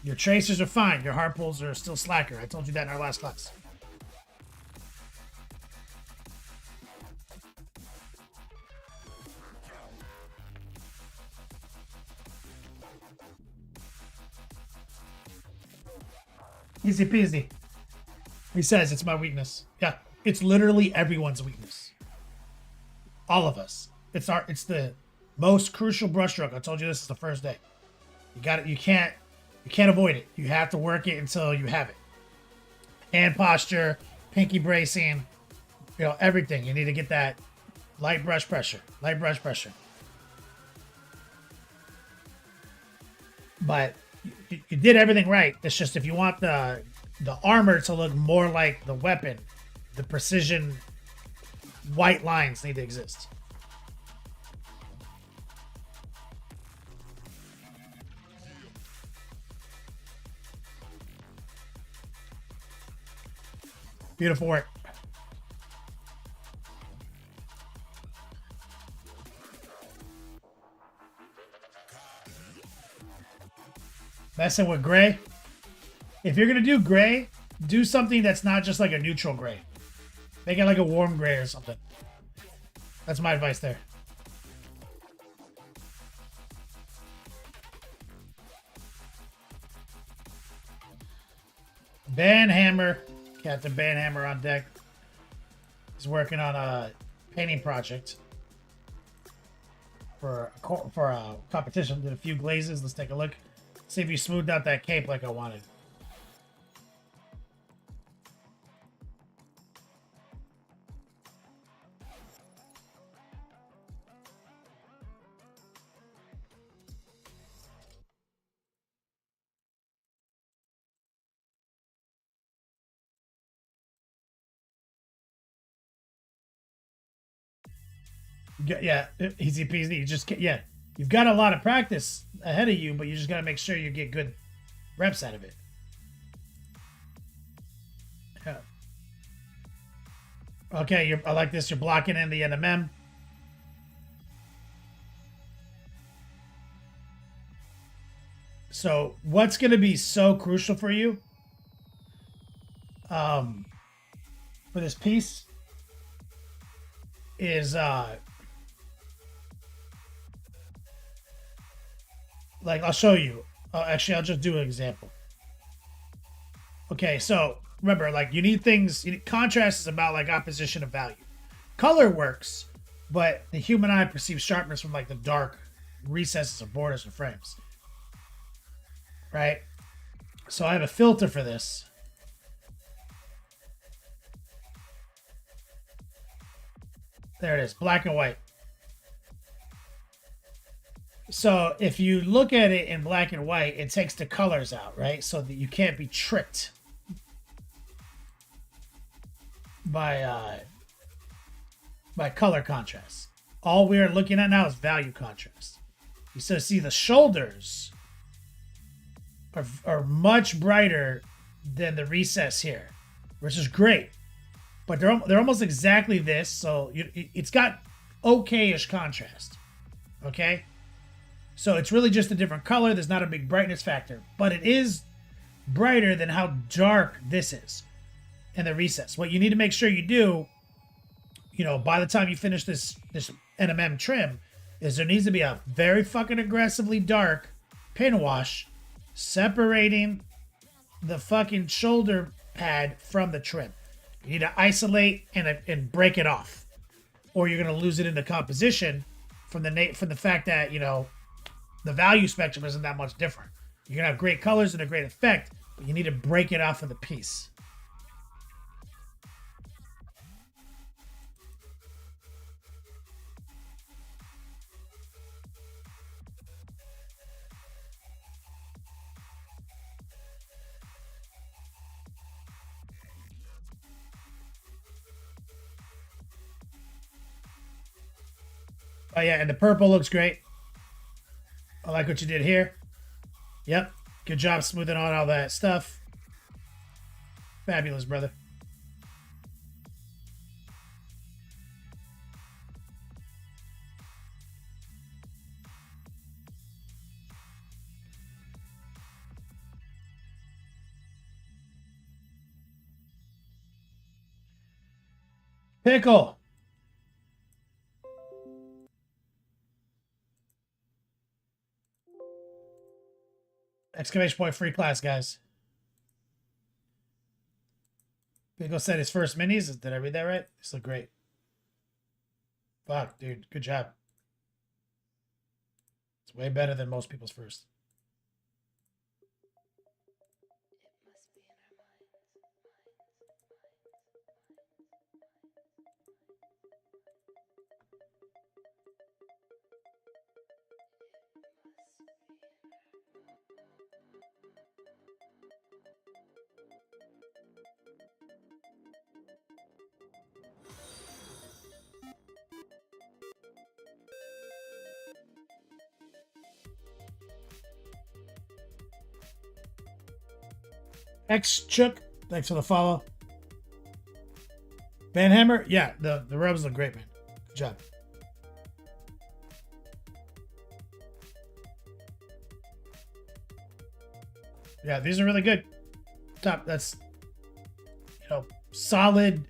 Your tracers are fine. Your hard pulls are still slacker. I told you that in our last class. Easy peasy. He says it's my weakness. Yeah, it's literally everyone's weakness. All of us. It's the most crucial brushstroke. I told you this is the first day. You got it. You can't avoid it. You have to work it until you have it. Hand posture, pinky bracing, everything. You need to get that light brush pressure. Light brush pressure. But you did everything right. It's just if you want the armor to look more like the weapon, the precision white lines need to exist. Beautiful work. Messing with gray. If you're going to do gray, do something that's not just like a neutral gray. Make it like a warm gray or something. That's my advice there. Banhammer. Captain Banhammer on deck. He's working on a painting project for a competition. Did a few glazes. Let's take a look. See if you smoothed out that cape like I wanted. Yeah, easy peasy. You just you've got a lot of practice ahead of you, but you just got to make sure you get good reps out of it. Yeah. Okay, I like this. You're blocking in the NMM. So what's going to be so crucial for you for this piece is like, I'll show you. Actually, I'll just do an example. Okay, so remember, like, you need contrast is about like opposition of value. Color works, but the human eye perceives sharpness from like the dark recesses of borders and frames. Right? So I have a filter for this. There it is, black and white. So if you look at it in black and white, it takes the colors out, right? So that you can't be tricked by color contrast. All we are looking at now is value contrast. You so see the shoulders are much brighter than the recess here, which is great. But they're almost exactly this, so it's got okay-ish contrast. Okay? So it's really just a different color. There's not a big brightness factor, but it is brighter than how dark this is in the recess. What you need to make sure you do, by the time you finish this NMM trim, is there needs to be a very fucking aggressively dark pin wash separating the fucking shoulder pad from the trim. You need to isolate and break it off, or you're gonna lose it into composition from the fact that the value spectrum isn't that much different. You're gonna have great colors and a great effect, but you need to break it off of the piece. Oh yeah, and the purple looks great. I like what you did here. Yep. Good job smoothing out all that stuff. Fabulous, brother. Pickle. Exclamation point free class, guys. Pickle said his first minis. Did I read that right? These look great. Fuck, dude. Good job. It's way better than most people's first. X Chook, thanks for the follow. Banhammer, yeah, the rubs look great, man. Good job. Yeah, these are really good. Top, that's, you know, solidly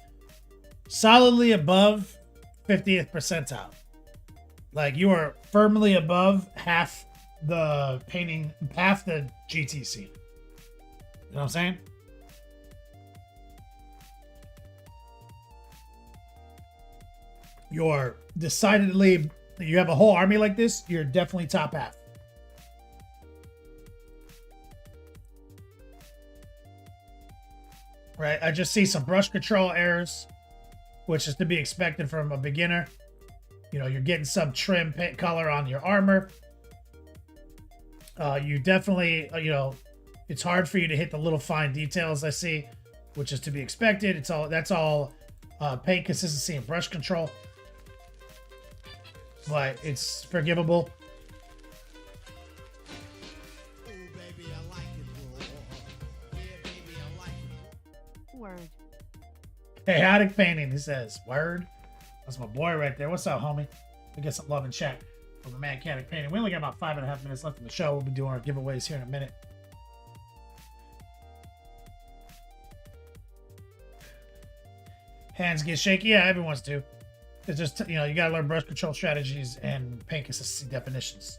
above 50th percentile. Like, you are firmly above half the GTC. You know what I'm saying? You're decidedly, you have a whole army like this, you're definitely top half. Right? I just see some brush control errors, which is to be expected from a beginner. You know, you're getting some trim paint color on your armor. You definitely, you know, it's hard for you to hit the little fine details I see, which is to be expected. That's all paint consistency and brush control, but it's forgivable. Word. Chaotic painting, he says. Word. That's my boy right there. What's up, homie? We get some love in chat from the man Chaotic Painting. We only got about 5.5 minutes left in the show. We'll be doing our giveaways here in a minute. Hands get shaky. Yeah, everyone's do. It's just, you know, you gotta learn brush control strategies and paint consistency definitions.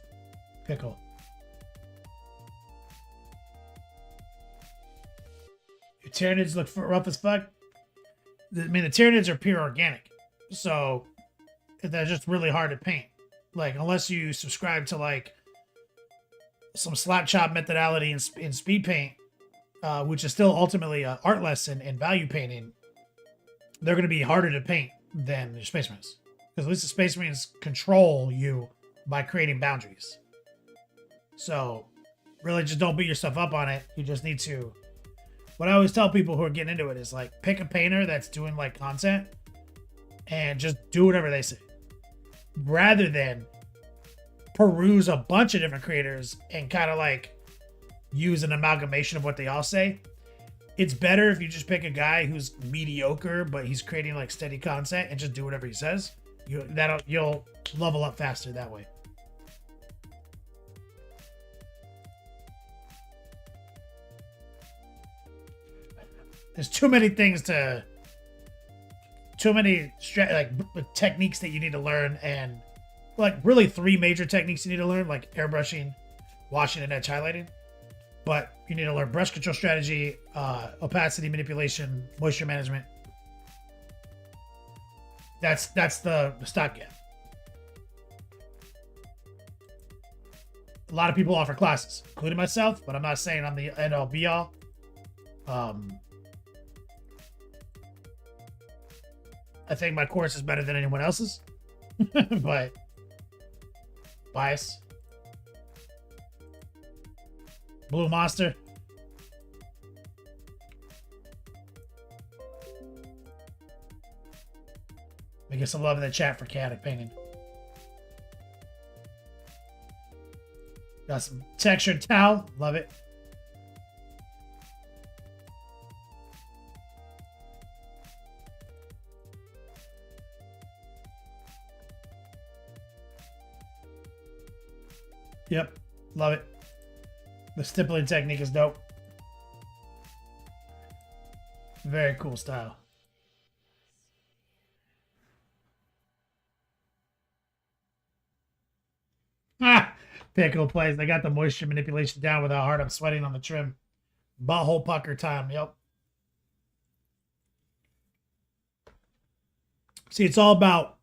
Pickle. Your Tyranids look rough as fuck. I mean, the Tyranids are pure organic, so they're just really hard to paint. Like, unless you subscribe to like some slap chop methodology in speed paint, which is still ultimately an art lesson in value painting, they're going to be harder to paint than your Space Marines. Because at least the Space Marines control you by creating boundaries. So, really just don't beat yourself up on it. You just need to... What I always tell people who are getting into it is, like, pick a painter that's doing, like, content and just do whatever they say. Rather than peruse a bunch of different creators and kind of, like, use an amalgamation of what they all say. It's better if you just pick a guy who's mediocre, but he's creating like steady content and just do whatever he says. You'll level up faster that way. There's too many techniques that you need to learn, and like really 3 major techniques you need to learn, like airbrushing, washing, and edge highlighting. But you need to learn brush control strategy, opacity manipulation, moisture management. That's the stopgap. A lot of people offer classes, including myself, but I'm not saying I'm the end all be all. I think my course is better than anyone else's, but bias. Blue Monster. We get some love in the chat for chaotic painting. Got some textured towel. Love it. Yep. Love it. The stippling technique is dope. Very cool style. Pickle plays. They got the moisture manipulation down with how hard I'm sweating on the trim. Butthole pucker time. Yep. See, it's all about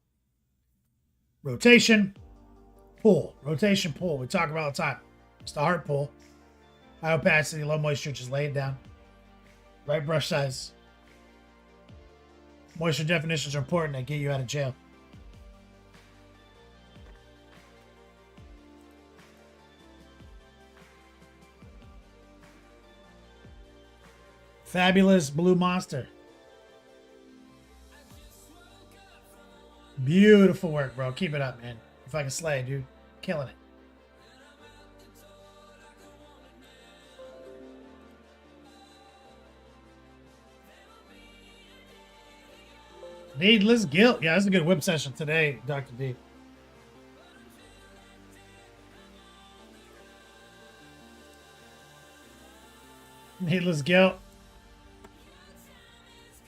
rotation, pull. Rotation, pull. We talk about all the time. It's the heart pull. High opacity, low moisture, just lay it down. Right brush size. Moisture definitions are important. They get you out of jail. Fabulous Blue Monster. Beautiful work, bro. Keep it up, man. If I can slay, dude. Killing it. Needless guilt. Yeah, that's a good whip session today, Dr. D. Needless guilt.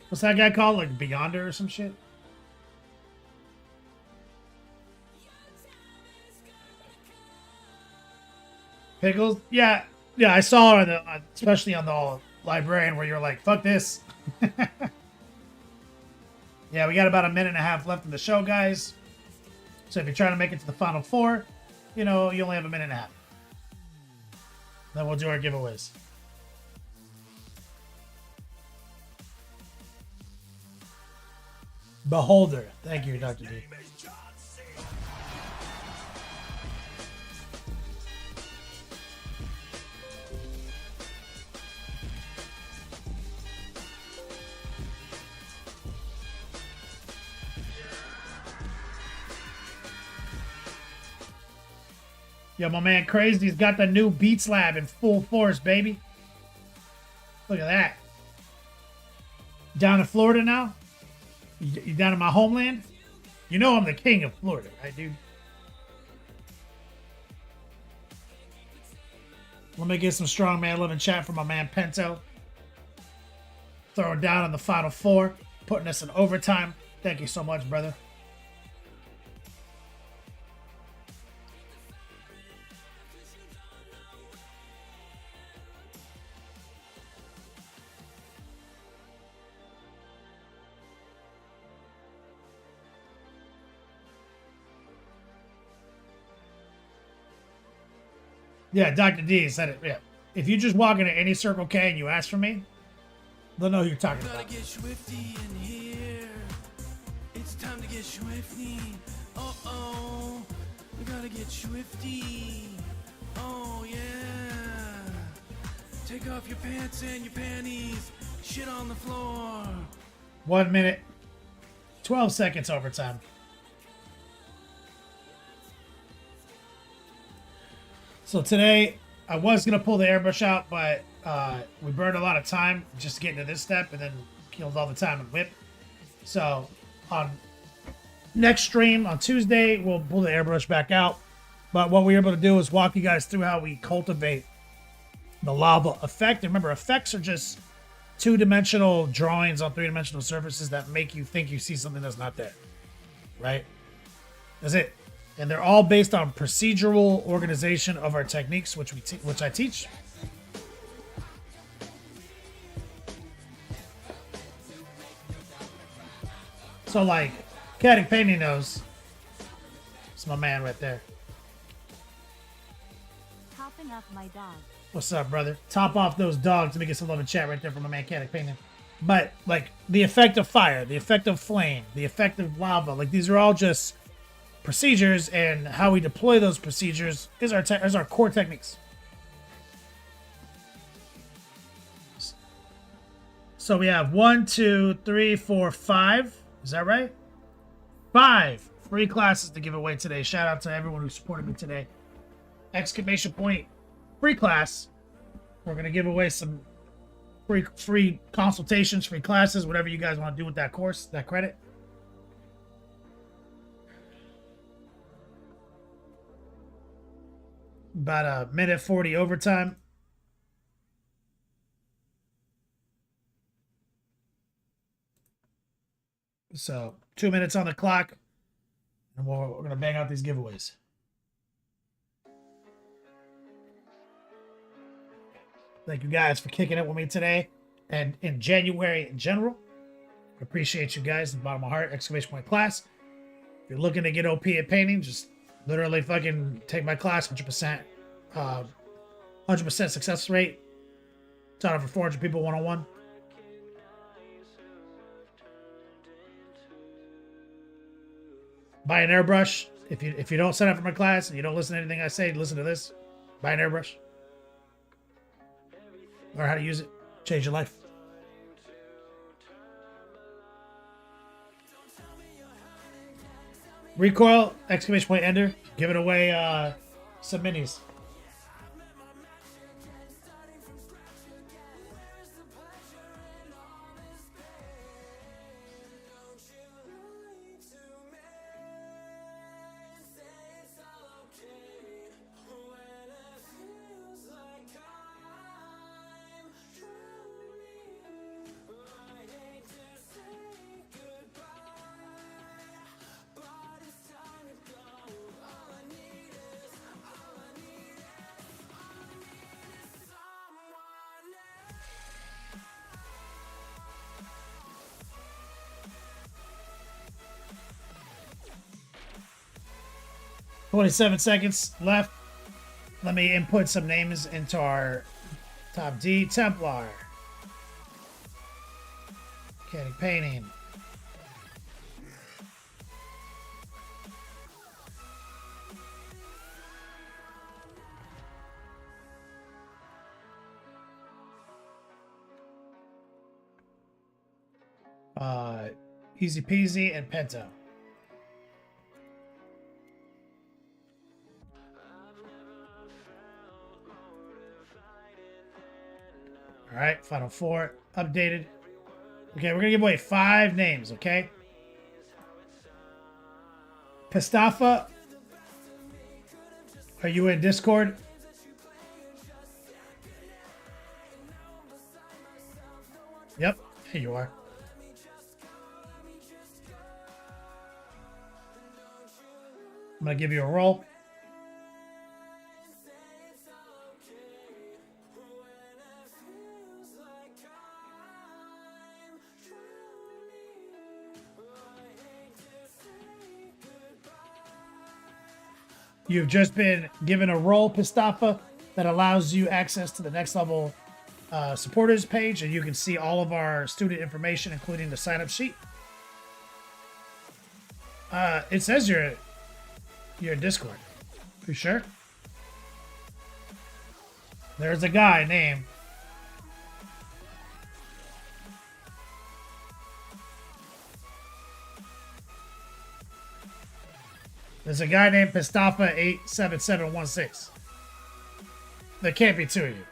What's that guy called? Like Beyonder or some shit? Pickles? Yeah. Yeah, I saw it, especially on the librarian where you're like, fuck this. Yeah, we got about a minute and a half left in the show, guys. So if you're trying to make it to the final four, you know, you only have a minute and a half. Then we'll do our giveaways. Beholder. Thank you, Dr. D. Yo, my man Crazy's got the new Beats Lab in full force, baby. Look at that. Down in Florida now? You down in my homeland? You know I'm the king of Florida, right, dude? Let me get some strong man love in chat for my man Pento. Throwing down on the final four. Putting us in overtime. Thank you so much, brother. Yeah, Dr. D said it. Yeah. If you just walk into any Circle K and you ask for me, they'll know who you're talking about. Get swifty in here. It's time to get swifty. Uh-oh. We gotta get swifty. Oh, yeah. Take off your pants and your panties. Shit on the floor. 1 minute. 12 seconds overtime. So today, I was going to pull the airbrush out, but we burned a lot of time just to get into this step and then killed all the time in whip. So on next stream on Tuesday, we'll pull the airbrush back out. But what we were able to do is walk you guys through how we cultivate the lava effect. And remember, effects are just two-dimensional drawings on three-dimensional surfaces that make you think you see something that's not there, right? That's it. And they're all based on procedural organization of our techniques, which I teach. So, like, Caddick Painting knows. It's my man right there. Topping up my dog. What's up, brother? Top off those dogs. Let me get some love in chat right there from my man Caddick Painting. But, like, the effect of fire, the effect of flame, the effect of lava, like, these are all just procedures, and how we deploy those procedures is our core techniques. So we have 1, 2, 3, 4, 5. Is that right? 5 free classes to give away today. Shout out to everyone who supported me today. Exclamation point free class. We're gonna give away some free consultations, free classes, whatever you guys want to do with that course, that credit. About a minute 40 overtime. So 2 minutes on the clock, and we're going to bang out these giveaways. Thank you guys for kicking it with me today and in January in general. Appreciate you guys. From the bottom of my heart. Exclamation point class. If you're looking to get OP at painting, just literally fucking take my class. 100%. 100% success rate. Taught over 400 people one-on-one. Buy an airbrush. If you don't sign up for my class and you don't listen to anything I say, listen to this. Buy an airbrush. Learn how to use it. Change your life. Recoil, exclamation point ender. Giving away some minis. $27 seconds left. Let me input some names into our top D. Templar. Mechanic painting. Easy Peasy and Pento. All right, final four updated. Okay, we're gonna give away 5 names. Okay, Pistafa, are you in Discord? Yep, here you are. I'm gonna give you a roll. You've just been given a role, Pistafa, that allows you access to the next level supporters page, and you can see all of our student information, including the sign-up sheet. It says you're in Discord. You sure? There's a guy named Pistafa 87716. There can't be 2 of you.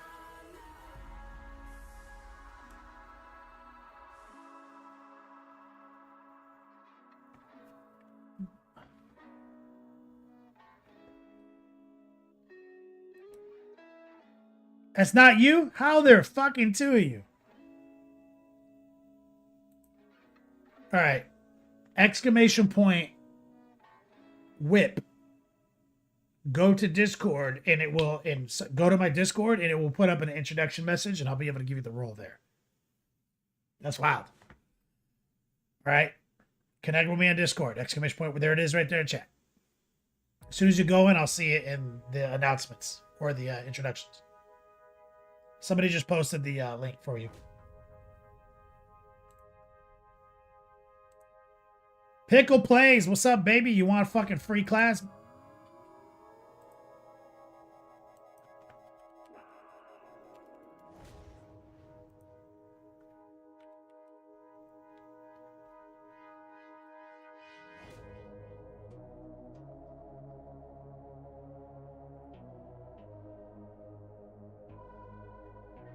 That's not you? How there fucking 2 of you? All right. Exclamation point whip. Go to Discord and it will go to my Discord and it will put up an introduction message and I'll be able to give you the role there. That's wild. All right. Connect with me on Discord. Exclamation point. There it is right there in chat. As soon as you go in, I'll see it in the announcements or the introductions. Somebody just posted the link for you. Pickle Plays. What's up, baby? You want a fucking free class?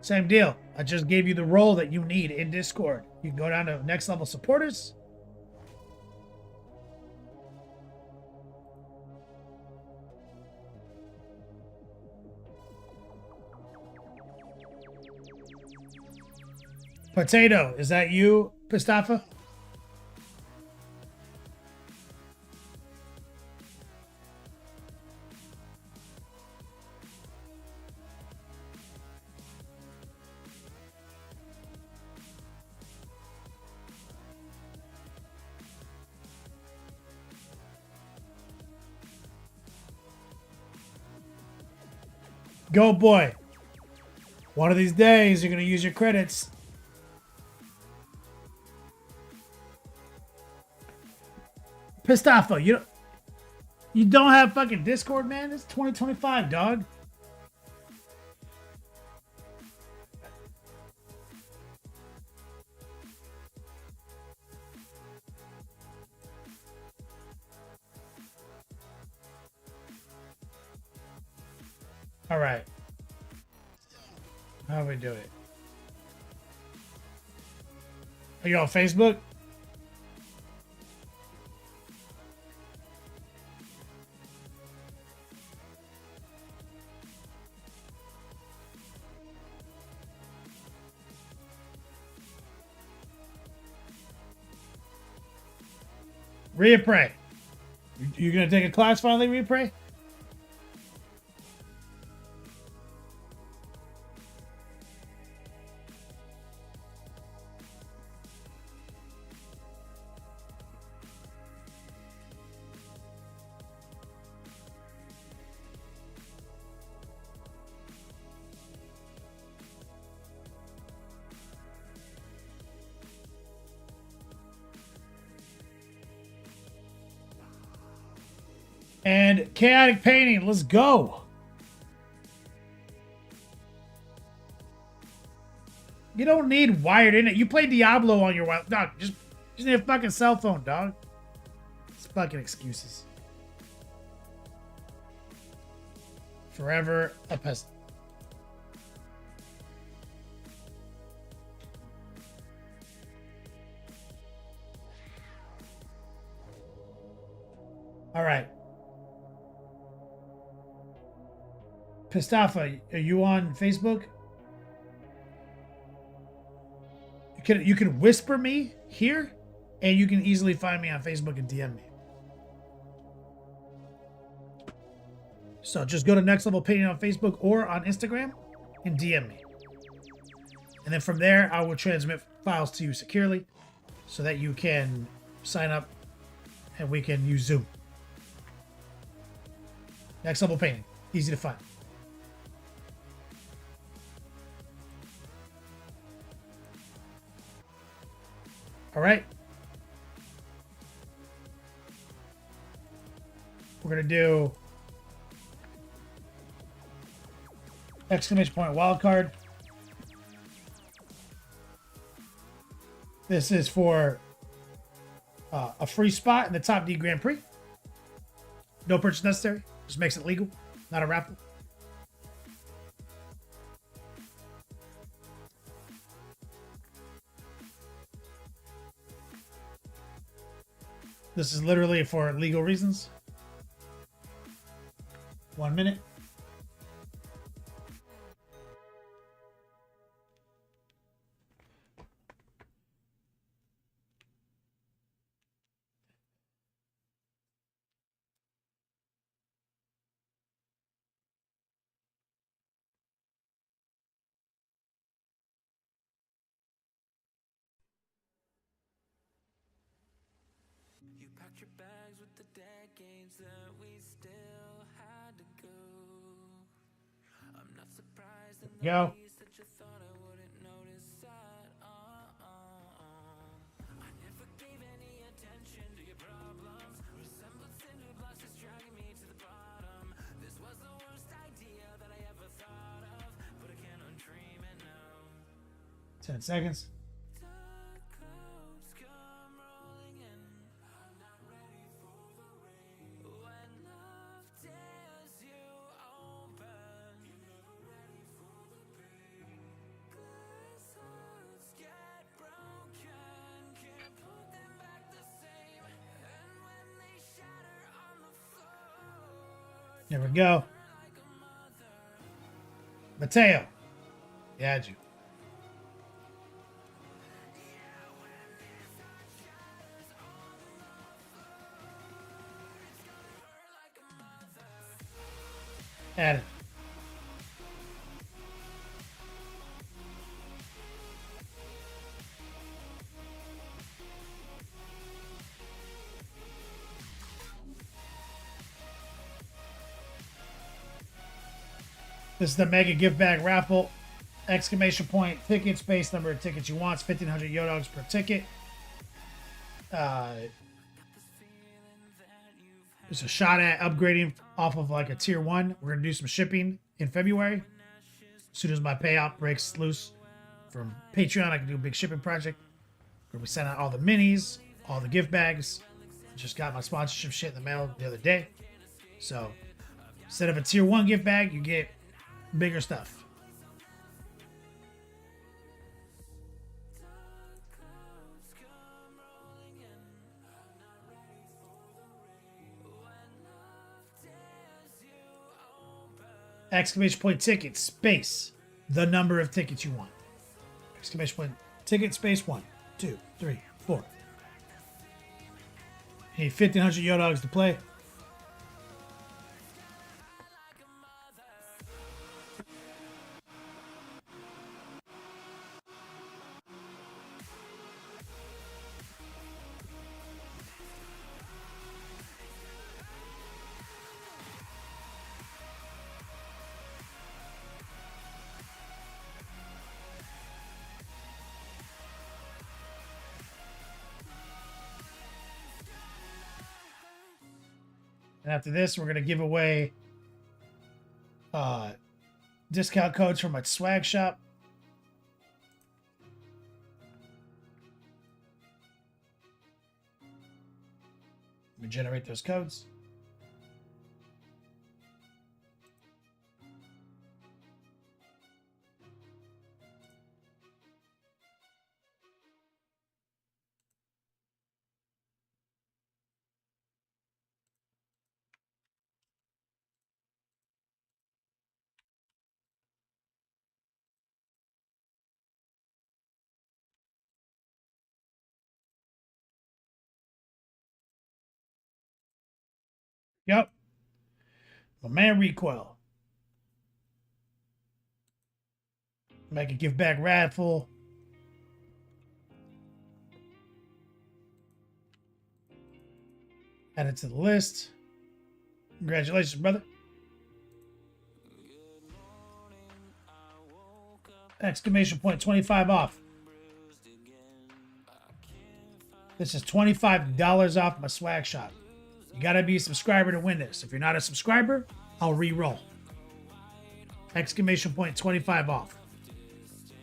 Same deal. I just gave you the role that you need in Discord. You can go down to next level supporters. Potato, is that you, Pistafa? Go, boy. One of these days, you're going to use your credits. Pistafo, you don't have fucking Discord, man? It's 2025, dog. All right. How do we do it? Are you on Facebook? Reappraise. You gonna take a class finally, Reappraise? And chaotic painting, let's go. You don't need wired in it. You play Diablo on your dog. Just need a fucking cell phone, dog. It's fucking excuses. Forever a peasant. All right. Pistafa, are you on Facebook? You can whisper me here, and you can easily find me on Facebook and DM me. So just go to Next Level Painting on Facebook or on Instagram and DM me. And then from there, I will transmit files to you securely so that you can sign up and we can use Zoom. Next Level Painting. Easy to find. All right. We're going to do exclamation point wildcard. This is for a free spot in the Top D Grand Prix. No purchase necessary. Just makes it legal. Not a raffle. This is literally for legal reasons. 1 minute. You packed your bags with the decades that we still had to go. I'm not surprised in the Go. least that you thought I wouldn't notice that. I never gave any attention to your problems. Resemblance into blocks is dragging me to the bottom. This was the worst idea that I ever thought of, but I can't undream it now. 10 seconds. There we go. Mateo. Yeah, add you. Add it. This is the mega gift bag raffle. Exclamation point ticket, space number of tickets you want. It's 1,500 Yodogs per ticket. It's a shot at upgrading off of like a tier 1. We're going to do some shipping in February. As soon as my payout breaks loose from Patreon, I can do a big shipping project where we send out all the minis, all the gift bags. Just got my sponsorship shit in the mail the other day. So instead of a tier 1 gift bag, you get bigger stuff. Exclamation point ticket, space, the number of tickets you want. Exclamation point ticket, space, 1, 2, 3, 4. You need 1,500 Yodogs to play. And after this, we're going to give away discount codes from my swag shop. Let me generate those codes. Yep. My man Recoil. Make a give back raffle. Add it to the list. Congratulations, brother. Exclamation point 25 off. This is $25 off my swag shop. You gotta be a subscriber to win this. If you're not a subscriber, I'll re-roll. Exclamation point 25 off.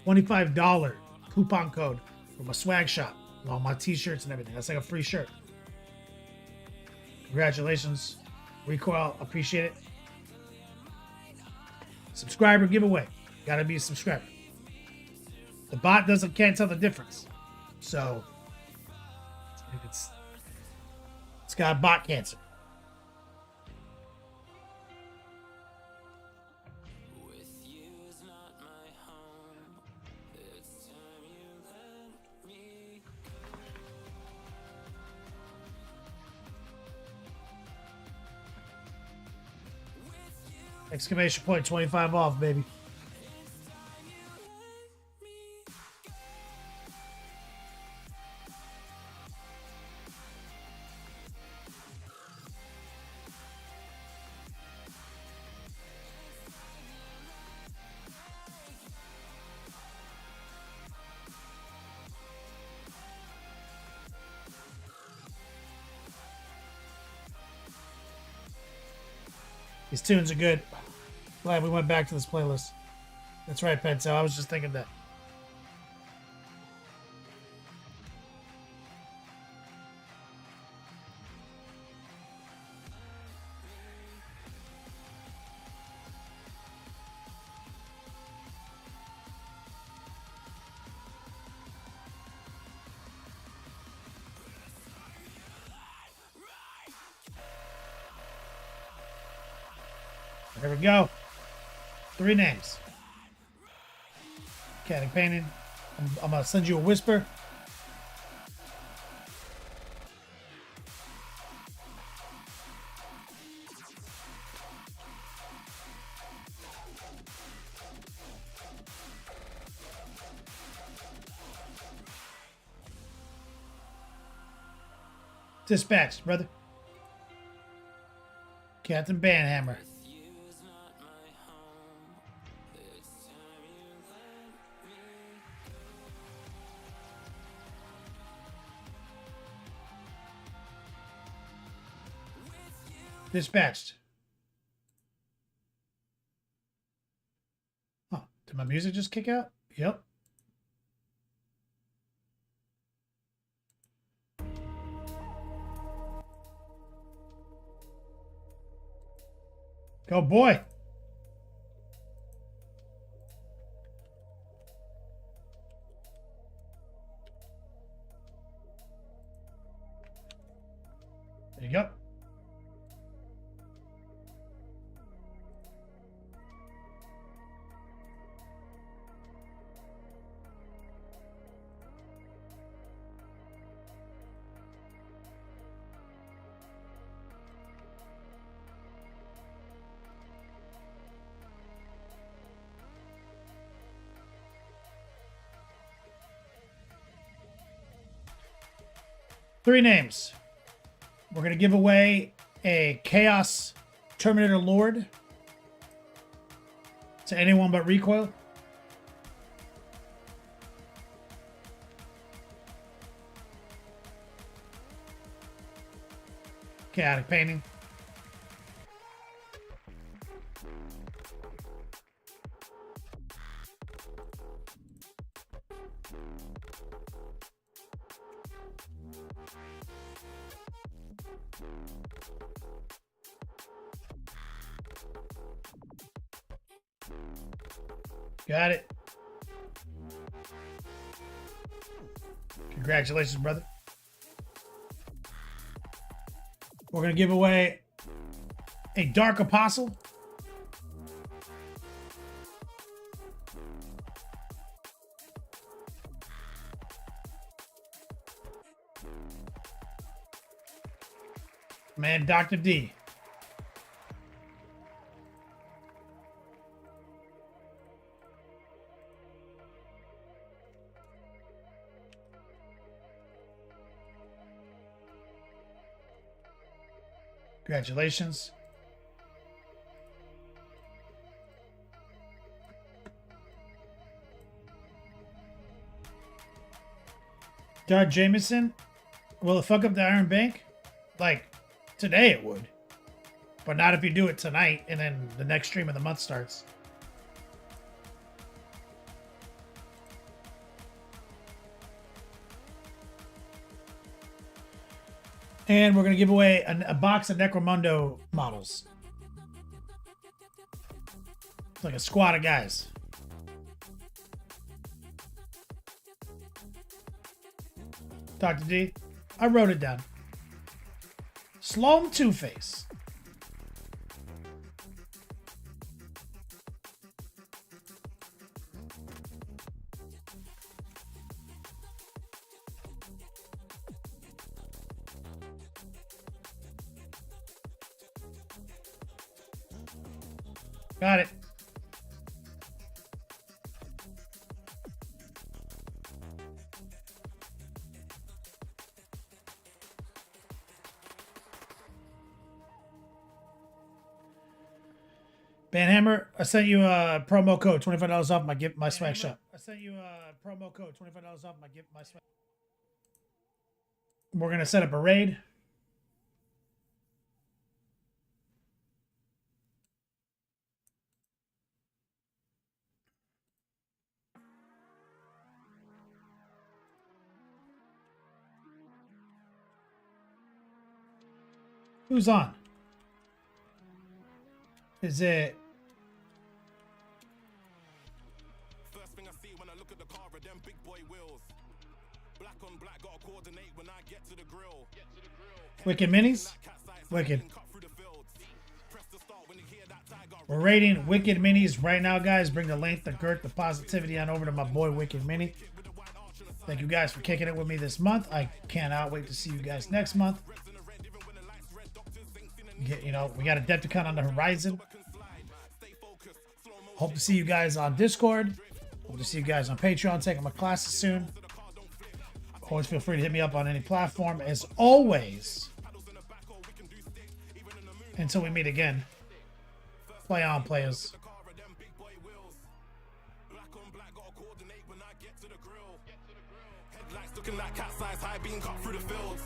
$25 coupon code for my swag shop. All my t-shirts and everything. That's like a free shirt. Congratulations. Recoil, appreciate it. Subscriber giveaway. Gotta be a subscriber. The bot can't tell the difference. So it's got bot cancer. Exclamation point 25 off, baby. These tunes are good. Glad we went back to this playlist. That's right, Pentel. I was just thinking that. There we go. 3 names. Catting painting. I'm gonna send you a whisper. Dispatched, brother. Captain Banhammer. Dispatched. Oh, did my music just kick out? Yep. Go boy. There you go. Three names. We're going to give away a Chaos Terminator Lord to anyone but Recoil. Chaotic Painting. Got it. Congratulations, brother. We're going to give away a Dark Apostle. Man, Dr. D. Congratulations. Dart Jameson, will it fuck up the Iron Bank? Like, today it would. But not if you do it tonight and then the next stream of the month starts. And we're going to give away a box of Necromundo models. It's like a squad of guys. Dr. D, I wrote it down. Sloan Two-Face. Got it. Banhammer, I sent you a promo code, $25 off my swag shop. I sent you a promo code, $25 off my swag. We're gonna set up a raid. Who's on? Is it? First thing I see when I look at the car are them big boy wheels. Black on black, gotta coordinate when I get to the grill. Wicked Minis? Wicked. We're rating Wicked Minis right now, guys. Bring the length, the girth, the positivity on over to my boy Wicked Mini. Thank you guys for kicking it with me this month. I cannot wait to see you guys next month. You know, we got a Adepticon on the horizon. Hope to see you guys on Discord. Hope to see you guys on Patreon, taking my classes soon. Always feel free to hit me up on any platform. As always, until we meet again, play on, players. Looking like cat size high being cut through the fields.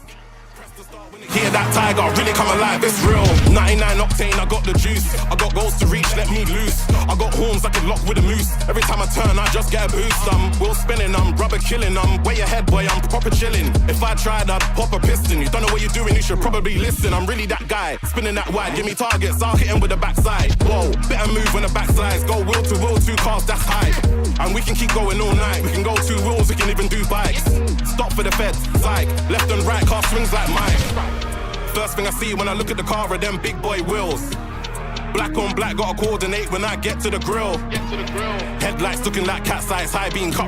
Hear that tiger, really come alive, it's real. 99 octane, I got the juice. I got goals to reach, let me loose. I got horns I can lock with a moose. Every time I turn, I just get a boost. I'm wheel spinning, I'm rubber killing. I'm way ahead, boy, I'm proper chilling. If I tried, I'd pop a piston. You don't know what you're doing, you should probably listen. I'm really that guy, spinning that wide. Give me targets, I'll hit him with the backside. Whoa, better move when the backslides. Go wheel to wheel, 2 cars, that's high. And we can keep going all night. We can go 2 wheels, we can even do bikes. Stop for the feds, like left and right, car swings like mine. First thing I see when I look at the car are them big boy wheels. Black on black, gotta coordinate when I get to the grill. Headlights looking like cat's eyes, high being cut.